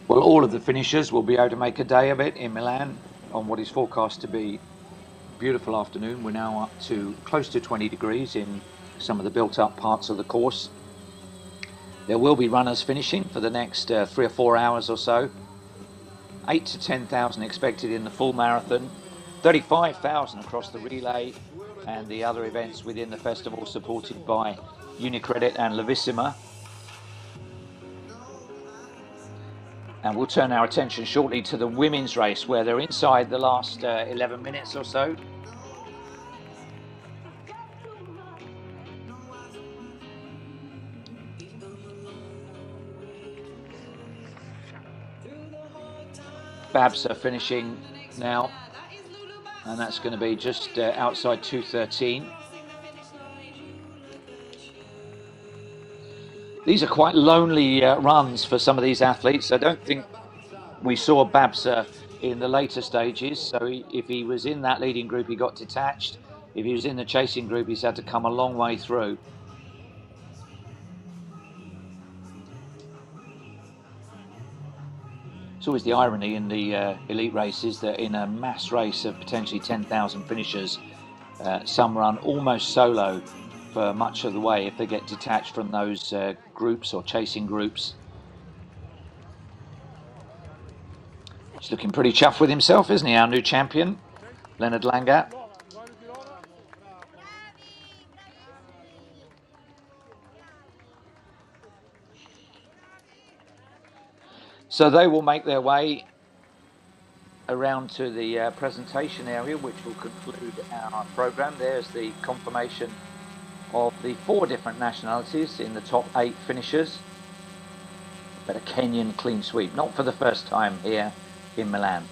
Well, all of the finishers will be able to make a day of it in Milan on what is forecast to be a beautiful afternoon. We're now up to close to 20 degrees in some of the built-up parts of the course. There will be runners finishing for the next 3 or 4 hours or so. 8 to 10,000 expected in the full marathon, 35,000 across the relay and the other events within the festival, supported by Unicredit and Lavissima. And we'll turn our attention shortly to the women's race, where they're inside the last 11 minutes or so. Babs are finishing now, and that's going to be just outside 2:13. These are quite lonely runs for some of these athletes. I don't think we saw Babs in the later stages, so if he was in that leading group, he got detached. If he was in the chasing group, he's had to come a long way through. It's always the irony in the elite races that in a mass race of potentially 10,000 finishers, some run almost solo for much of the way if they get detached from those groups or chasing groups. He's looking pretty chuffed with himself, isn't he, our new champion, Leonard Langat. So they will make their way around to the presentation area, which will conclude our programme. There's the confirmation of the 4 different nationalities in the top 8 finishers. But a Kenyan clean sweep, not for the first time here in Milan.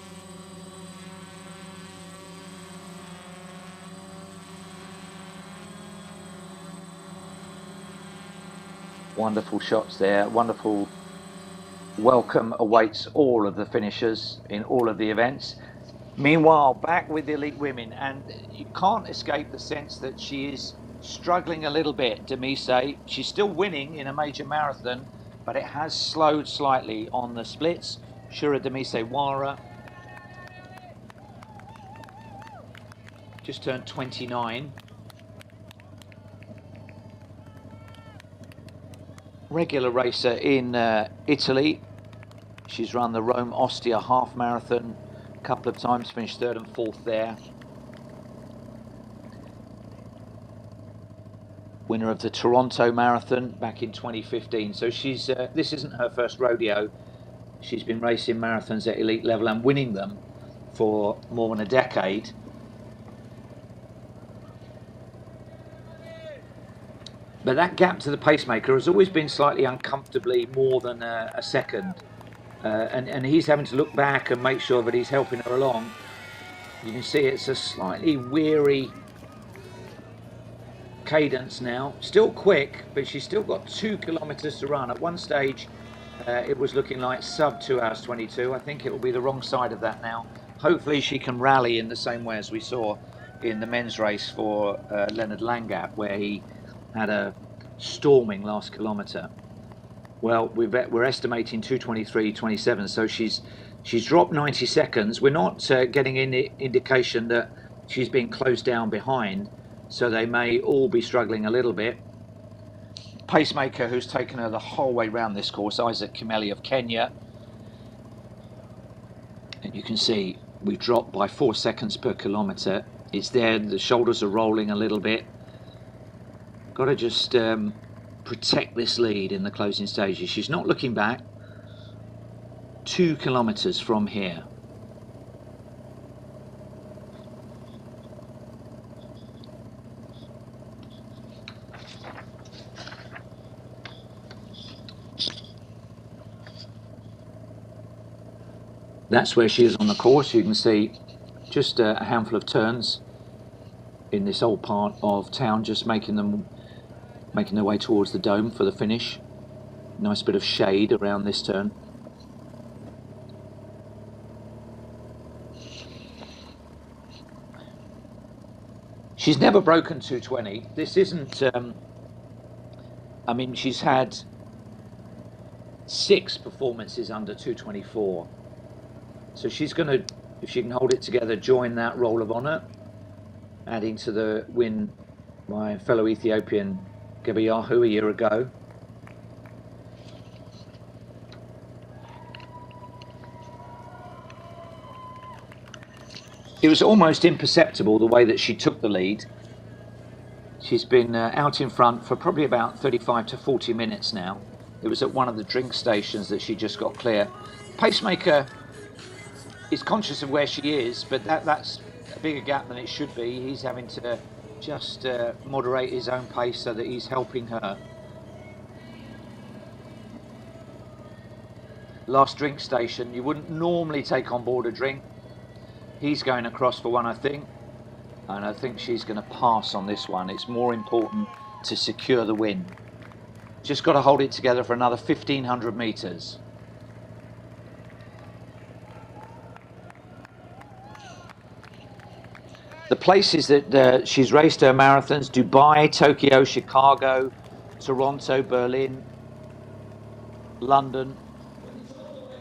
Wonderful shots there, wonderful welcome awaits all of the finishers in all of the events. Meanwhile, back with the elite women, and you can't escape the sense that she is struggling a little bit, Demise. She's still winning in a major marathon, but it has slowed slightly on the splits. Shura Demise Wara just turned 29. Regular racer in Italy. She's run the Rome Ostia half marathon a couple of times, finished 3rd and 4th there. Winner of the Toronto Marathon back in 2015. So she's this isn't her first rodeo. She's been racing marathons at elite level and winning them for more than a decade. But that gap to the pacemaker has always been slightly uncomfortably more than a second. And he's having to look back and make sure that he's helping her along. You can see it's a slightly weary cadence now. Still quick, but she's still got 2 kilometers to run. At one stage, it was looking like sub 2 hours 22. I think it will be the wrong side of that now. Hopefully she can rally in the same way as we saw in the men's race for Leonard Langat, where he had a storming last kilometre. Well, we're estimating 2:23.27, so she's dropped 90 seconds. We're not getting any indication that she's been closed down behind, so they may all be struggling a little bit. Pacemaker, who's taken her the whole way round this course, Isaac Kimeli of Kenya. And you can see we've dropped by 4 seconds per kilometre. It's there, the shoulders are rolling a little bit. Got to just protect this lead in the closing stages. She's not looking back. 2 kilometers from here. That's where she is on the course. You can see just a handful of turns in this old part of town, just making their way towards the dome for the finish. Nice bit of shade around this turn. She's never broken 2:20. This isn't, I mean, she's had 6 performances under 2:24. So she's going to, if she can hold it together, join that roll of honour, adding to the win by fellow Ethiopian Gebeyahu a year ago. It was almost imperceptible the way that she took the lead. She's been out in front for probably about 35 to 40 minutes now. It was at one of the drink stations that she just got clear. Pacemaker is conscious of where she is, but that's a bigger gap than it should be. He's having to just moderate his own pace so that he's helping her. Last drink station, you wouldn't normally take on board a drink. He's going across for one, I think, and I think she's going to pass on this one. It's more important to secure the win. Just got to hold it together for another 1,500 metres. The places that she's raced her marathons: Dubai, Tokyo, Chicago, Toronto, Berlin, London,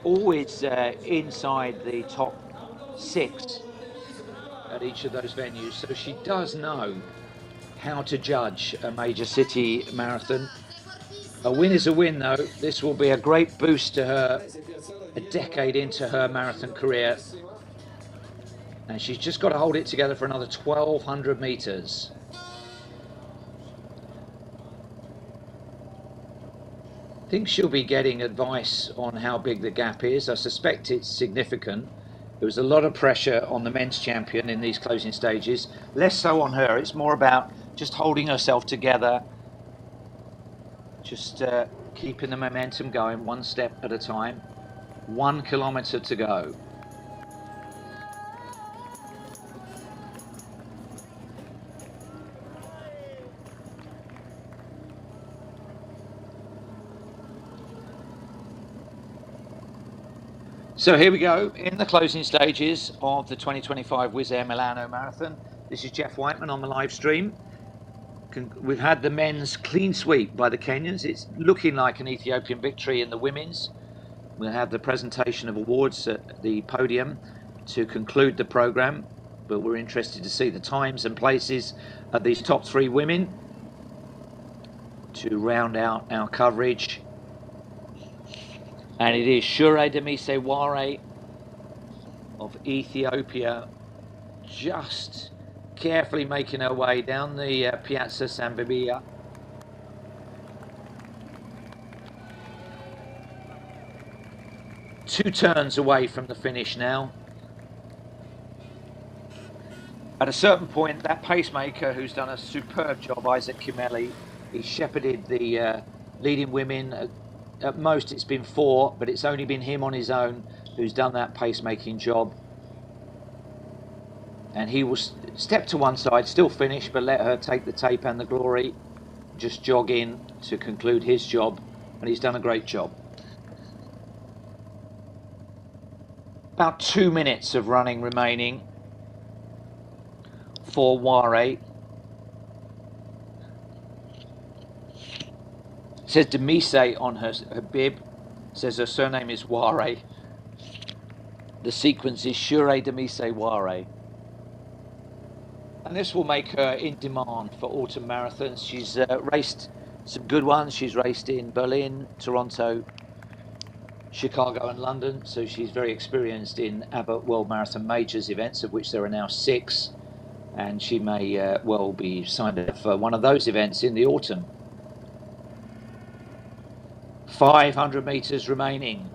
always inside the top 6 at each of those venues. So she does know how to judge a major city marathon. A win is a win, though. This will be a great boost to her a decade into her marathon career. And she's just got to hold it together for another 1,200 metres. I think she'll be getting advice on how big the gap is. I suspect it's significant. There was a lot of pressure on the men's champion in these closing stages. Less so on her. It's more about just holding herself together, just keeping the momentum going one step at a time. 1 kilometre to go. So here we go in the closing stages of the 2025 Wizz Air Milano Marathon. This is Jeff Whiteman on the live stream. We've had the men's clean sweep by the Kenyans. It's looking like an Ethiopian victory in the women's. We'll have the presentation of awards at the podium to conclude the programme, but we're interested to see the times and places of these top 3 women to round out our coverage. And it is Shure Demiseware of Ethiopia, just carefully making her way down the Piazza San Bibbia. Two turns away from the finish now. At a certain point, that pacemaker, who's done a superb job, Isaac Kimeli, he shepherded the leading women. At most it's been 4, but it's only been him on his own who's done that pacemaking job. And he will step to one side, still finish, but let her take the tape and the glory. Just jog in to conclude his job, and he's done a great job. About 2 minutes of running remaining for Ware. It says Demise on her bib, says her surname is Ware. The sequence is Shure Demise Ware. And this will make her in demand for autumn marathons. She's raced some good ones. She's raced in Berlin, Toronto, Chicago and London. So she's very experienced in Abbott World Marathon Majors events, of which there are now 6. And she may well be signed up for one of those events in the autumn. 500 metres remaining.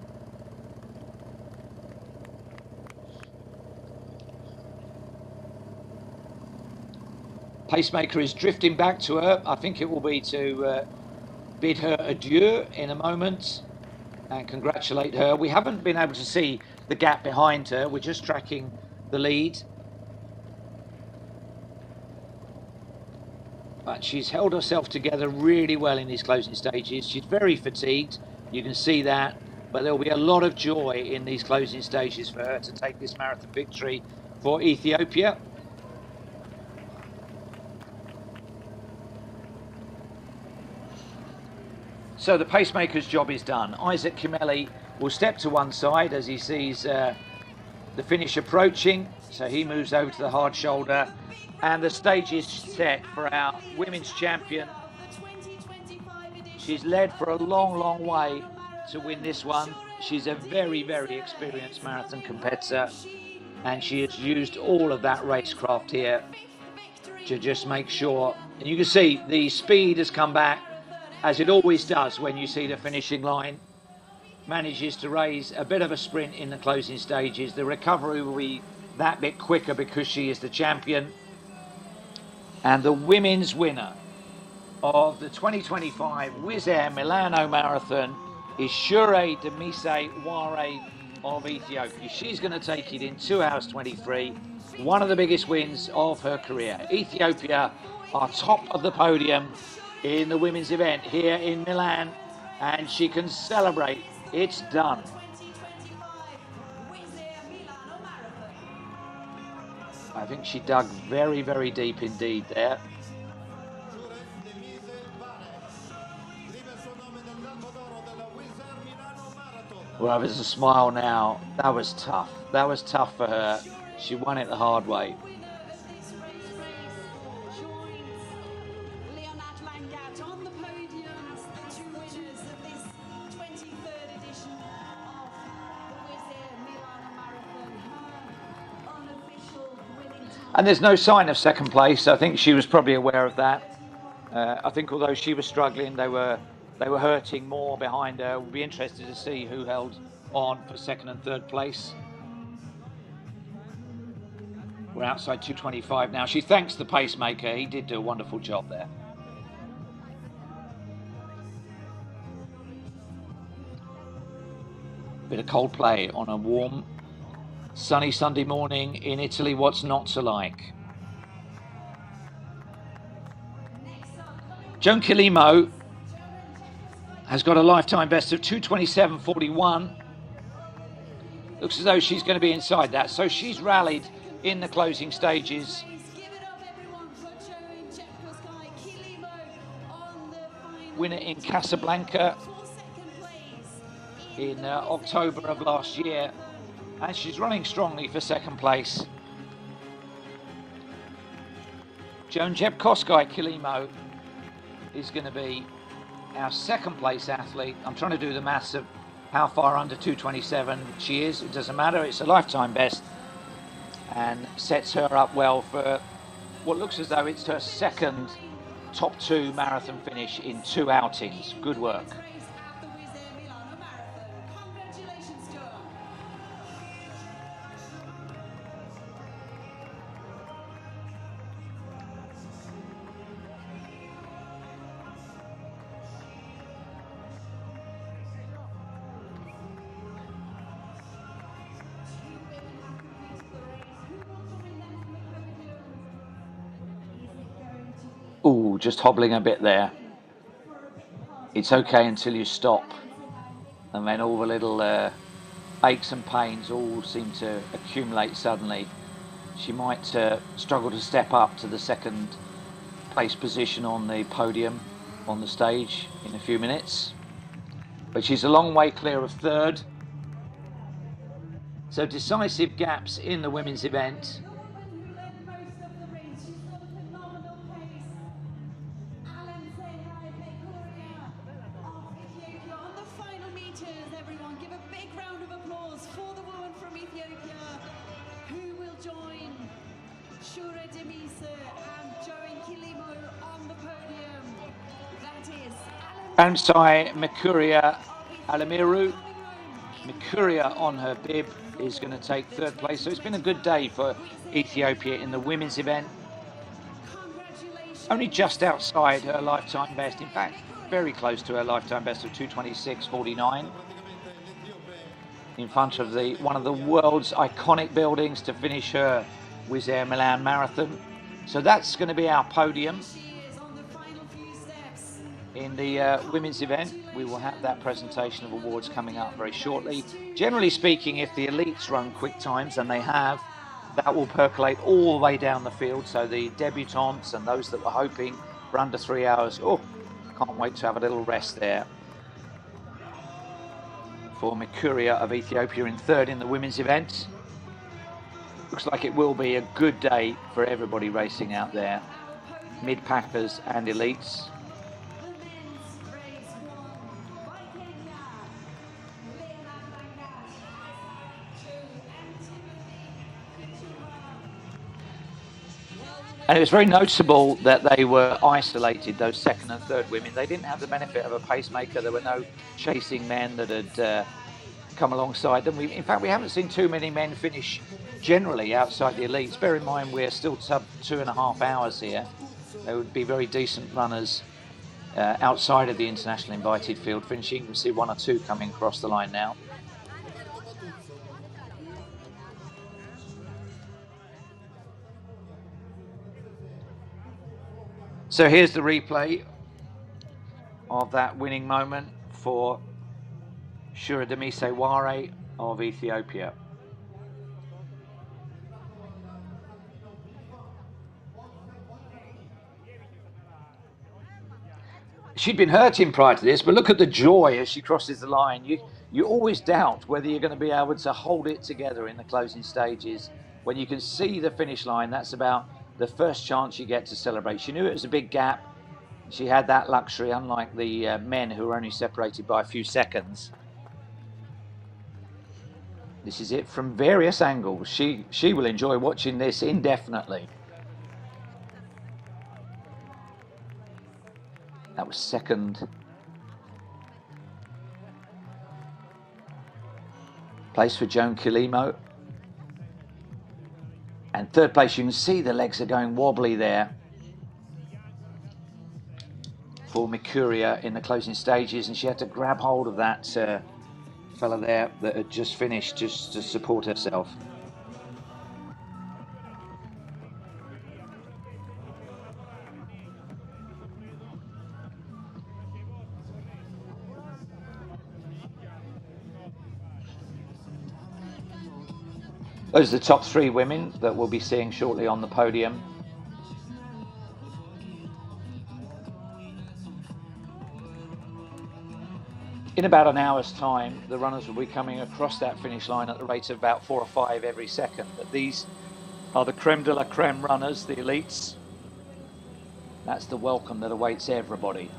Pacemaker is drifting back to her. I think it will be to bid her adieu in a moment and congratulate her. We haven't been able to see the gap behind her. We're just tracking the lead. But she's held herself together really well in these closing stages. She's very fatigued, you can see that, but there will be a lot of joy in these closing stages for her to take this marathon victory for Ethiopia. So the pacemaker's job is done. Isaac Kimeli will step to one side as he sees the finish approaching, so he moves over to the hard shoulder. And the stage is set for our women's champion. She's led for a long, long way to win this one. She's a very, very experienced marathon competitor. and she has used all of that racecraft here to just make sure. And you can see the speed has come back, as it always does when you see the finishing line. Manages to raise a bit of a sprint in the closing stages. The recovery will be that bit quicker because she is the champion. And the women's winner of the 2025 Wizz Air Milano Marathon is Shure Demise Ware of Ethiopia. She's going to take it in 2 hours 23, one of the biggest wins of her career. Ethiopia are top of the podium in the women's event here in Milan, and she can celebrate. It's done. I think she dug very, very deep indeed there. Well, there's a smile now. That was tough. That was tough for her. She won it the hard way. On the podium, the two winners of this 23rd edition of the Wizz Air Milano Marathon, her unofficial winning time. And there's no sign of second place. I think she was probably aware of that. I think although she was struggling, they were hurting more behind her. We'll be interested to see who held on for second and third place. We're outside 2:25 now. She thanks the pacemaker. He did do a wonderful job there. Bit of Coldplay on a warm, sunny Sunday morning in Italy. What's not to like? Joan Kilimo has got a lifetime best of 2:27.41. Looks as though she's going to be inside that. So she's rallied in the closing stages. Winner in Casablanca in October of last year, and she's running strongly for second place. Joan Jepkoskai Kilimo is going to be our second place athlete. I'm trying to do the maths of how far under 2:27 she is. It doesn't matter, it's a lifetime best, and sets her up well for what looks as though it's her second top 2 marathon finish in 2 outings. Good work. Ooh, just hobbling a bit there. It's okay until you stop, and then all the little aches and pains all seem to accumulate suddenly. She might struggle to step up to the second place position on the podium on the stage in a few minutes, but she's a long way clear of third. So decisive gaps in the women's event. Ansai Mikuria Alamiru. Mikuria on her bib is going to take third place. So it's been a good day for Ethiopia in the women's event. Only just outside her lifetime best. In fact, very close to her lifetime best of 2:26.49. In front of one of the world's iconic buildings to finish her Wizz Air Milan Marathon. So that's going to be our podium. In the women's event, we will have that presentation of awards coming up very shortly. Generally speaking, if the elites run quick times, and they have, that will percolate all the way down the field. So the debutantes and those that were hoping for under 3 hours, oh, can't wait to have a little rest there. For Mikuria of Ethiopia in third in the women's event. Looks like it will be a good day for everybody racing out there. Mid-packers and elites. And it was very noticeable that they were isolated, those second and third women. They didn't have the benefit of a pacemaker. There were no chasing men that had come alongside them. In fact, we haven't seen too many men finish generally outside the elites. Bear in mind, we're still sub 2.5 hours here. There would be very decent runners outside of the international invited field finishing. You can see 1 or 2 coming across the line now. So here's the replay of that winning moment for Shura Demise Ware of Ethiopia. She'd been hurting prior to this, but look at the joy as she crosses the line. You always doubt whether you're going to be able to hold it together in the closing stages. When you can see the finish line, that's about the first chance you get to celebrate. She knew it was a big gap. She had that luxury, unlike the men who were only separated by a few seconds. This is it from various angles. She will enjoy watching this indefinitely. That was second place for Joan Kilimo. And third place, you can see the legs are going wobbly there for Mikuria in the closing stages, and she had to grab hold of that fella there that had just finished just to support herself. Those are the top 3 women that we'll be seeing shortly on the podium. In about an hour's time, the runners will be coming across that finish line at the rate of about 4 or 5 every second. But these are the creme de la creme runners, the elites. That's the welcome that awaits everybody.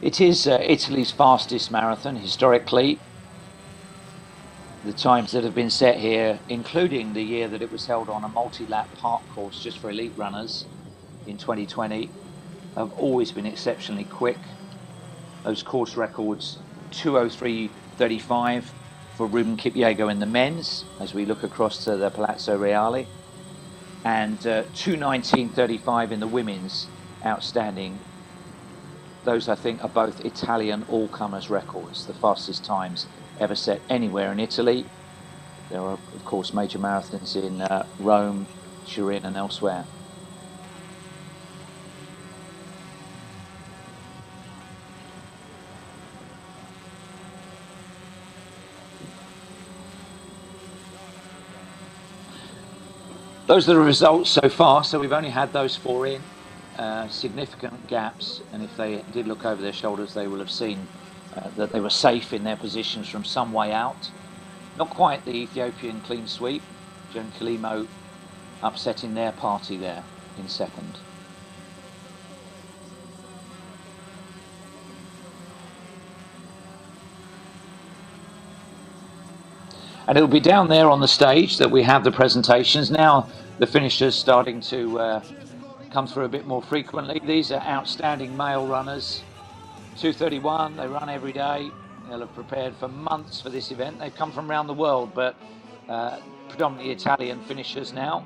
It is Italy's fastest marathon historically. The times that have been set here, including the year that it was held on a multi-lap park course just for elite runners in 2020, have always been exceptionally quick. Those course records, 2:03:35 for Ruben Kipyego in the men's, as we look across to the Palazzo Reale, and 2:19:35 in the women's, outstanding. Those, I think, are both Italian all-comers records, the fastest times ever set anywhere in Italy. There are, of course, major marathons in Rome, Turin, and elsewhere. Those are the results so far. So we've only had those 4 in. Significant gaps, and if they did look over their shoulders, they will have seen that they were safe in their positions from some way out. Not quite the Ethiopian clean sweep. Joan Kilimo upsetting their party there in second. And it'll be down there on the stage that we have the presentations. Now the finishers starting to come through a bit more frequently. These are outstanding male runners. 2:31, they run every day. They'll have prepared for months for this event. They've come from around the world, but predominantly Italian finishers now.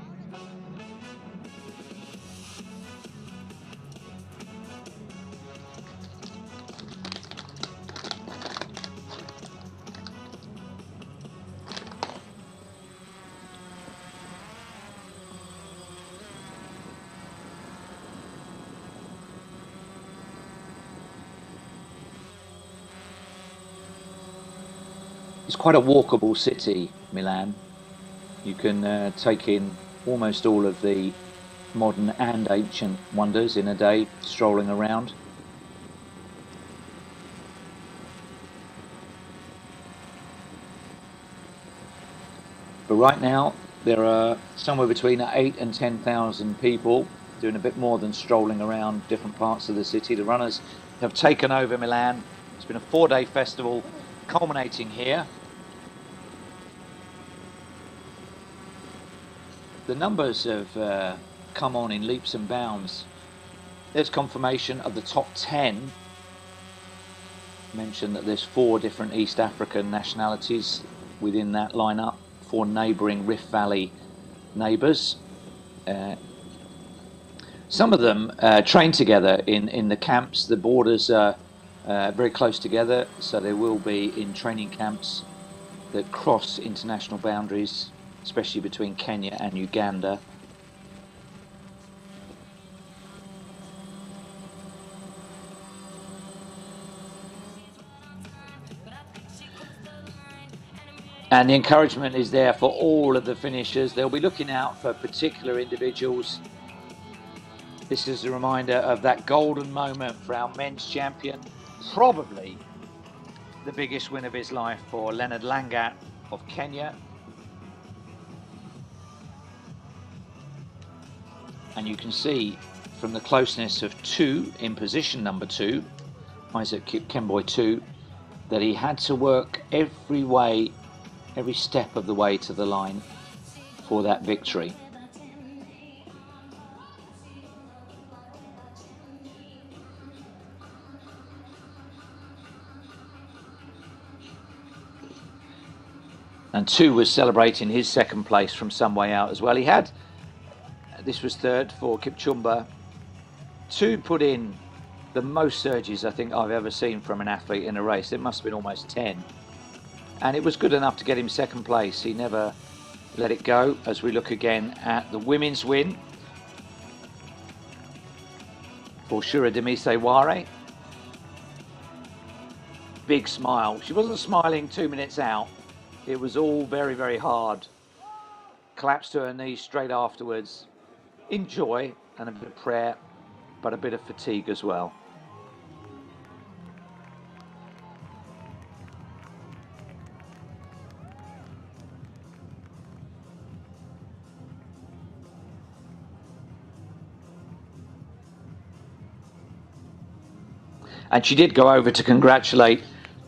It's quite a walkable city, Milan. You can take in almost all of the modern and ancient wonders in a day, strolling around. But right now, There are somewhere between 8 and 10,000 people doing a bit more than strolling around different parts of the city. The runners have taken over Milan. It's been a 4-day festival culminating here. The numbers have come on in leaps and bounds. There's confirmation of the top 10. Mentioned that there's 4 different East African nationalities within that lineup, 4 neighbouring Rift Valley neighbours. Some of them train together in the camps. The borders are very close together, so they will be in training camps that cross international boundaries, especially between Kenya and Uganda. And the encouragement is there for all of the finishers. They'll be looking out for particular individuals. This is a reminder of that golden moment for our men's champion, probably the biggest win of his life for Leonard Langat of Kenya. And you can see from the closeness of 2 in position number 2, Isaac Kemboi 2, that he had to work every step of the way to the line for that victory. And 2 was celebrating his second place from some way out as well. This was 3rd for Kipchumba. 2 put in the most surges I think I've ever seen from an athlete in a race. It must have been almost 10. And it was good enough to get him second place. He never let it go as we look again at the women's win for Shura Demise-Ware. Big smile. She wasn't smiling 2 minutes out. It was all very, very hard. Collapsed to her knees straight afterwards. In joy and a bit of prayer, but a bit of fatigue as well. And she did go over to congratulate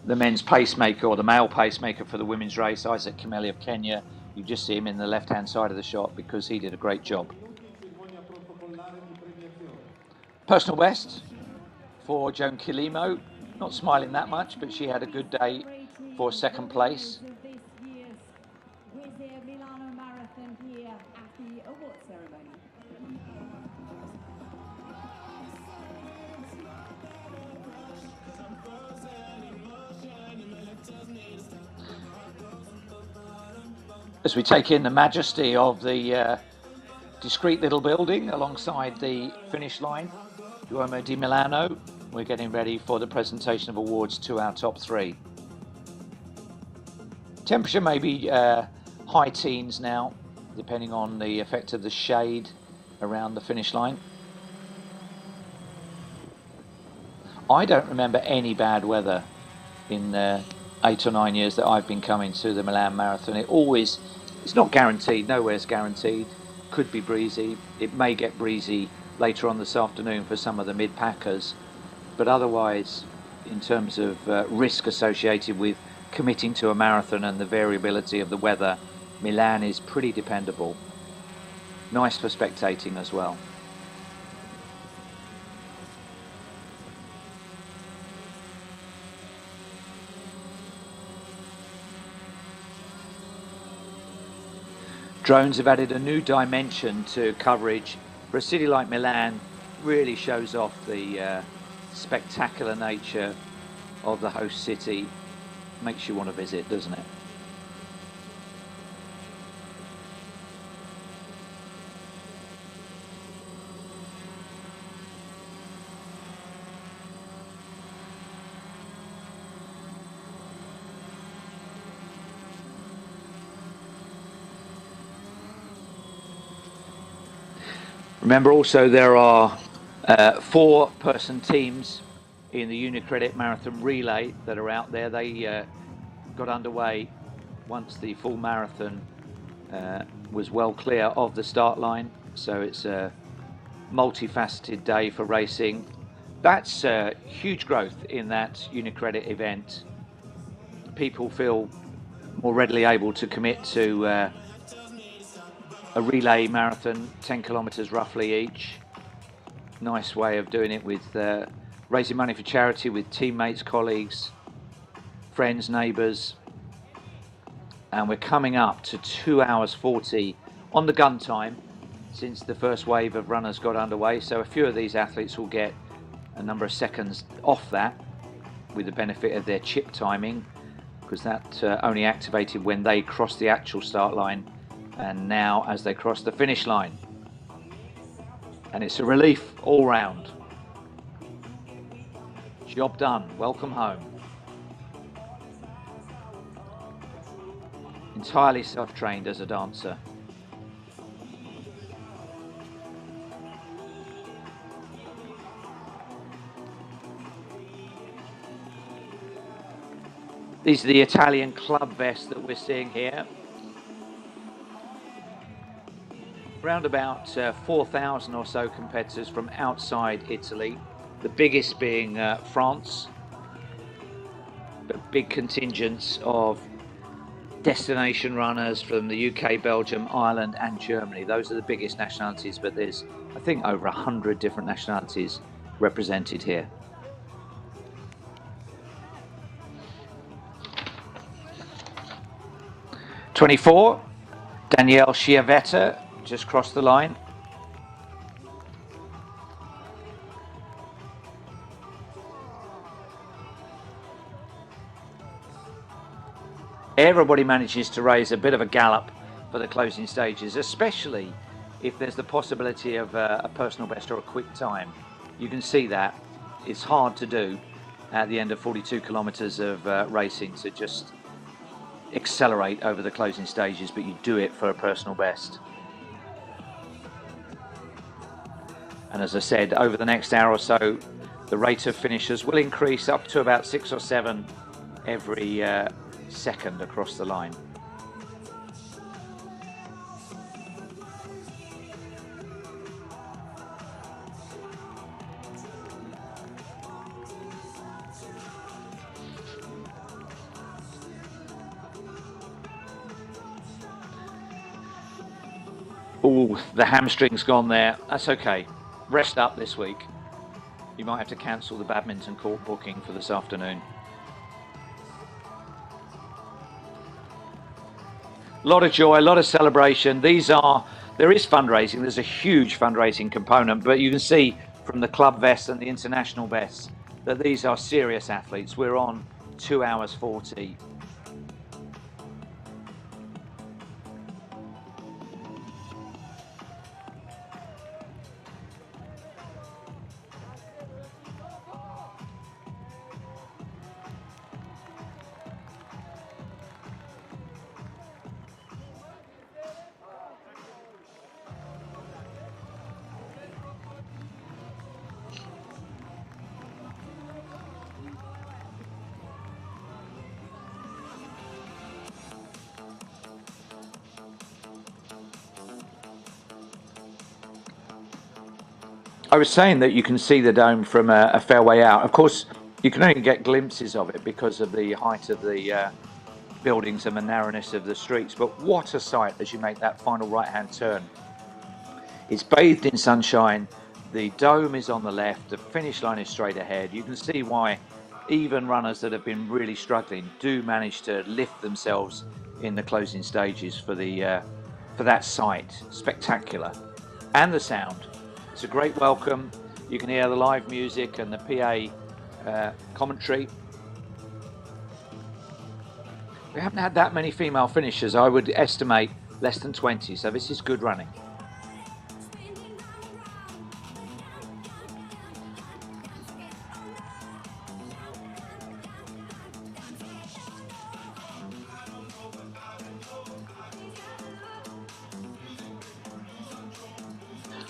the men's pacemaker, or the male pacemaker for the women's race, Isaac Kimeli of Kenya. You just see him in the left-hand side of the shot because he did a great job. Personal best for Joan Kilimo. Not smiling that much, but she had a good day for second place. Wizz Air Milano Marathon here at the award ceremony. As we take in the majesty of the discreet little building alongside the finish line, Duomo di Milano, we're getting ready for the presentation of awards to our top 3. Temperature may be high teens now, depending on the effect of the shade around the finish line. I don't remember any bad weather in 8 or 9 years that I've been coming to the Milan Marathon. It's not guaranteed, nowhere's guaranteed. Could be breezy. It may get breezy later on this afternoon for some of the mid-packers. But otherwise, in terms of risk associated with committing to a marathon and the variability of the weather, Milan is pretty dependable. Nice for spectating as well. Drones have added a new dimension to coverage. For a city like Milan, really shows off the spectacular nature of the host city. Makes you want to visit, doesn't it? Remember also there are 4-person teams in the Unicredit Marathon Relay that are out there. They got underway once the full marathon was well clear of the start line, so it's a multifaceted day for racing. That's huge growth in that Unicredit event. People feel more readily able to commit to a relay marathon, 10 kilometers roughly each. Nice way of doing it with raising money for charity with teammates, colleagues, friends, neighbours. And we're coming up to 2 hours 40 on the gun time since the first wave of runners got underway. So a few of these athletes will get a number of seconds off that with the benefit of their chip timing, because that only activated when they crossed the actual start line and now as they cross the finish line. And it's a relief all round. Job done. Welcome home. Entirely self-trained as a dancer. These are the Italian club vests that we're seeing here. Around about 4,000 or so competitors from outside Italy, the biggest being France, but big contingents of destination runners from the UK, Belgium, Ireland and Germany. Those are the biggest nationalities, but there's, I think, over 100 different nationalities represented here. '24, Danielle Chiavetta just crossed the line. Everybody manages to raise a bit of a gallop for the closing stages, especially if there's the possibility of a personal best or a quick time. You can see that it's hard to do at the end of 42 kilometers of racing to just accelerate over the closing stages, but you do it for a personal best. And as I said, over the next hour or so, the rate of finishers will increase up to about 6 or 7 every second across the line. Oh, the hamstring's gone there. That's okay. Rest up this week. You might have to cancel the badminton court booking for this afternoon. A lot of joy, a lot of celebration. There is fundraising. There's a huge fundraising component, but you can see from the club vests and the international vests that these are serious athletes. We're on 2 hours 40. I was saying that you can see the dome from a fair way out. Of course, you can only get glimpses of it because of the height of the buildings and the narrowness of the streets. But what a sight as you make that final right-hand turn. It's bathed in sunshine. The dome is on the left. The finish line is straight ahead. You can see why even runners that have been really struggling do manage to lift themselves in the closing stages for that sight. Spectacular. And the sound. It's a great welcome. You can hear the live music and the PA commentary. We haven't had that many female finishers. I would estimate less than 20, so this is good running.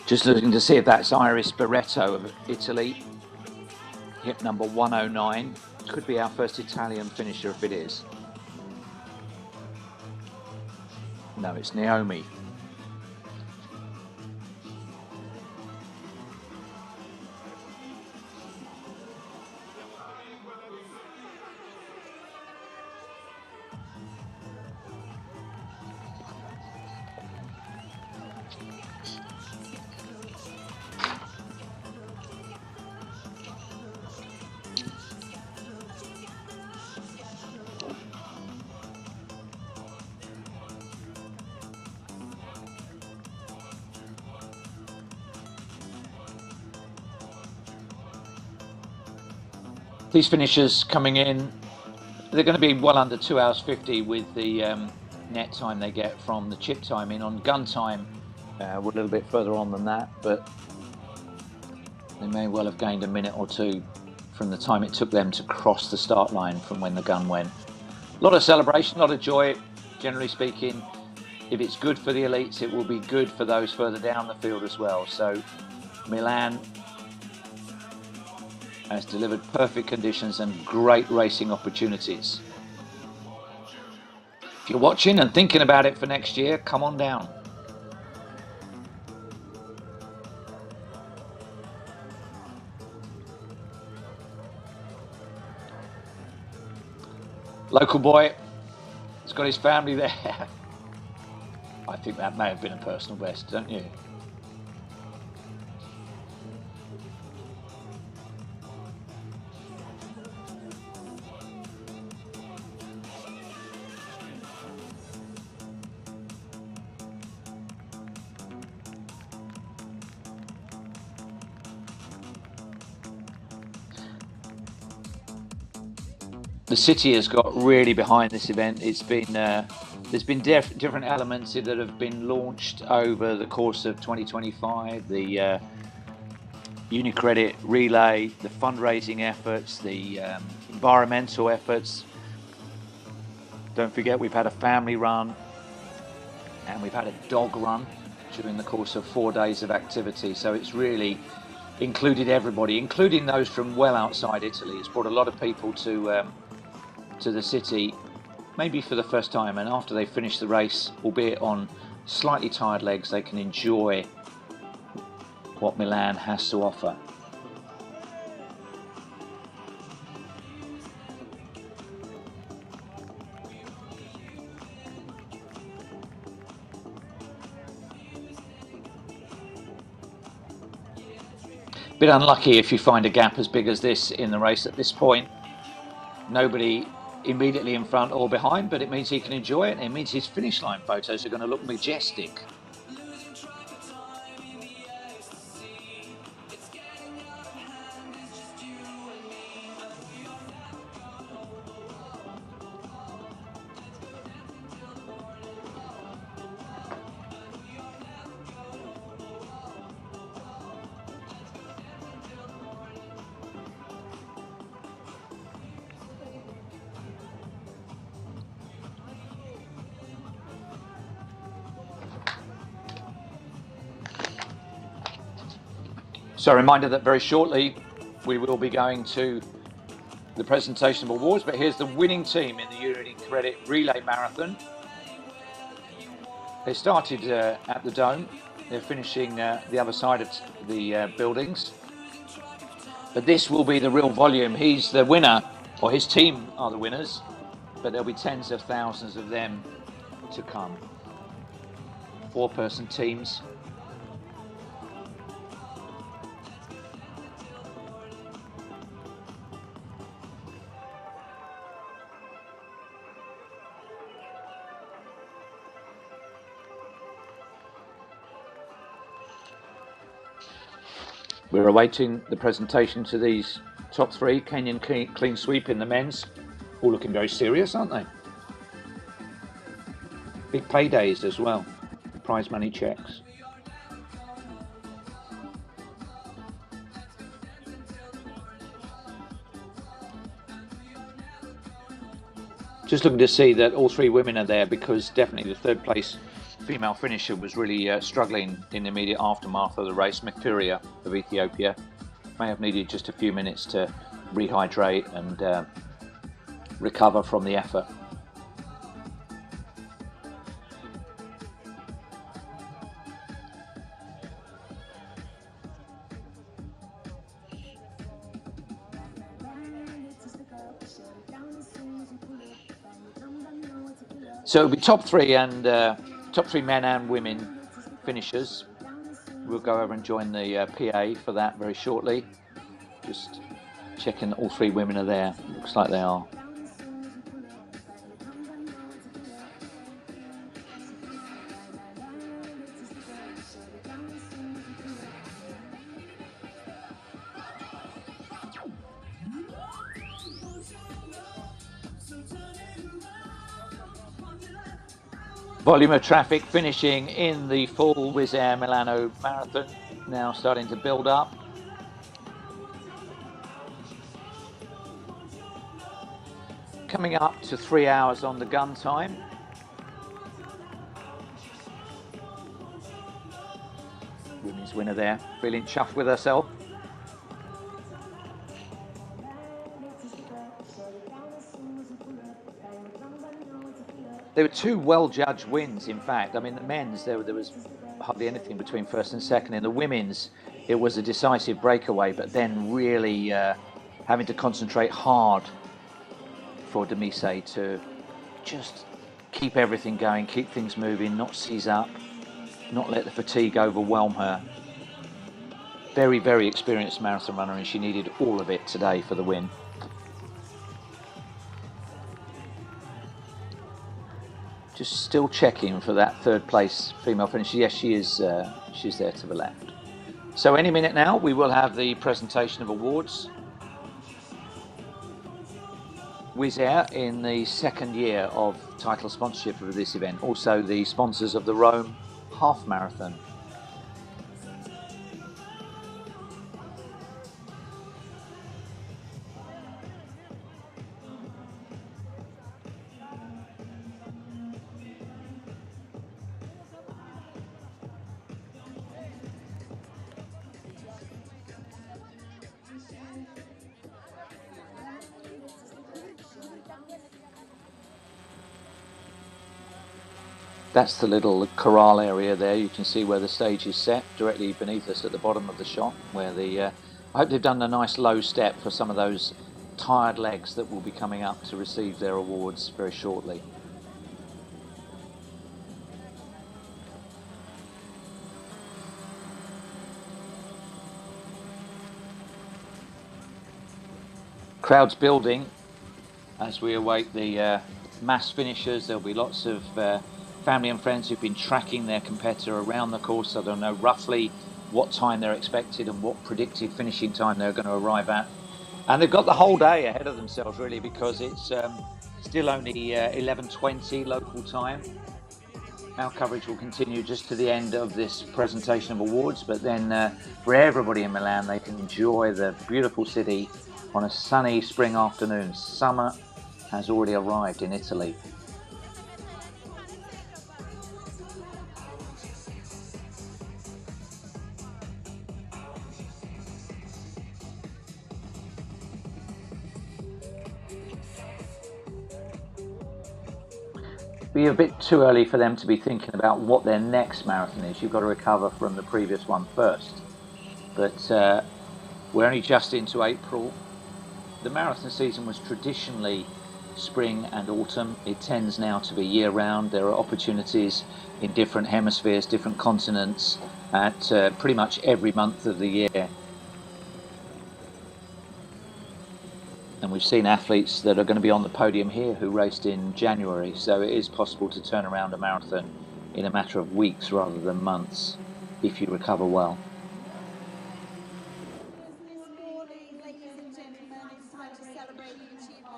Just looking to see if that's Iris Barretto of Italy, hip number 109. Could be our first Italian finisher if it is. No, it's Naomi These finishers coming in, they're going to be well under 2 hours 50 with the net time they get from the chip time in. On gun time, we're a little bit further on than that, but they may well have gained a minute or two from the time it took them to cross the start line from when the gun went. A lot of celebration, a lot of joy. Generally speaking, if it's good for the elites, it will be good for those further down the field as well. So Milan has delivered perfect conditions and great racing opportunities. If you're watching and thinking about it for next year, come on down. Local boy has got his family there. I think that may have been a personal best, don't you? The city has got really behind this event. It's been there's been different elements that have been launched over the course of 2025. The UniCredit relay, the fundraising efforts, the environmental efforts. Don't forget, we've had a family run and we've had a dog run during the course of 4 days of activity. So it's really included everybody, including those from well outside Italy. It's brought a lot of people to the city, maybe for the first time, and after they finish the race, albeit on slightly tired legs, they can enjoy what Milan has to offer. Bit unlucky if you find a gap as big as this in the race at this point. Nobody immediately in front or behind, but it means he can enjoy it, and it means his finish line photos are going to look majestic. So a reminder that very shortly we will be going to the presentation of awards, but here's the winning team in the UniCredit Relay Marathon. They started at the Dome. They're finishing the other side of the buildings. But this will be the real volume. He's the winner, or his team are the winners, but there'll be tens of thousands of them to come. 4-person teams. We're awaiting the presentation to these top 3. Kenyan clean sweep in the men's. All looking very serious, aren't they? Big paydays as well. Prize money checks. Just looking to see that all 3 women are there, because definitely the 3rd place female finisher was really struggling in the immediate aftermath of the race. Mekpiria of Ethiopia may have needed just a few minutes to rehydrate and recover from the effort. So it'll be top 3 and top 3 men and women finishers. We'll go over and join the PA for that very shortly. Just checking all 3 women are there. Looks like they are. Volume of traffic finishing in the full Wizz Air Milano Marathon, now starting to build up. Coming up to 3 hours on the gun time. Women's winner there, feeling chuffed with herself. There were 2 well-judged wins, in fact. I mean, the men's, there was hardly anything between first and second. In the women's, it was a decisive breakaway, but then really having to concentrate hard for Demise to just keep everything going, keep things moving, not seize up, not let the fatigue overwhelm her. Very, very experienced marathon runner, and she needed all of it today for the win. Just still checking for that 3rd place female finish. Yes, she is. She's there to the left. So any minute now, we will have the presentation of awards. Wizz Air in the 2nd year of title sponsorship of this event. Also the sponsors of the Rome Half Marathon. That's the little corral area there. You can see where the stage is set, directly beneath us at the bottom of the shot, where the I hope they've done a nice low step for some of those tired legs that will be coming up to receive their awards very shortly. Crowds building as we await the mass finishers. There'll be lots of family and friends who've been tracking their competitor around the course, so they'll know roughly what time they're expected and what predicted finishing time they're going to arrive at. And they've got the whole day ahead of themselves, really, because it's still only 11:20 local time. Our coverage will continue just to the end of this presentation of awards, but then for everybody in Milan, they can enjoy the beautiful city on a sunny spring afternoon. Summer has already arrived in Italy. Be a bit too early for them to be thinking about what their next marathon is. You've got to recover from the previous one first. But we're only just into April. The marathon season was traditionally spring and autumn. It tends now to be year-round. There are opportunities in different hemispheres, different continents, at pretty much every month of the year. And we've seen athletes that are going to be on the podium here who raced in January, so it is possible to turn around a marathon in a matter of weeks rather than months if you recover well.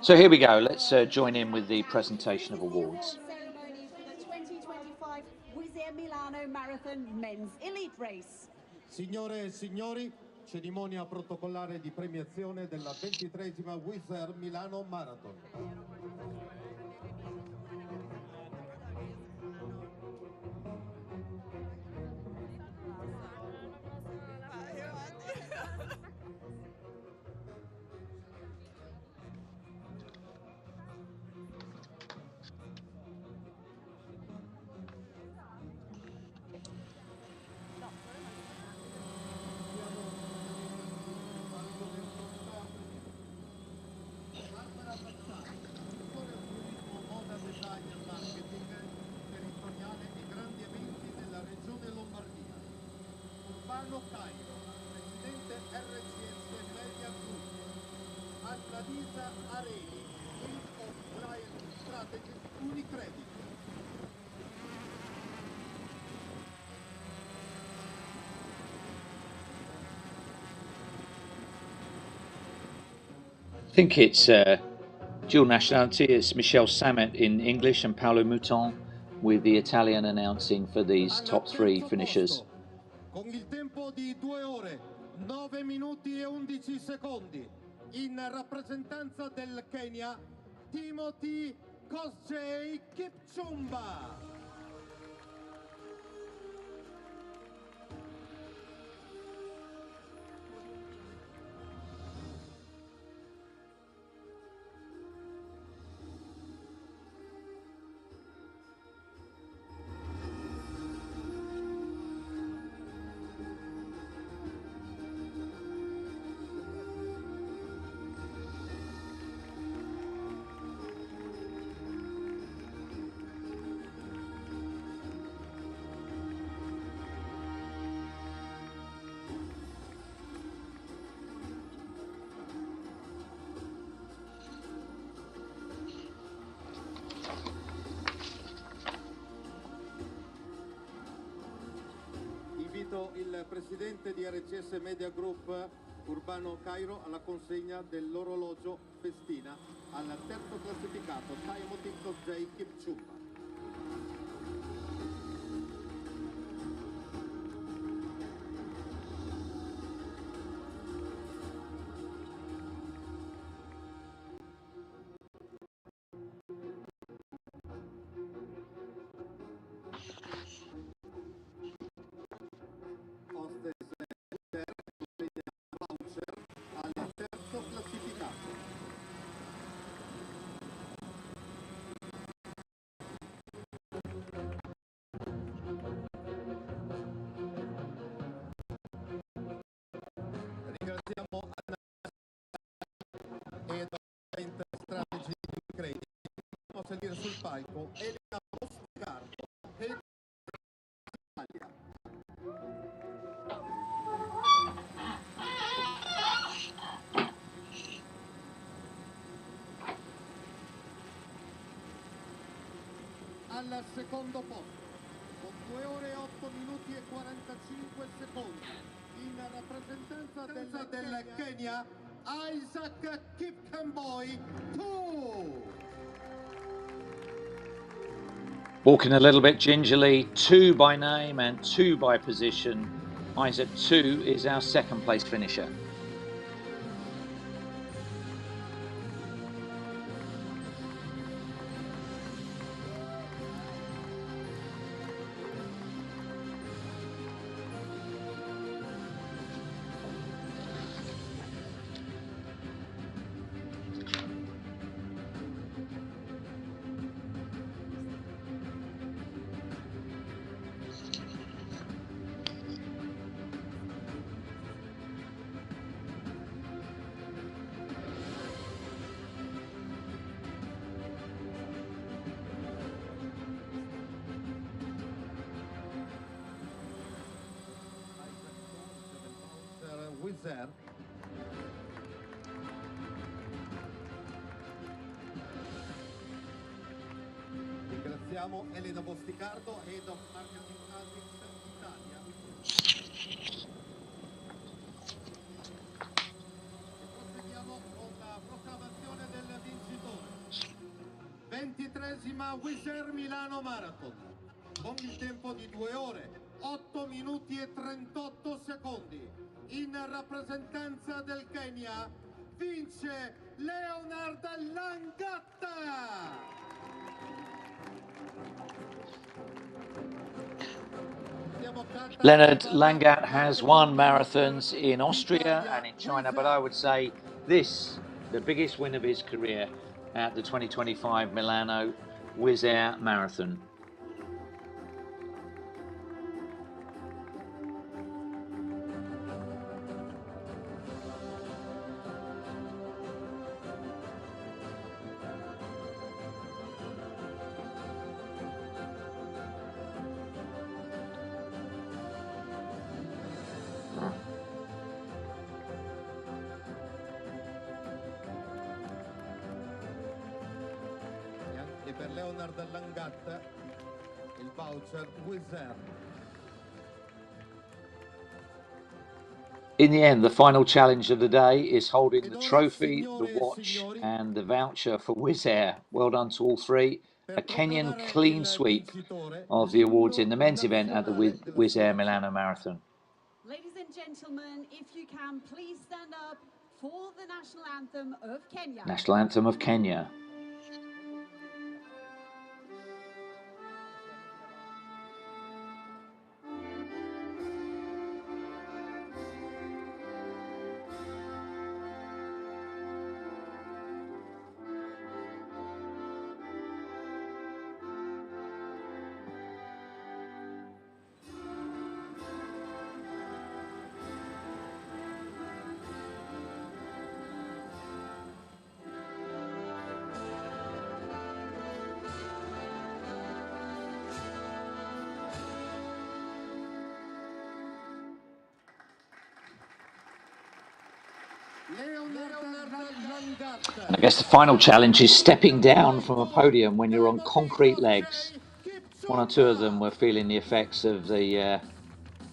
So here we go, let's join in with the presentation of awards. Ceremony for the 2025 Wizz Air Milano Marathon Men's Elite Race. Signore e signori, cerimonia protocollare di premiazione della 23esima Wizz Air Milano Marathon. Urbano Cairo, presidente RCS Media Group, Annalisa Areni, Chief of Client Strategist Unicredit. I think it's dual nationality. It's Michel Samet in English and Paolo Mouton with the Italian announcing for these top three finishers. Con il tempo di 2 ore, 9 minuti e 11 secondi, in rappresentanza del Kenya, Timothy Kosgei Kipchumba. Invito il presidente di RCS Media Group Urbano Cairo alla consegna dell'orologio festina al terzo classificato Timothy Kosgei Kipchumba. Al terzo classificato. Ringraziamo Anna e Client Strategy Credit. Possiamo salire sul palco Elena Boscardo e Italia. Al secondo posto, con 2 ore e 8 minuti e 45 secondi, in rappresentanza del Kenya, Isaac Kipkemboi 2. Walking a little bit gingerly, 2 by name and 2 by position. Isaac 2 is our second place finisher. Wizz Air. Ringraziamo Elena Bosticardo, Head of Marketing Analytics Italia. E proseguiamo con la proclamazione del vincitore. 23esima Wizz Air Milano Marathon, con il tempo di 2 ore, 8 minuti e 38 secondi. In rappresentanza del Kenya vince Leonard Langatta. Leonard Langat has won marathons in Austria and in China, but I would say this, the biggest win of his career at the 2025 Milano Wizz Air Marathon. per Leonard Langat, il voucher Wizz Air. In the end, the final challenge of the day is holding the trophy, the watch and the voucher for Wizz Air. Well done to all three. A Kenyan clean sweep of the awards in the men's event at the Wizz Air Milano Marathon. Ladies and gentlemen, if you can, please stand up for the national anthem of Kenya. National anthem of Kenya. And I guess the final challenge is stepping down from a podium when you're on concrete legs. One or two of them were feeling the effects of the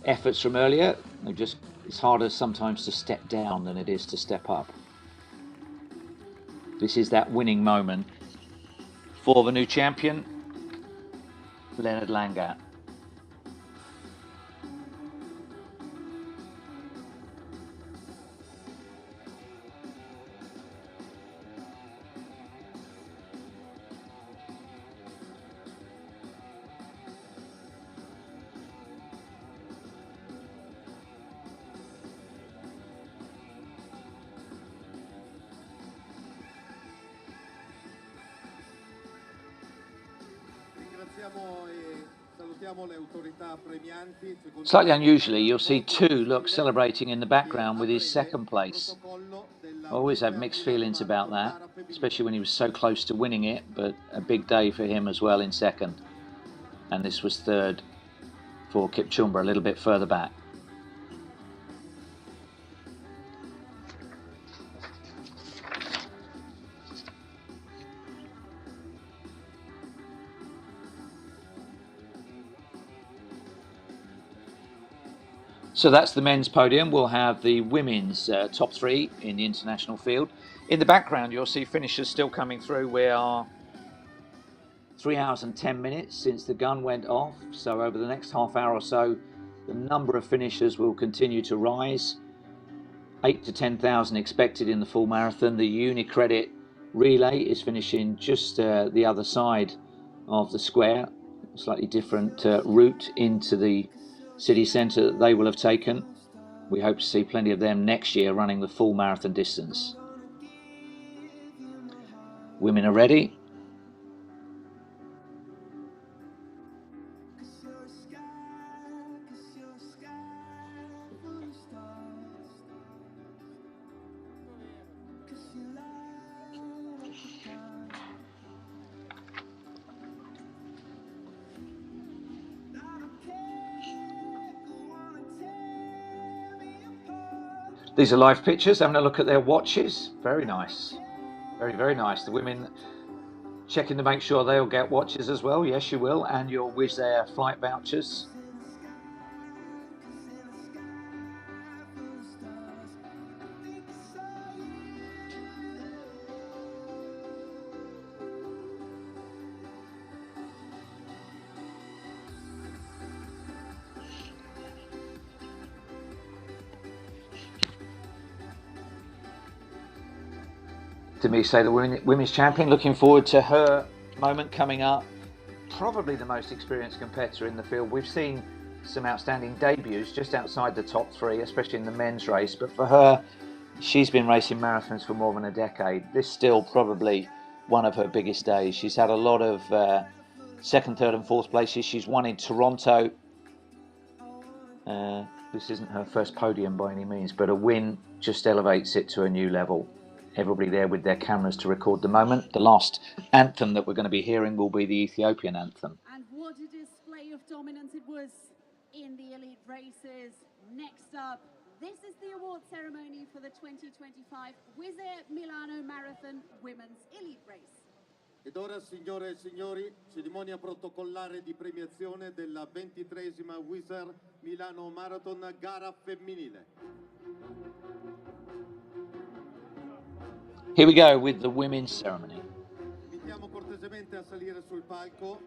efforts from earlier. It's harder sometimes to step down than it is to step up. This is that winning moment for the new champion, Leonard Langat. Slightly unusually, you'll see two look celebrating in the background with his second place. I always have mixed feelings about that, especially when he was so close to winning it, but a big day for him as well in second. And this was third for Kipchumba, a little bit further back. So that's the men's podium. We'll have the women's top three in the international field. In the background, you'll see finishers still coming through. We are 3 hours and 10 minutes since the gun went off. So over the next half hour or so, the number of finishers will continue to rise. 8 to 10,000 expected in the full marathon. The UniCredit relay is finishing just the other side of the square. Slightly different route into the city centre that they will have taken. We hope to see plenty of them next year running the full marathon distance. Women are ready. These are live pictures, having a look at their watches. Very nice. Very, very nice. The women checking to make sure they'll get watches as well. Yes, you will. And your Wizz Air flight vouchers. Denise, the women's champion, looking forward to her moment coming up. Probably the most experienced competitor in the field. We've seen some outstanding debuts just outside the top three, especially in the men's race. But for her, she's been racing marathons for more than a decade. This is still probably one of her biggest days. She's had a lot of second, third and fourth places. She's won in Toronto. This isn't her first podium by any means, but a win just elevates it to a new level. Everybody there with their cameras to record the moment. The last anthem that we're going to be hearing will be the Ethiopian anthem. And what a display of dominance it was in the elite races. Next up, this is the award ceremony for the 2025 Wizz Air Milano Marathon Women's Elite Race. Ed ora, signore e signori, cerimonia protocollare di premiazione della 23esima Wizz Air Milano Marathon gara femminile. Here we go with the women's ceremony. Invitiamo cortesemente a salire sul palco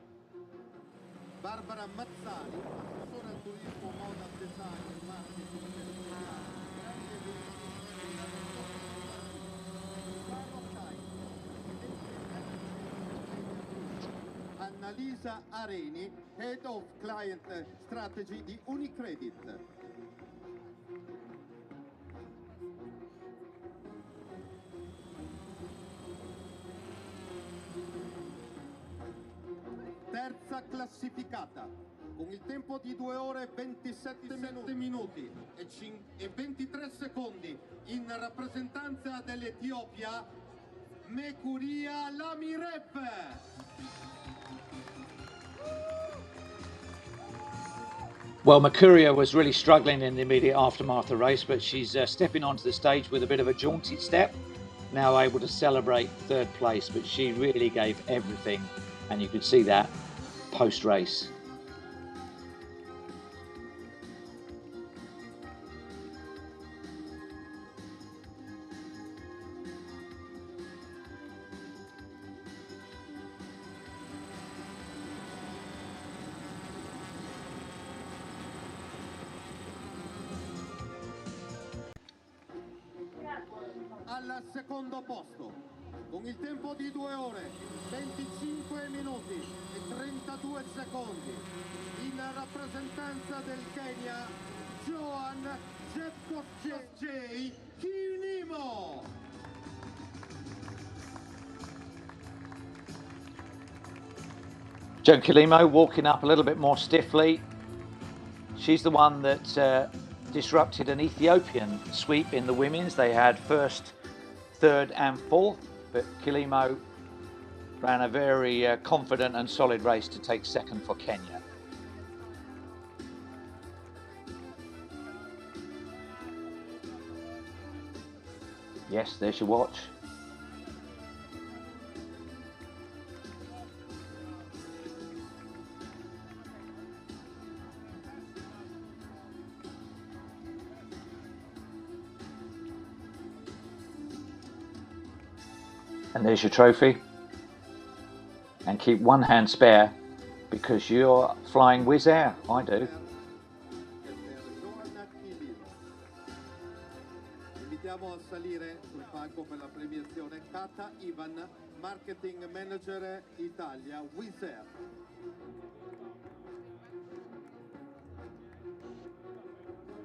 Barbara Mazzali, assessore al turismo, moda, design e marketing territoriale. Annalisa Areni, Head of Client Strategy di Unicredit. Terza classificata, con il tempo di 2 ore 27 minuti e 23 secondi, in rappresentanza dell'Etiopia, Mekuria Lamirep. Well, Mercuria was really struggling in the immediate aftermath of the race, but she's stepping onto the stage with a bit of a jaunty step, now able to celebrate third place, but she really gave everything, and you could see that post-race. Al secondo posto, con il tempo di 2 ore 25 minuti e 32 secondi, in rappresentanza del Kenya, Joan Jepkosgei Kilimo. Joan Kilimo walking up a little bit more stiffly. She's the one that disrupted an Ethiopian sweep in the women's. They had first, third and fourth, but Kilimo ran a very confident and solid race to take second for Kenya. Yes, there's your watch. And there's your trophy. And keep one hand spare because you're flying Wizz Air. I do. Invitiamo a salire sul palco per la premiazione Kata Ivan, Marketing Manager Italia, Wizz Air.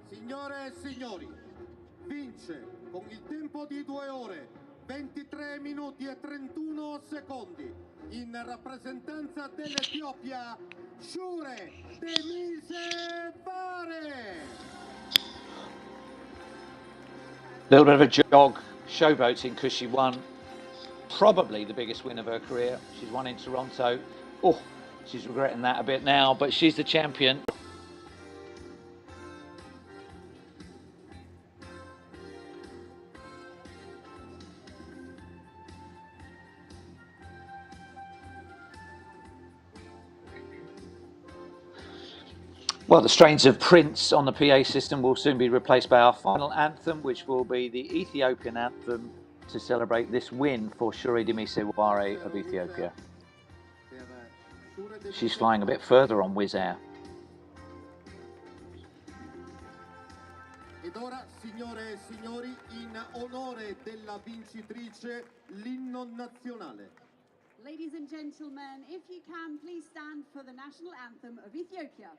Signore e signori, vince con il tempo di 2 ore 23 minuti e 31 secondi, in rappresentanza dell'Etiopia, Shure Demise Fare. Little bit of a jog, showboating, because she won probably the biggest win of her career. She's won in Toronto. Oh, she's regretting that a bit now, but she's the champion. Well, the strains of Prince on the PA system will soon be replaced by our final anthem, which will be the Ethiopian anthem to celebrate this win for Shure Demise-Ware of Ethiopia. She's flying a bit further on Wizz Air. Ed ora, signore e signori, in onore della vincitrice, l'inno nazionale. Ladies and gentlemen, if you can, please stand for the national anthem of Ethiopia.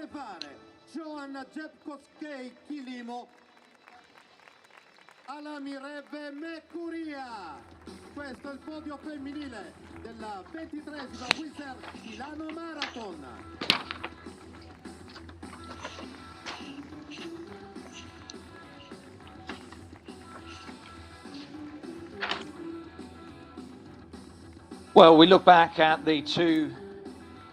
deve fare Joanna Jepkoskei Kilimo Alamireve Mekuria. Questo è il podio femminile della 23esima Wizz Air Milano Marathon. Well, we look back at the two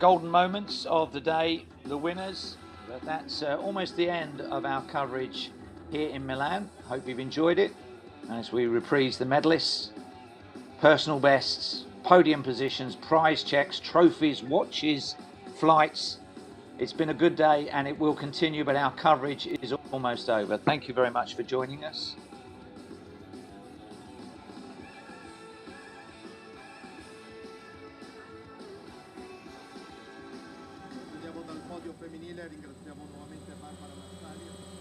golden moments of the day, the winners, but that's almost the end of our coverage here in Milan. Hope you've enjoyed it as we reprise the medalists, personal bests, podium positions, prize checks, trophies, watches, flights. It's been a good day and it will continue, but our coverage is almost over. Thank you very much for joining us. Andiamo dal podio femminile, ringraziamo nuovamente Barbara Massari.